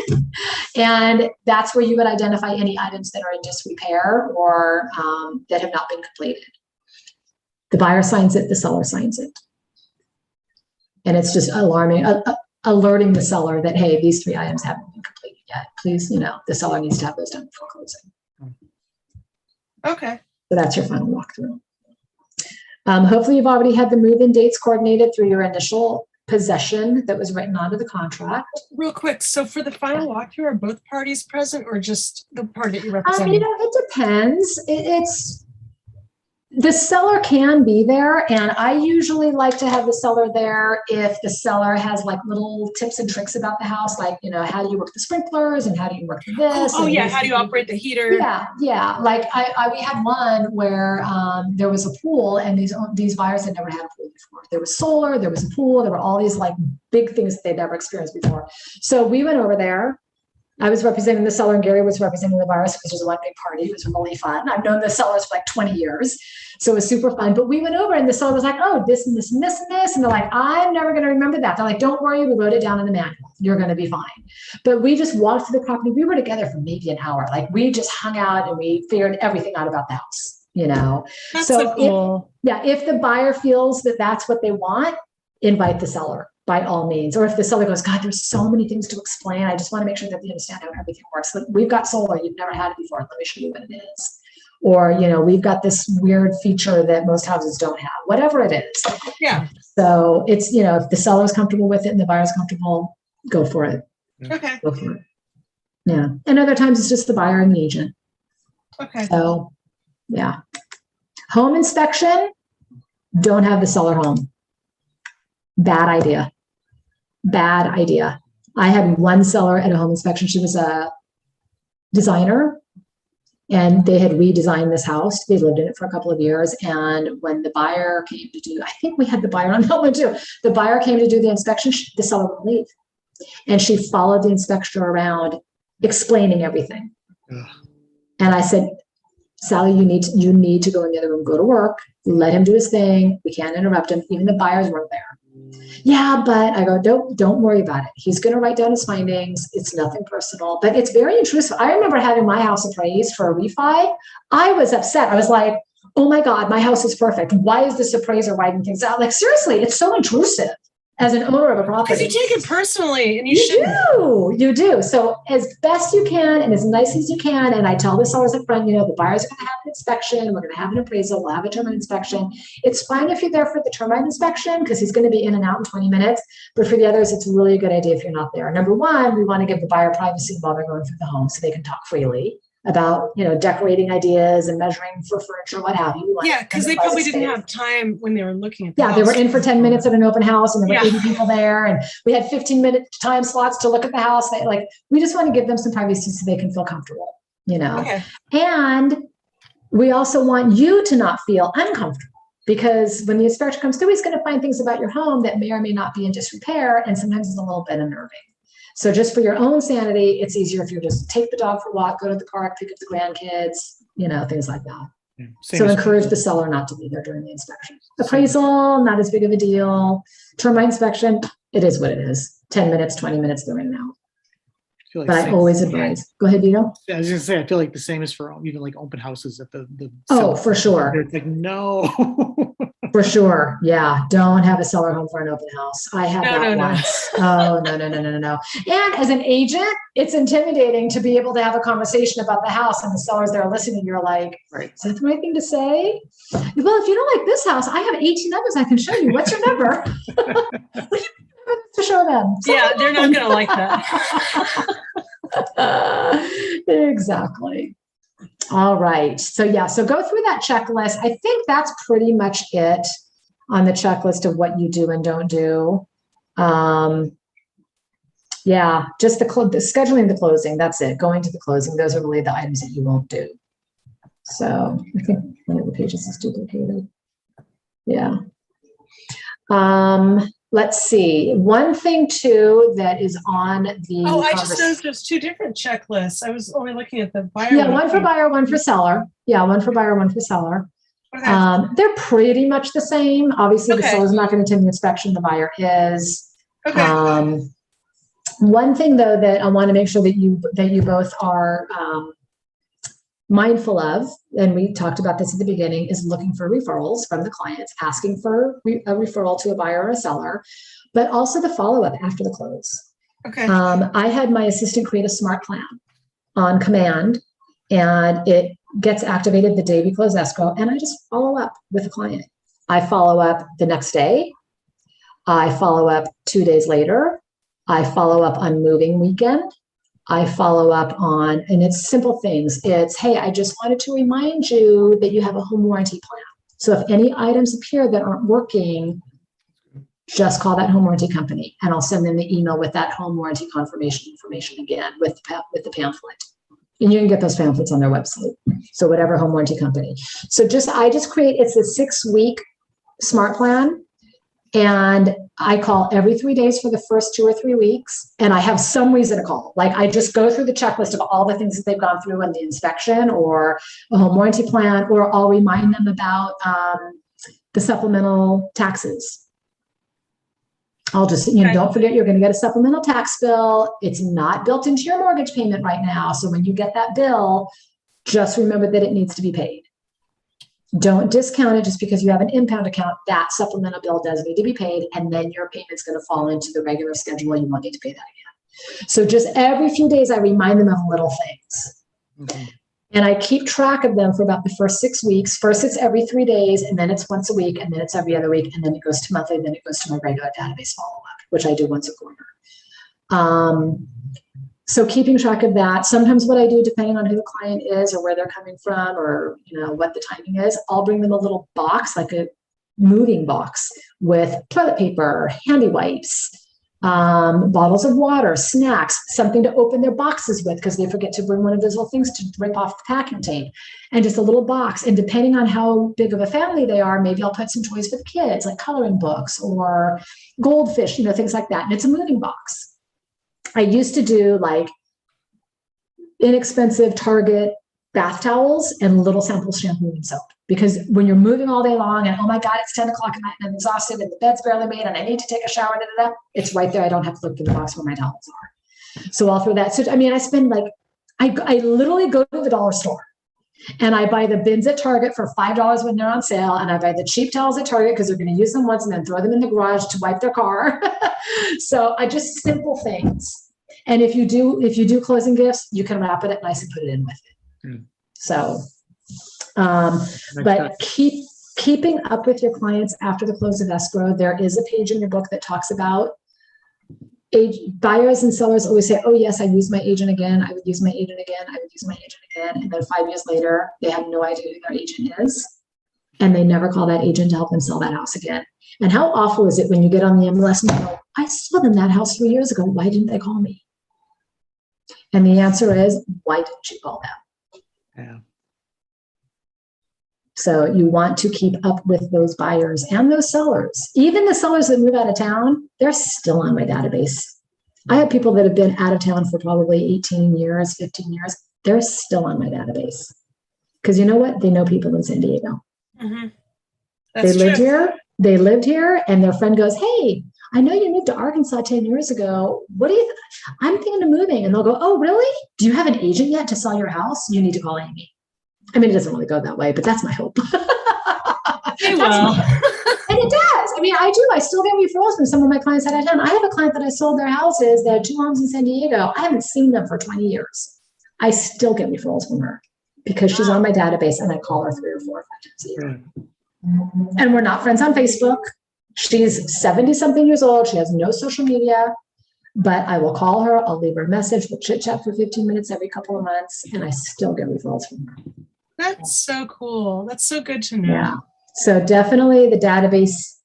And that's where you would identify any items that are in disrepair or that have not been completed. The buyer signs it, the seller signs it. And it's just alerting the seller that, hey, these 3 items haven't been completed yet. Please, the seller needs to have those done before closing. Okay. So that's your final walkthrough. Hopefully you've already had the move-in dates coordinated through your initial possession that was written onto the contract. Real quick. So for the final walkthrough, are both parties present or just the party that you represent? It depends. The seller can be there, and I usually like to have the seller there if the seller has like little tips and tricks about the house, like, how do you work the sprinklers and how do you work this? Oh yeah, how do you operate the heater? Yeah. Like we had one where there was a pool, and these buyers had never had a pool before. There was solar, there was a pool, there were all these like big things that they'd never experienced before. So we went over there. I was representing the seller and Gary was representing the buyers because it was one big party. It was really fun. I've known the sellers for like 20 years. So it was super fun. But we went over and the seller was like, oh, this and this and this and this. And they're like, I'm never going to remember that. They're like, don't worry. We wrote it down in the manual. You're going to be fine. But we just walked through the property. We were together for maybe an hour. Like we just hung out and we figured everything out about the house, That's so cool. If the buyer feels that that's what they want, invite the seller. By all means. Or if the seller goes, God, there's so many things to explain. I just want to make sure that they understand how everything works. But we've got solar. You've never had it before. Let me show you what it is. Or, we've got this weird feature that most houses don't have, whatever it is. Yeah. So it's, if the seller's comfortable with it and the buyer's comfortable, go for it. Okay. Go for it. Yeah. And other times it's just the buyer and the agent. Okay. So, yeah. Home inspection, don't have the seller home. Bad idea. Bad idea. I had one seller at a home inspection. She was a designer and they had redesigned this house. They lived in it for a couple of years. And when the buyer came to do, I think we had the buyer on that one too. The buyer came to do the inspection, the seller would leave. And she followed the inspector around explaining everything. Ugh. And I said, Sally, you need to go in the other room, go to work, let him do his thing. We can't interrupt him. Even the buyers weren't there. Yeah, but I go, don't worry about it. He's going to write down his findings. It's nothing personal, but it's very intrusive. I remember having my house appraised for a refi. I was upset. I was like, oh my God, my house is perfect. Why is this appraiser writing things out? Like, seriously, it's so intrusive as an owner of a property. Because you take it personally and you do. So as best you can and as nice as you can. And I tell the sellers up front, the buyers are going to have an inspection. We're going to have an appraisal. We'll have a termite inspection. It's fine if you're there for the termite inspection because he's going to be in and out in 20 minutes. But for the others, it's really a good idea if you're not there. Number one, we want to give the buyer privacy while they're going through the home so they can talk freely about, decorating ideas and measuring for furniture, what have you. Yeah, because they probably didn't have time when they were looking at the house. They were in for 10 minutes at an open house and there were 80 people there and we had 15-minute time slots to look at the house. We just want to give them some privacy so they can feel comfortable, Okay. And we also want you to not feel uncomfortable because when the inspector comes through, he's going to find things about your home that may or may not be in disrepair and sometimes it's a little bit unnerving. So just for your own sanity, it's easier if you just take the dog for a walk, go to the park, pick up the grandkids, things like that. Yeah, so encourage the seller not to be there during the inspection. Appraisal, not as big of a deal. Termite inspection, it is what it is. 10 minutes, 20 minents, they're in and out. feel like but I same- always advise. Go ahead, Vito. I was gonna say, I feel like the same is for even like open houses at the Oh, for sure. It's like, no. For sure. Yeah. Don't have a seller home for an open house. I had No, that no, no. once. Oh, no. And as an agent, it's intimidating to be able to have a conversation about the house and the sellers that are listening. You're like, Right. is that the right thing to say? Well, if you don't like this house, I have 18 others I can show you. What's your number? What do you have to show them? Yeah, they're not going to like that. Exactly. All right. So yeah, so go through that checklist. I think that's pretty much it on the checklist of what you do and don't do. Yeah, just the scheduling the closing. That's it. Going to the closing. Those are really the items that you won't do. So I think one of the pages is duplicated. Yeah. Let's see. One thing too that is on the Oh, I just noticed there's two different checklists. I was only looking at the buyer. Yeah, one for buyer, one for seller. Yeah, one for buyer, one for seller. Okay. They're pretty much the same. Obviously, the Okay. seller's not going to attend the inspection. The buyer is. Okay. One thing though that I want to make sure that you both are mindful of, and we talked about this at the beginning, is looking for referrals from the clients, asking for a referral to a buyer or a seller, but also the follow-up after the close. Okay. I had my assistant create a smart plan on command, and it gets activated the day we close escrow, and I just follow up with the client. I follow up the next day. I follow up 2 days later. I follow up on moving weekend. I follow up on, and it's simple things. It's, hey, I just wanted to remind you that you have a home warranty plan. So if any items appear that aren't working, just call that home warranty company, and I'll send them the email with that home warranty confirmation information again with the pamphlet. And you can get those pamphlets on their website. So whatever home warranty company. So I just create, it's a 6-week smart plan. And I call every 3 days for the first 2 or 3 weeks. And I have some reason to call. Like I just go through the checklist of all the things that they've gone through in the inspection or a home warranty plan, or I'll remind them about the supplemental taxes. I'll just, don't forget you're going to get a supplemental tax bill. It's not built into your mortgage payment right now. So when you get that bill, just remember that it needs to be paid. Don't discount it just because you have an impound account. That supplemental bill does need to be paid, and then your payment's going to fall into the regular schedule and you won't need to pay that again. So just every few days, I remind them of little things. Mm-hmm. And I keep track of them for about the first 6 weeks. First, it's every 3 days, and then it's once a week, and then it's every other week, and then it goes to monthly, and then it goes to my regular database follow-up, which I do once a quarter. So keeping track of that. Sometimes what I do, depending on who the client is or where they're coming from or what the timing is, I'll bring them a little box, like a moving box with toilet paper, handy wipes, bottles of water, snacks, something to open their boxes with because they forget to bring one of those little things to rip off the packing tape, and just a little box. And depending on how big of a family they are, maybe I'll put some toys for the kids, like coloring books or goldfish, things like that. And it's a moving box. I used to do like inexpensive Target bath towels and little samples shampoo and soap, because when you're moving all day long and, oh my God, it's 10 o'clock at night and I'm exhausted and the bed's barely made and I need to take a shower, it's right there. I don't have to look through the box where my towels are. So all through that. So, I spend I literally go to the dollar store and I buy the bins at Target for $5 when they're on sale. And I buy the cheap towels at Target because they're going to use them once and then throw them in the garage to wipe their car. So I just simple things. And if you do closing gifts, you can wrap it up nice and put it in with it. Mm. So, but keeping up with your clients after the close of escrow, there is a page in your book that talks about buyers and sellers always say, oh yes, I use my agent again. I would use my agent again. I would use my agent again. And then 5 years later, they have no idea who their agent is. And they never call that agent to help them sell that house again. And how awful is it when you get on the MLS and you go, I sold them that house 3 years ago. Why didn't they call me? And the answer is, why didn't you call them? Yeah. So you want to keep up with those buyers and those sellers. Even the sellers that move out of town, they're still on my database. I have people that have been out of town for probably 18 years, 15 years. They're still on my database. Because you know what? They know people in San Diego. Mm-hmm. They lived here, and their friend goes, hey, I know you moved to Arkansas 10 years ago. What do you, I'm thinking of moving. And they'll go, oh, really? Do you have an agent yet to sell your house? You need to call Amy. I mean, it doesn't really go that way, but that's my hope. Hey, well. And it does. I mean, I do. I still get referrals from some of my clients out of town. I have a client that I sold their houses. They had 2 homes in San Diego. I haven't seen them for 20 years. I still get referrals from her because she's on my database and I call her 3 or 4 or 5 times a year. And we're not friends on Facebook. She's 70 something years old. She has no social media, but I will call her. I'll leave her a message. We'll chit chat for 15 minutes every couple of months. And I still get referrals from her. That's so cool. That's so good to know. Yeah. So definitely the database.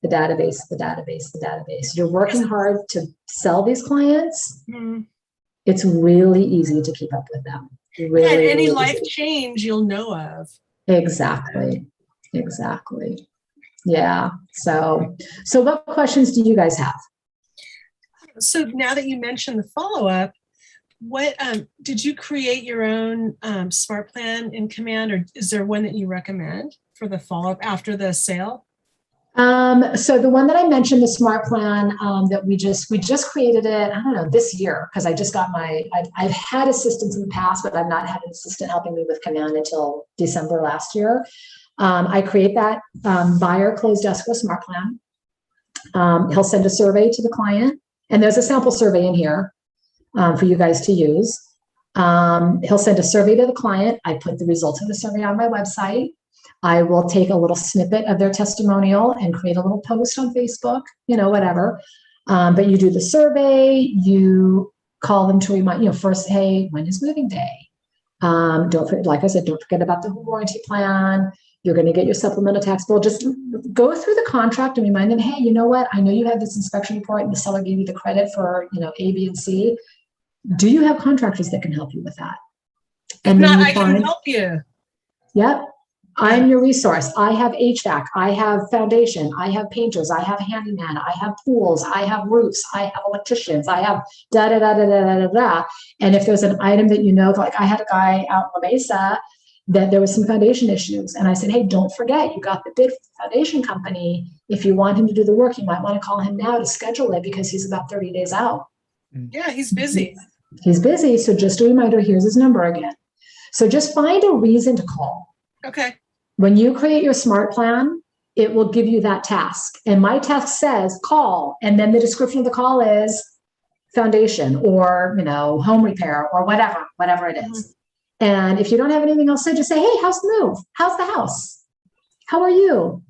You're working hard to sell these clients. Mm-hmm. It's really easy to keep up with them. Really, Yeah, and any really life easy. change you'll know of. Exactly. Yeah. So what questions do you guys have? So now that you mentioned the follow-up, what did you create your own smart plan in Command, or is there one that you recommend for the follow-up after the sale? So the one that I mentioned, the smart plan, that we just created it, I don't know, this year, because I just got I've had assistants in the past, but I've not had an assistant helping me with Command until December last year. I create that buyer closed escrow smart plan. He'll send a survey to the client, and there's a sample survey in here for you guys to use. He'll send a survey to the client. I put the results of the survey on my website. I will take a little snippet of their testimonial and create a little post on Facebook, whatever. But you do the survey, you call them to remind, first, hey, when is moving day? Don't forget, like I said, don't forget about the warranty plan. You're going to get your supplemental tax bill. Just go through the contract and remind them, hey, you know what? I know you have this inspection report and the seller gave you the credit for, A, B, and C. Do you have contractors that can help you with that? And if then not, I can help you. Yep. I'm your resource. I have HVAC. I have foundation. I have painters. I have handyman. I have pools. I have roofs. I have electricians. I have da da da da da da da. And if there's an item that like I had a guy out in La Mesa that there was some foundation issues, and I said, hey, don't forget, you got the bid from the foundation company. If you want him to do the work, you might want to call him now to schedule it because he's about 30 days out. Yeah, he's busy. He's busy. So just a reminder, here's his number again. So just find a reason to call. Okay. When you create your smart plan, it will give you that task. And my task says call. And then the description of the call is foundation or, home repair or whatever it is. And if you don't have anything else to say, just say, hey, how's the move? How's the house? How are you?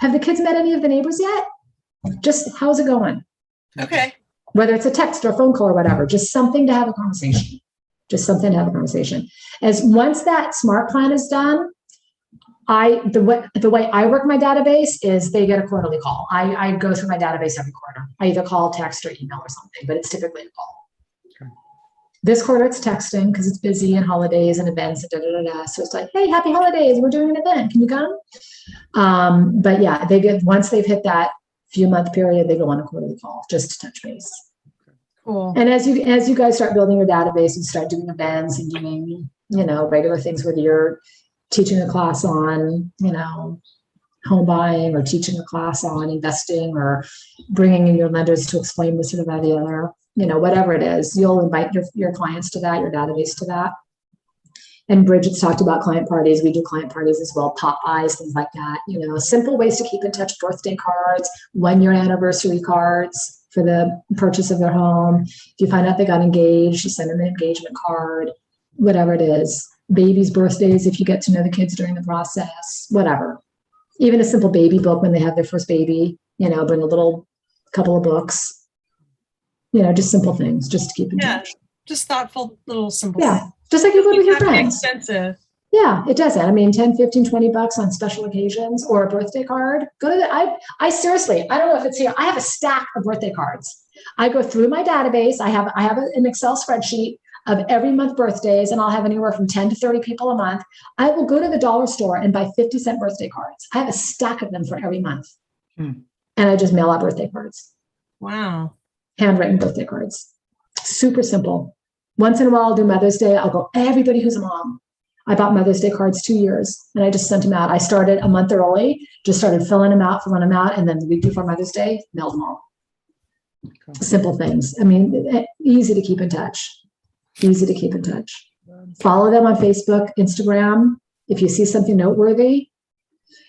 Have the kids met any of the neighbors yet? Just how's it going? Okay. Whether it's a text or a phone call or whatever, just something to have a conversation. As once that smart plan is done, the way I work my database is they get a quarterly call. I go through my database every quarter. I either call, text, or email or something, but it's typically a call. Okay. This quarter it's texting because it's busy and holidays and events and So it's like, hey, happy holidays. We're doing an event. Can you come? But yeah, once they've hit that few month period, they go on a quarterly call just to touch base. Cool. And as you guys start building your database and start doing events and doing, regular things, whether you're teaching a class on, home buying or teaching a class on investing or bringing in your lenders to explain this or that, the other, whatever it is, you'll invite your clients to that, your database to that. And Bridget's talked about client parties. We do client parties as well, pop-bys, things like that. Simple ways to keep in touch, birthday cards, 1-year anniversary cards for the purchase of their home. If you find out they got engaged, you send them an engagement card, whatever it is. Babies' birthdays, if you get to know the kids during the process, whatever. Even a simple baby book when they have their first baby, bring a little couple of books, just simple things just to keep in touch. Just thoughtful little simple things. Things. Just like you would with your friends. Expensive. Yeah, it doesn't. I mean, 10, 15, 20 bucks on special occasions or a birthday card. Go to I seriously, I don't know if it's here. I have a stack of birthday cards. I go through my database. I have an Excel spreadsheet of every month birthdays, and I'll have anywhere from 10 to 30 people a month. I will go to the dollar store and buy 50-cent birthday cards. I have a stack of them for every month. And I just mail out birthday cards. Wow. Handwritten birthday cards. Super simple. Once in a while, I'll do Mother's Day. I'll go, everybody who's a mom. I bought Mother's Day cards 2 years, and I just sent them out. I started a month early, just started filling them out, and then the week before Mother's Day, mailed them all. Simple things. I mean, easy to keep in touch. Easy to keep in touch. Follow them on Facebook, Instagram. If you see something noteworthy.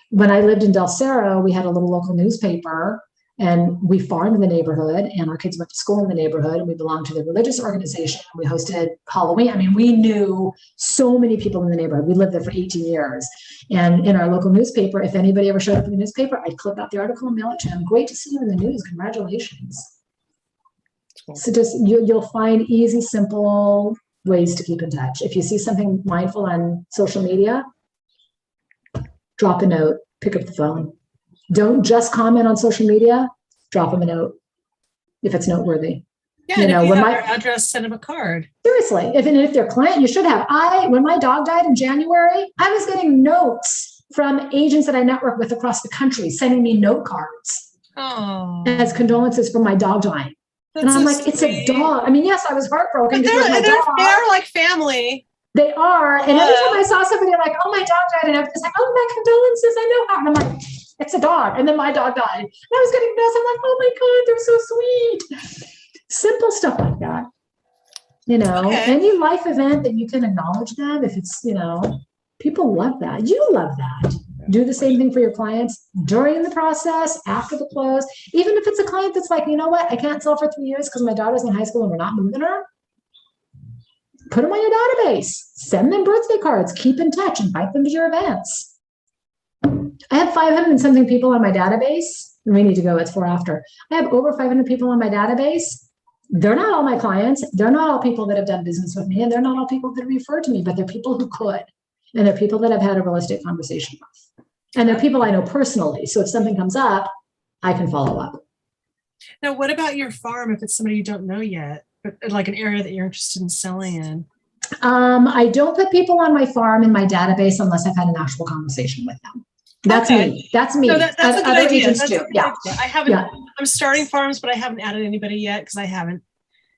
When I lived in Del Cerro, we had a little local newspaper and we farmed in the neighborhood and our kids went to school in the neighborhood and we belonged to the religious organization. We hosted Halloween. I mean, we knew so many people in the neighborhood. We lived there for 18 years. And in our local newspaper, if anybody ever showed up in the newspaper, I'd clip out the article and mail it to them. Great to see you in the news. Congratulations. Cool. So just you'll find easy, simple ways to keep in touch. If you see something mindful on social media, drop a note, pick up the phone. Don't just comment on social media, drop them a note if it's noteworthy. Yeah, and if you have their address, send them a card. Seriously, if they're client, you should have. When my dog died in January, I was getting notes from agents that I network with across the country, sending me note cards as condolences for my dog dying. That's and I'm like, sweet. It's a dog. I mean, yes, I was heartbroken. But they're like family. They are. And every time I saw somebody like, oh, my dog died, and I was like, oh, my condolences, I know how. And I'm like, it's a dog. And then my dog died. And I was getting notes. I'm like, oh my God, they're so sweet. Simple stuff like that. Any life event that you can acknowledge them, if it's, people love that. You love that. Do the same thing for your clients during the process, after the close. Even if it's a client that's like, you know what, I can't sell for 3 years because my daughter's in high school and we're not moving her. Put them on your database. Send them birthday cards. Keep in touch. Invite them to your events. I have 500 and something people on my database. And we need to go. It's 4 after. I have over 500 people on my database. They're not all my clients. They're not all people that have done business with me. And they're not all people that refer to me. But they're people who could. And they're people that I've had a real estate conversation with. And they're people I know personally. So if something comes up, I can follow up. Now, what about your farm if it's somebody you don't know yet? Like an area that you're interested in selling in? I don't put people on my farm in my database unless I've had an actual conversation with them. That's me. That's me. No, that's a good idea. That's a good idea. I haven't. Yeah. I'm starting farms, but I haven't added anybody yet because I haven't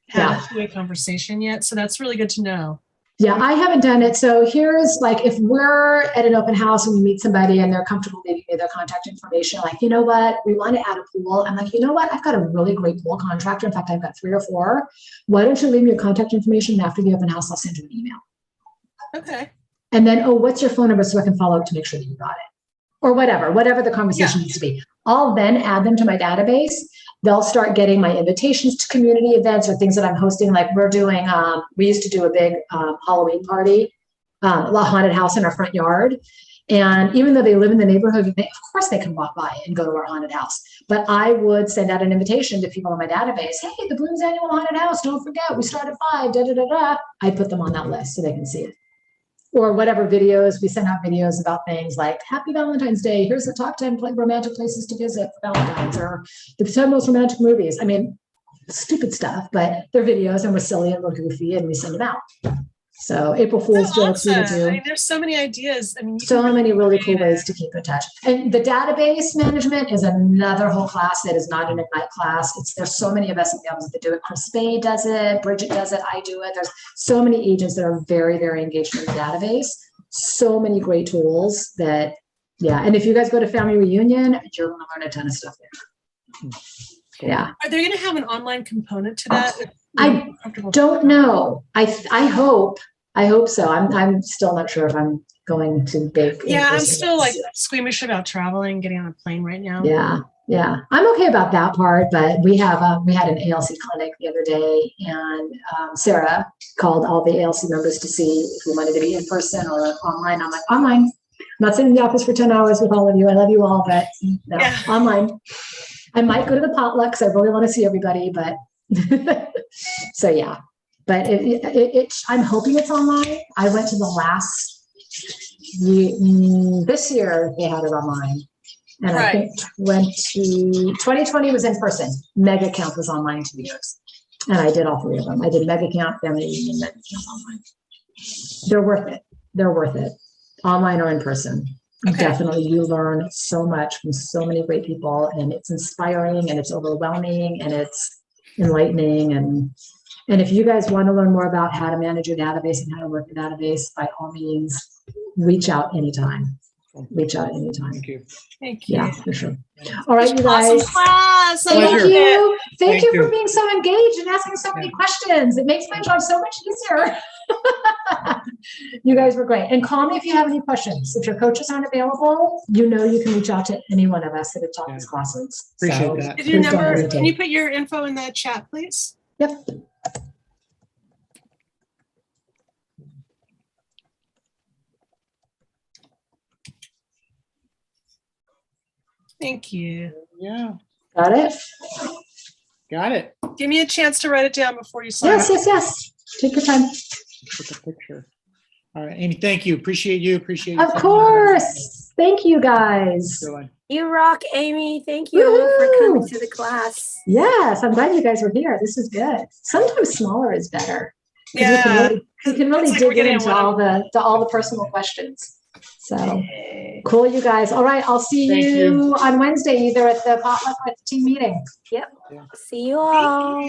had a two-way conversation yet. So that's really good to know. Yeah, I haven't done it. So here's like, if we're at an open house and we meet somebody and they're comfortable leaving me their contact information, like, you know what, we want to add a pool. I'm like, you know what, I've got a really great pool contractor. In fact, I've got 3 or 4. Why don't you leave me your contact information? And after the open house, I'll send you an email. Okay. And then, what's your phone number so I can follow up to make sure that you got it? Or whatever the conversation needs to be. I'll then add them to my database. They'll start getting my invitations to community events or things that I'm hosting. Like we're doing, we used to do a big Halloween party, a haunted house in our front yard. And even though they live in the neighborhood, of course they can walk by and go to our haunted house. But I would send out an invitation to people on my database. Hey, the Blume's annual haunted house. Don't forget, we start at 5, I put them on that list so they can see it. Or whatever videos, we send out videos about things like Happy Valentine's Day. Here's the top 10 romantic places to visit for Valentine's, or the 10 most romantic movies. I mean, stupid stuff, but they're videos and we're silly and we're goofy and we send them out. So April Fool's jokes. Awesome. I mean, there's so many ideas. I mean, so many really cool ways to keep in touch. And the database management is another whole class that is not an Ignite class. There's so many of us that do it. Chris Spade does it. Bridget does it. I do it. There's so many agents that are very, very engaged in the database. So many great tools that, yeah. And if you guys go to Family Reunion, you're going to learn a ton of stuff there. Yeah. Are they going to have an online component to that? I don't know. I hope so. I'm still not sure if I'm going to big. Yeah, I'm still like squeamish about traveling, getting on a plane right now. Yeah. I'm okay about that part, but we had an ALC clinic the other day, and Sarah called all the ALC members to see if we wanted to be in person or online. I'm like, online. I'm not sitting in the office for 10 hours with all of you. I love you all, but no, online. I might go to the potluck because I really want to see everybody, but so yeah. But I'm hoping it's online. I went to the last this year they had it online, and I think 2020 was in person. Mega Camp was online 2 years, and I did all 3 of them. I did Mega Camp, Family Reunion, Mega Camp online. They're worth it. They're worth it, online or in person. Okay. Definitely, you learn so much from so many great people, and it's inspiring, and it's overwhelming, and it's enlightening. And if you guys want to learn more about how to manage your database and how to work your database, by all means, reach out anytime. reach out anytime. Thank you. Thank you. Yeah, for sure. All right, you guys. Awesome class. I Thank loved Pleasure. it. you. Thank Thank you for you. being so engaged and asking so many questions. It makes my job so much easier. You guys were great. And call me if you have any questions. If your coaches aren't available, you can reach out to any one of us that have taught these classes. Appreciate that. Did your please don't number? hesitate. Can you put your info in the chat, please? Yep. Thank you. Yeah, Got it? got it. Give me a chance to write it down before you sign. Yes. Take your time. Take a picture. All right, Amy, thank you. Appreciate you. Appreciate you. Of course. Thank you, guys. Good one. You rock, Amy. Thank you for coming to the class. Yes, I'm glad you guys were here. This is good. Sometimes smaller is better. 'Cause Yeah. we can really It's like we're dig getting into one all the personal questions. So cool, you guys. All right, I'll see Thank you on Wednesday, either at the potluck or at the team meeting. Yep. Yeah. See you all.